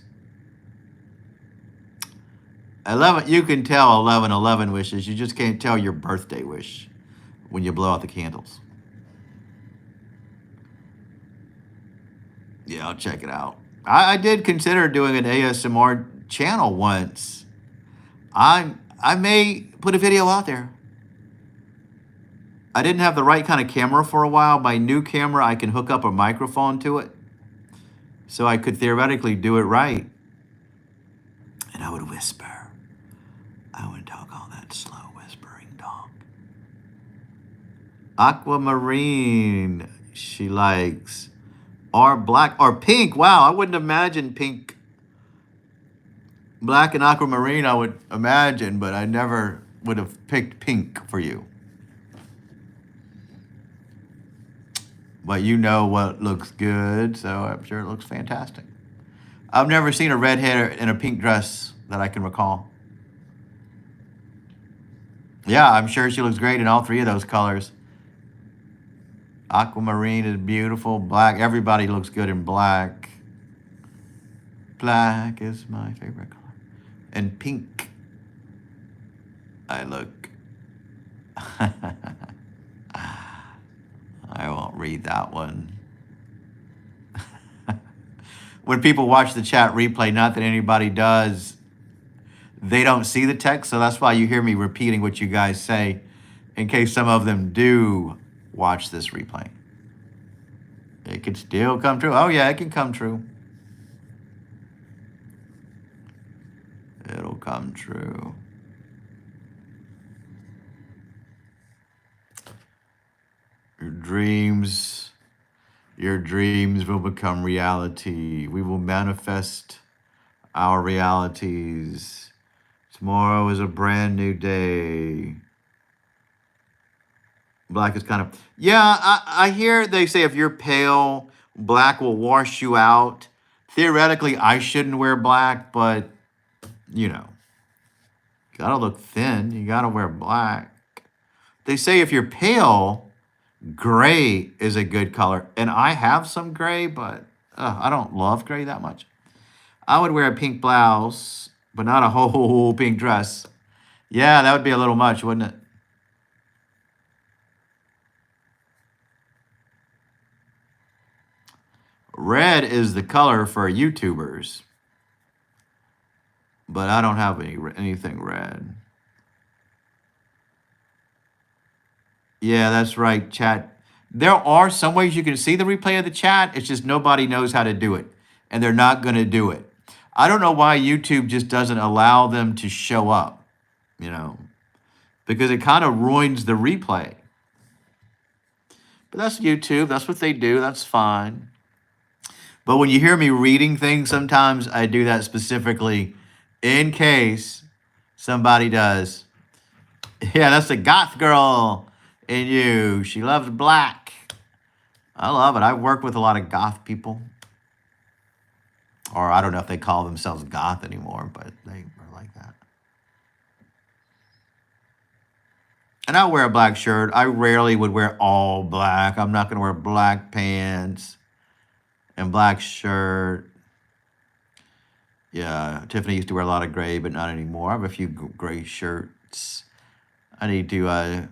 11. You can tell 11:11 wishes. You just can't tell your birthday wish when you blow out the candles. Yeah, I'll check it out. I did consider doing an ASMR channel once. I may put a video out there. I didn't have the right kind of camera for a while. My new camera, I can hook up a microphone to it. So I could theoretically do it right. And I would whisper. I would talk all that slow whispering talk. Aquamarine, she likes. Or black, or pink. Wow, I wouldn't imagine pink. Black and aquamarine, I would imagine, but I never would have picked pink for you. But you know what looks good, so I'm sure it looks fantastic. I've never seen a redhead in a pink dress that I can recall. Yeah, I'm sure she looks great in all three of those colors. Aquamarine is beautiful. Black, everybody looks good in black. Black is my favorite color. And pink, I look. I won't read that one. When people watch the chat replay, not that anybody does, they don't see the text, so that's why you hear me repeating what you guys say, in case some of them do watch this replay. It could still come true. Oh yeah, it can come true. It'll come true. Your dreams will become reality. We will manifest our realities. Tomorrow is a brand new day. Black is kind of, yeah, I hear they say if you're pale, black will wash you out. Theoretically, I shouldn't wear black, but you know, gotta look thin. You gotta wear black. They say if you're pale, gray is a good color. And I have some gray, but I don't love gray that much. I would wear a pink blouse, but not a whole pink dress. Yeah, that would be a little much, wouldn't it? Red is the color for YouTubers, but I don't have anything red. Yeah, that's right, chat. There are some ways you can see the replay of the chat. It's just nobody knows how to do it, and they're not going to do it. I don't know why YouTube just doesn't allow them to show up, you know, because it kind of ruins the replay. But that's YouTube. That's what they do. That's fine. But when you hear me reading things, sometimes I do that specifically in case somebody does. Yeah, that's the goth girl in you. She loves black. I love it. I work with a lot of goth people. Or I don't know if they call themselves goth anymore, but they are like that. And I wear a black shirt. I rarely would wear all black. I'm not going to wear black pants and black shirt. Yeah, Tiffany used to wear a lot of gray, but not anymore. I have a few gray shirts. I need to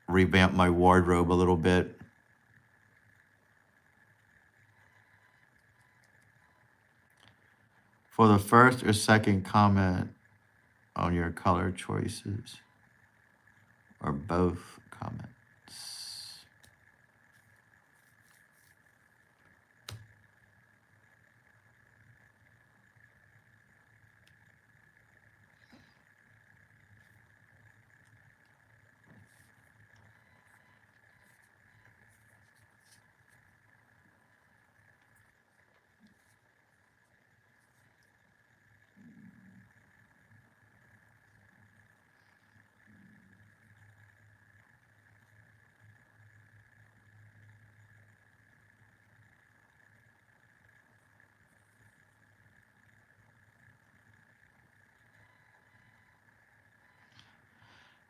revamp my wardrobe a little bit. For the first or second comment on your color choices, or both comments.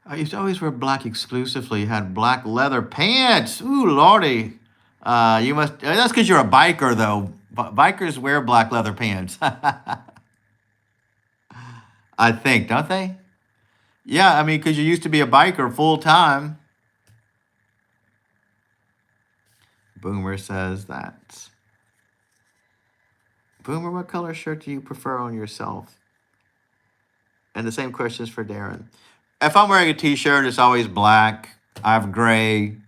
I used to always wear black exclusively. Had black leather pants. Ooh, lordy. You must. That's because you're a biker, though. Bikers wear black leather pants. I think, don't they? Yeah, I mean, because you used to be a biker full time. Boomer says that. Boomer, what color shirt do you prefer on yourself? And the same questions for Darren. If I'm wearing a t-shirt, it's always black. I have gray.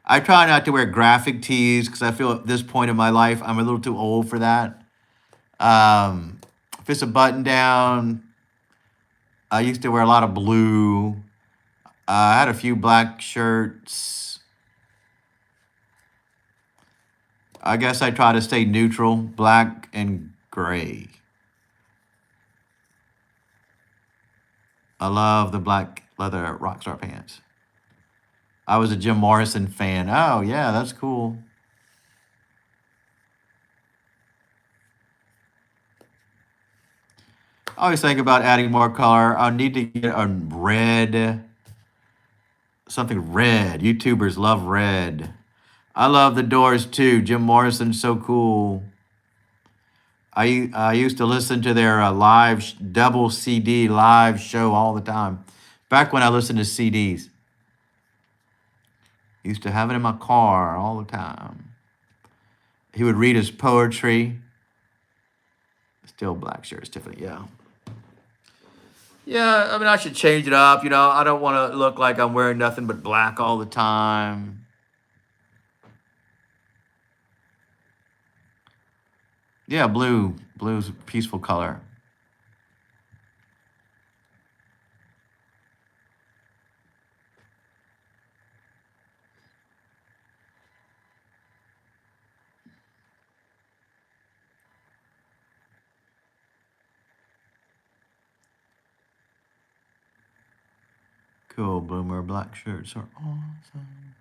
I try not to wear graphic tees because I feel at this point in my life I'm a little too old for that. If it's a button down, I used to wear a lot of blue. I had a few black shirts. I guess I try to stay neutral, black and gray. I love the black leather Rockstar pants. I was a Jim Morrison fan. Oh, yeah, that's cool. I always think about adding more color. I need to get a red, something red. YouTubers love red. I love the Doors too. Jim Morrison's so cool. I used to listen to their double CD live show all the time. Back when I listened to CDs. Used to have it in my car all the time. He would read his poetry. Still black shirts, Tiffany, yeah. Yeah, I mean, I should change it up. You know, I don't want to look like I'm wearing nothing but black all the time. Yeah, blue. Blue's a peaceful color. Cool, Boomer. Black shirts are awesome.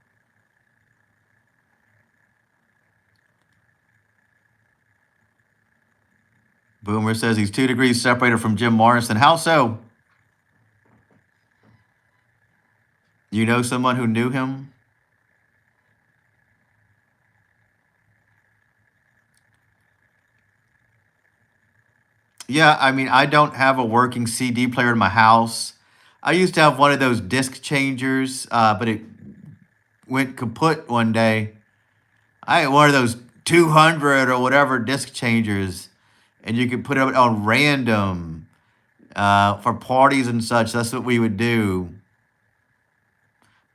Boomer says he's 2 degrees separated from Jim Morrison. How so? You know someone who knew him? Yeah, I mean, I don't have a working CD player in my house. I used to have one of those disc changers, but it went kaput one day. I had one of those 200 or whatever disc changers, and you could put it on random for parties and such. That's what we would do.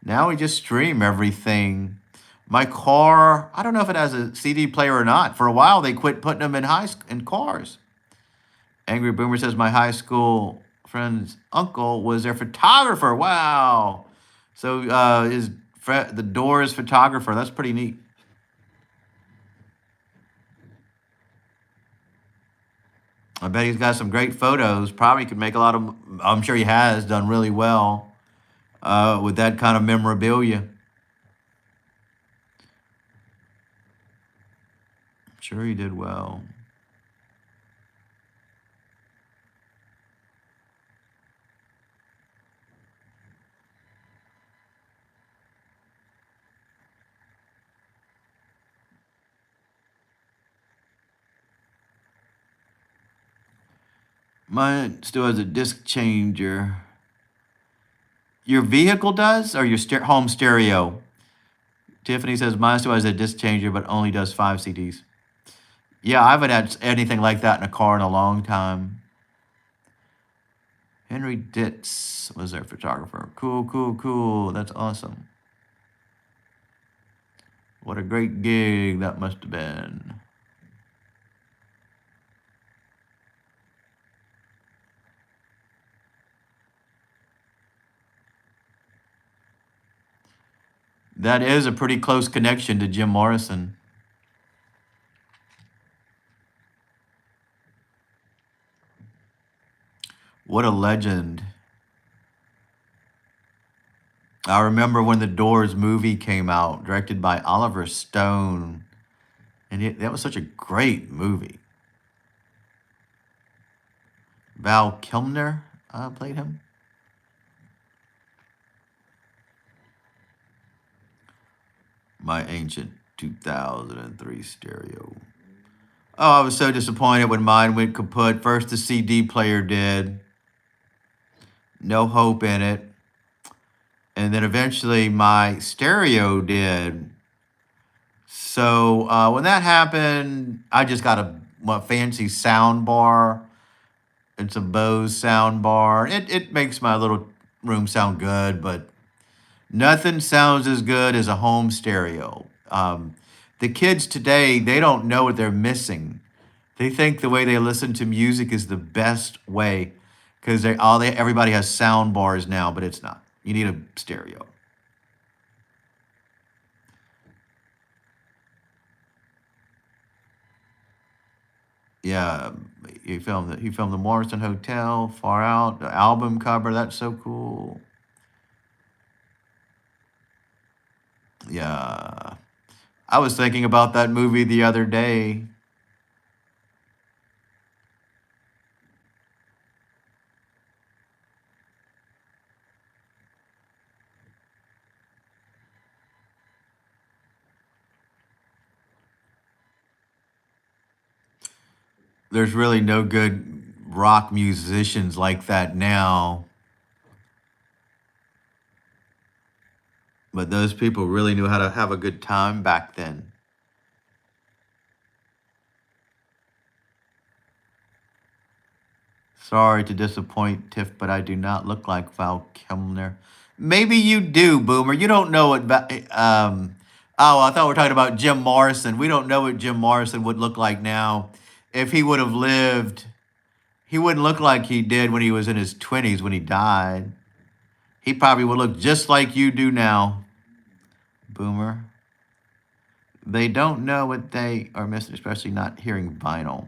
Now we just stream everything. My car, I don't know if it has a CD player or not. For a while, they quit putting them in cars. Angry Boomer says my high school friend's uncle was their photographer. Wow. So the Doors photographer. That's pretty neat. I bet he's got some great photos. Probably could make a lot of. I'm sure he has done really well with that kind of memorabilia. I'm sure he did well. Mine still has a disc changer. Your vehicle does, or your home stereo? Tiffany says mine still has a disc changer, but only does 5 CDs. Yeah, I haven't had anything like that in a car in a long time. Henry Ditz was their photographer. Cool, cool, cool. That's awesome. What a great gig that must have been. That is a pretty close connection to Jim Morrison. What a legend. I remember when the Doors movie came out, directed by Oliver Stone. And that was such a great movie. Val Kilmer played him. My ancient 2003 stereo. Oh, I was so disappointed when mine went kaput. First, the CD player did. No hope in it. And then eventually my stereo did. So when that happened, I just got a fancy sound bar. It's a Bose sound bar. It makes my little room sound good, but nothing sounds as good as a home stereo. The kids today, they don't know what they're missing. They think the way they listen to music is the best way because everybody has sound bars now, but it's not. You need a stereo. Yeah, he filmed the Morrison Hotel, Far Out, the album cover. That's so cool. Yeah. I was thinking about that movie the other day. There's really no good rock musicians like that now. But those people really knew how to have a good time back then. Sorry to disappoint, Tiff, but I do not look like Val Kilmer. Maybe you do, Boomer. You don't know what. Oh, I thought we were talking about Jim Morrison. We don't know what Jim Morrison would look like now. If he would have lived, he wouldn't look like he did when he was in his 20s when he died. He probably would look just like you do now, Boomer. They don't know what they are missing, especially not hearing vinyl.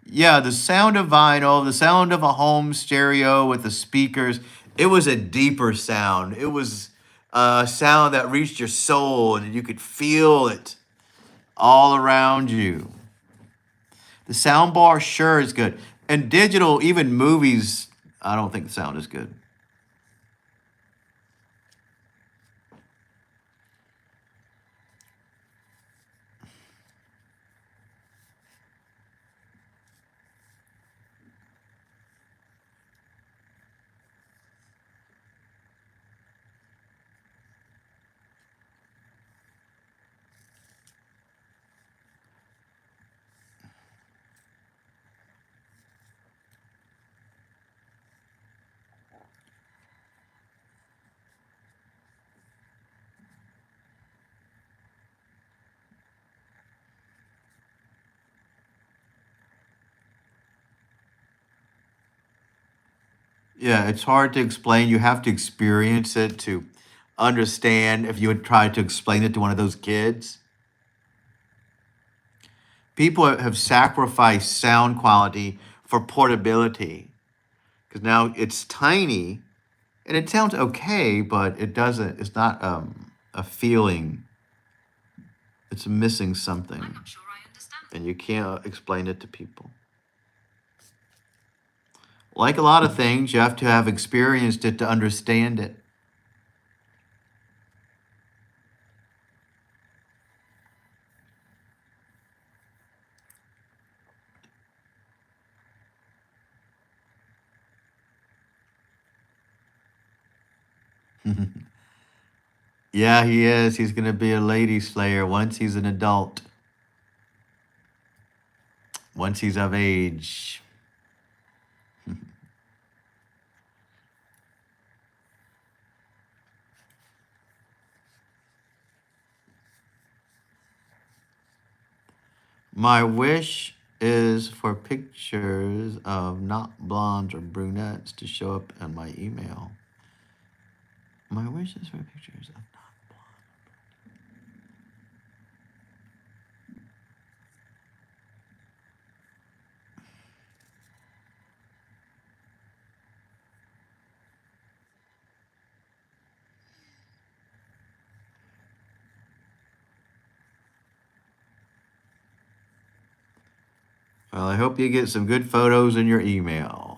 Yeah, the sound of vinyl, the sound of a home stereo with the speakers, it was a deeper sound. It was a sound that reached your soul and you could feel it all around you. The sound bar sure is good. And digital, even movies, I don't think the sound is good. Yeah, it's hard to explain. You have to experience it to understand. If you would try to explain it to one of those kids, people have sacrificed sound quality for portability because now it's tiny and it sounds okay, but it doesn't. It's not a feeling. It's missing something, I'm not sure I understand. and you can't explain it to people. Like a lot of things, you have to have experienced it to understand it. Yeah, he is. He's going to be a lady slayer once he's an adult, once he's of age. My wish is for pictures of not blondes or brunettes to show up in my email. My wish is for pictures of not blonde. Well, I hope you get some good photos in your email.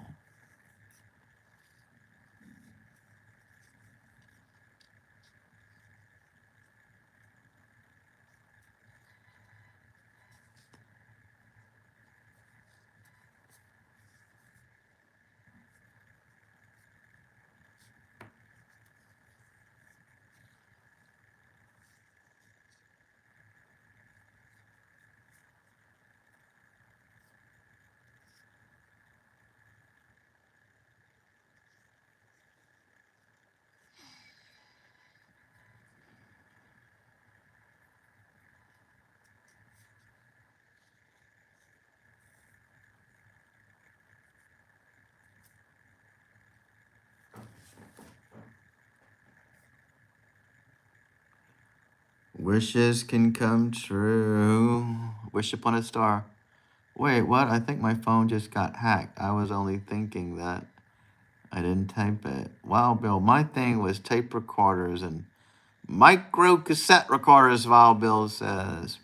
Wishes can come true. Wish upon a star. Wait, what? I think my phone just got hacked. I was only thinking that. I didn't type it. Wow, Bill, my thing was tape recorders and micro cassette recorders, Wild Bill says.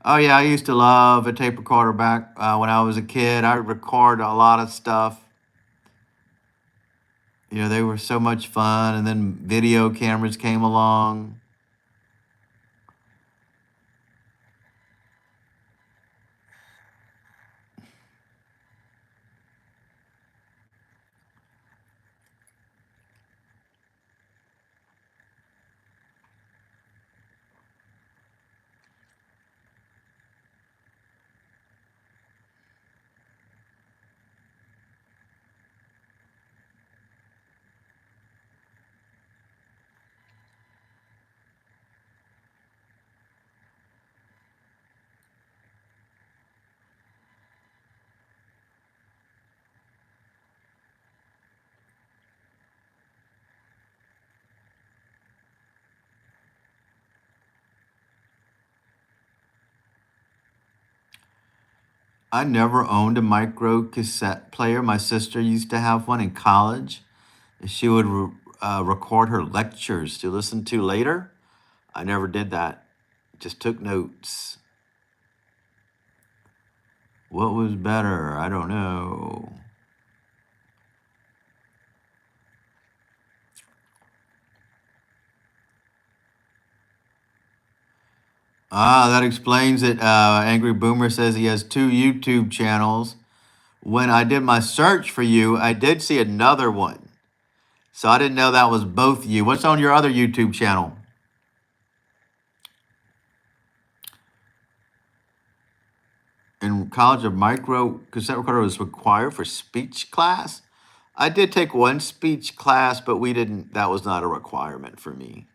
Oh, yeah, I used to love a tape recorder back when I was a kid. I would record a lot of stuff. You know, they were so much fun. And then video cameras came along. I never owned a micro cassette player. My sister used to have one in college. She would record her lectures to listen to later. I never did that. Just took notes. What was better? I don't know. That explains it. Angry Boomer says he has 2 YouTube channels. When I did my search for you, I did see another one. So I didn't know that was both you. What's on your other YouTube channel? In college, a micro cassette recorder was required for speech class. I did take one speech class, but that was not a requirement for me.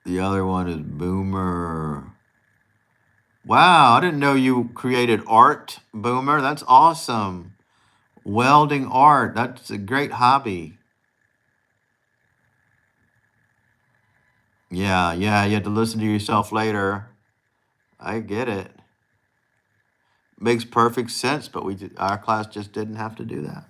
The other one is Boomer. Wow, I didn't know you created art, Boomer. That's awesome. Welding art. That's a great hobby. Yeah, you have to listen to yourself later. I get it. Makes perfect sense, but our class just didn't have to do that.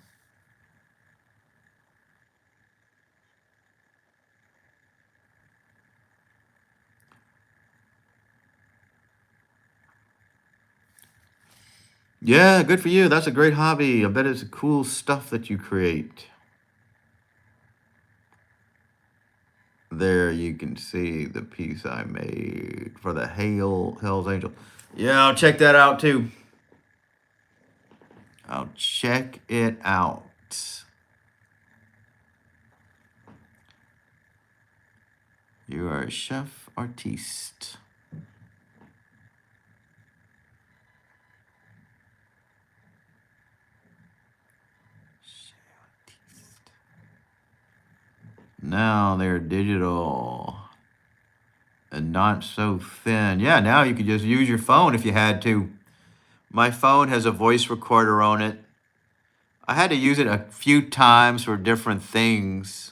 Yeah, good for you. That's a great hobby. I bet it's cool stuff that you create. There you can see the piece I made for the Hell's Angel. Yeah, I'll check that out too. I'll check it out. You are a chef artiste. Now they're digital and not so thin. Yeah, now you could just use your phone if you had to. My phone has a voice recorder on it. I had to use it a few times for different things.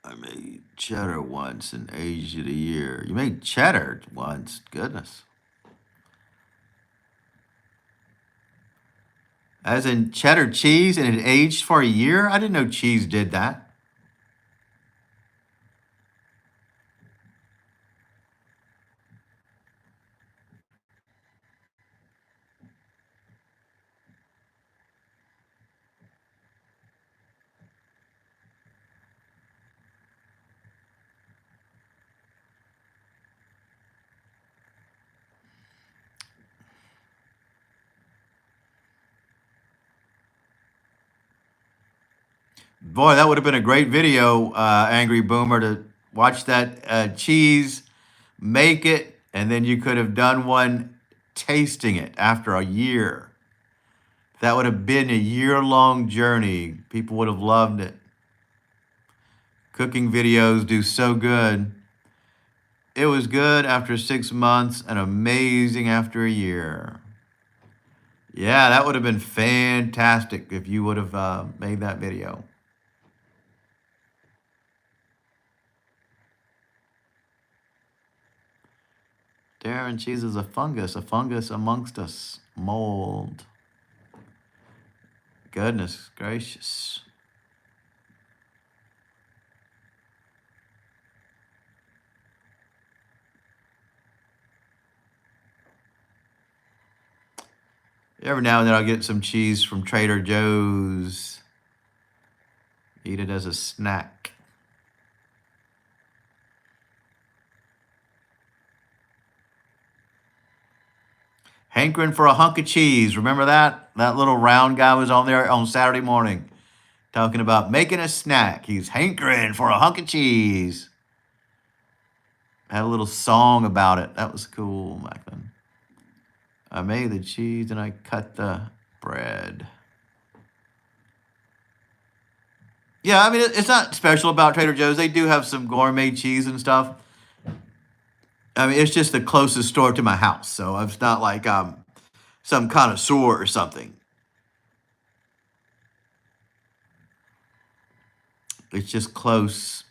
I made cheddar once and aged it a year. You made cheddar once? Goodness. As in cheddar cheese and it aged for a year? I didn't know cheese did that. Boy, that would have been a great video, Angry Boomer, to watch that cheese, make it, and then you could have done one tasting it after a year. That would have been a year-long journey. People would have loved it. Cooking videos do so good. It was good after 6 months and amazing after a year. Yeah, that would have been fantastic if you would have made that video. Darren, cheese is a fungus amongst us. Mold. Goodness gracious. Every now and then I'll get some cheese from Trader Joe's. Eat it as a snack. Hankering for a hunk of cheese. Remember that? That little round guy was on there on Saturday morning talking about making a snack. He's hankering for a hunk of cheese. Had a little song about it. That was cool back then. I made the cheese and I cut the bread. Yeah, I mean, it's not special about Trader Joe's. They do have some gourmet cheese and stuff. I mean, it's just the closest store to my house, so it's not like some connoisseur or something. It's just close.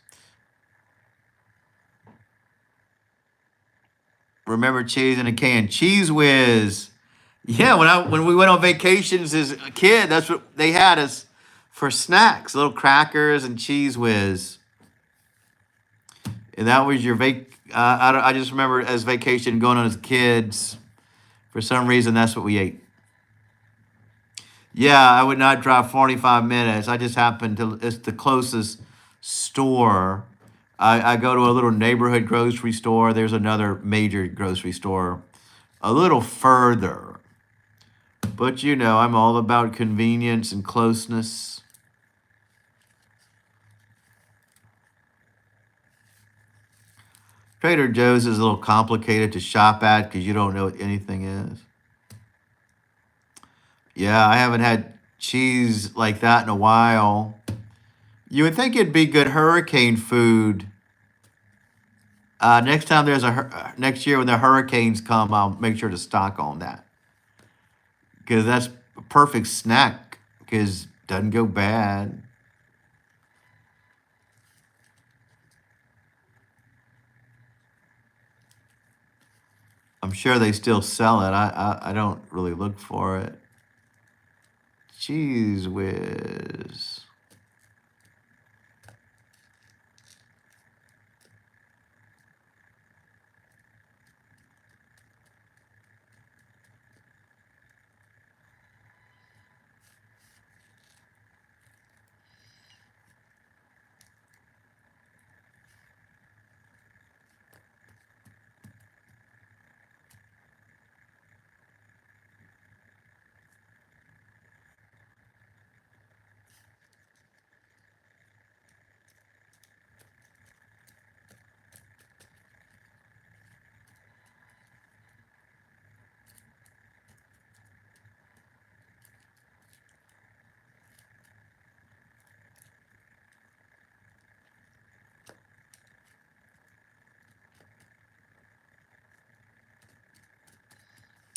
Remember cheese in a can? Cheese Whiz. Yeah, when we went on vacations as a kid, that's what they had us for snacks, little crackers and Cheese Whiz. And that was your I just remember as vacation going on as kids. For some reason, that's what we ate. Yeah, I would not drive 45 minutes. I just happened to, it's the closest store. I go to a little neighborhood grocery store. There's another major grocery store a little further. But you know, I'm all about convenience and closeness. Trader Joe's is a little complicated to shop at because you don't know what anything is. Yeah, I haven't had cheese like that in a while. You would think it'd be good hurricane food. Next time next year when the hurricanes come, I'll make sure to stock on that because that's a perfect snack because it doesn't go bad. I'm sure they still sell it. I don't really look for it. Cheese Whiz.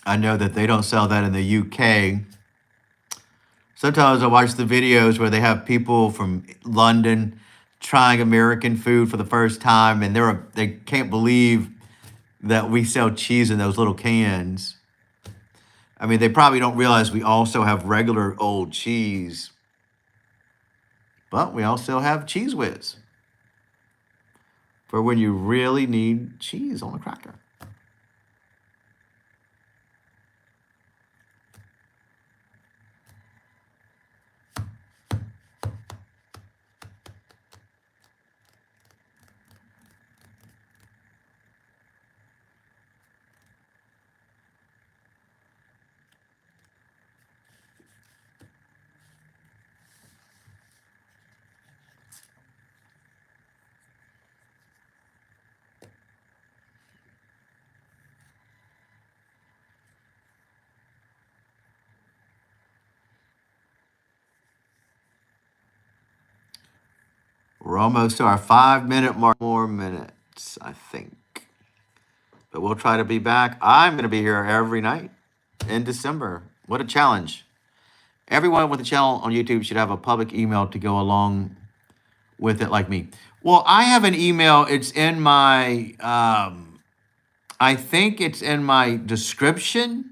I know that they don't sell that in the UK. Sometimes I watch the videos where they have people from London trying American food for the first time, and they can't believe that we sell cheese in those little cans. I mean, they probably don't realize we also have regular old cheese, but we also have Cheese Whiz for when you really need cheese on a cracker. We're almost to our 5 minute mark. More minutes, I think. But we'll try to be back. I'm going to be here every night in December. What a challenge. Everyone with a channel on YouTube should have a public email to go along with it, like me. Well, I have an email. It's in my, I think it's in my description.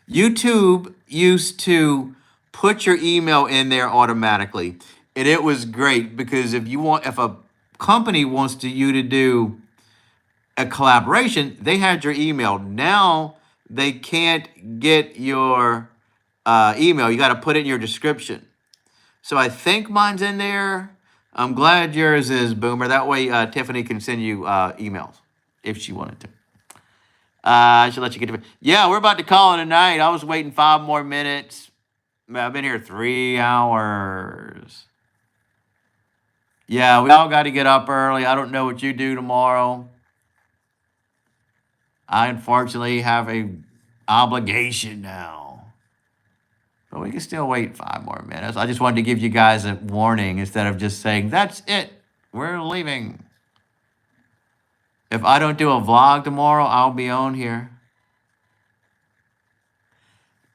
YouTube used to put your email in there automatically. And it was great because if a company wants you to do a collaboration, they had your email. Now they can't get your email. You got to put it in your description. So I think mine's in there. I'm glad yours is, Boomer. That way Tiffany can send you emails if she wanted to. I should let you get to it. Yeah, we're about to call it a night. I was waiting 5 more minutes. I've been here 3 hours. Yeah, we all got to get up early. I don't know what you do tomorrow. I unfortunately have a obligation now. But we can still wait 5 more minutes. I just wanted to give you guys a warning instead of just saying, that's it, we're leaving. If I don't do a vlog tomorrow, I'll be on here.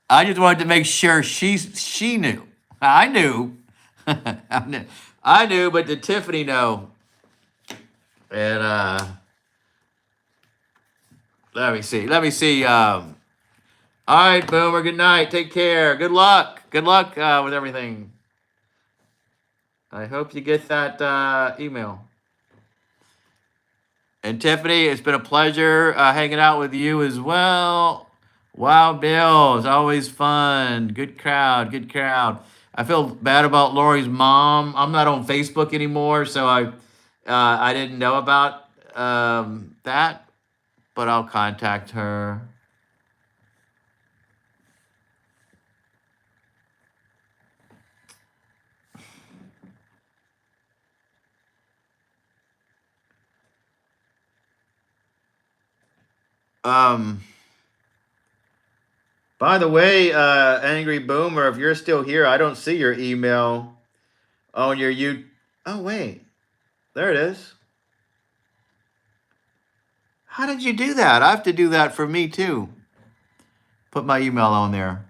I just wanted to make sure she knew. I knew. I knew, but did Tiffany know? And let me see. All right, Boomer. Good night. Take care. Good luck. Good luck with everything. I hope you get that email. And Tiffany, it's been a pleasure hanging out with you as well. Wow, Bill, it's always fun. Good crowd, good crowd. I feel bad about Lori's mom. I'm not on Facebook anymore, so I didn't know about that, but I'll contact her. By the way, Angry Boomer, if you're still here, I don't see your email on your Oh, wait. There it is. How did you do that? I have to do that for me too. Put my email on there.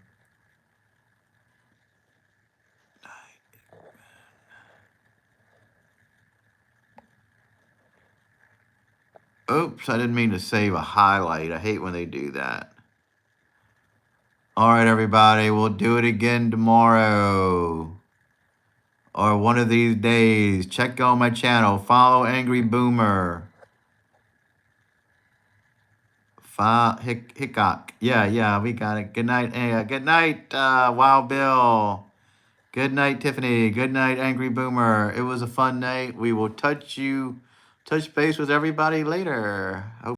Oops, I didn't mean to save a highlight. I hate when they do that. All right, everybody, we'll do it again tomorrow. Or one of these days. Check on my channel. Follow Angry Boomer. Hickok. Yeah, we got it. Good night. Good night, Wild Bill. Good night, Tiffany. Good night, Angry Boomer. It was a fun night. We will touch base with everybody later.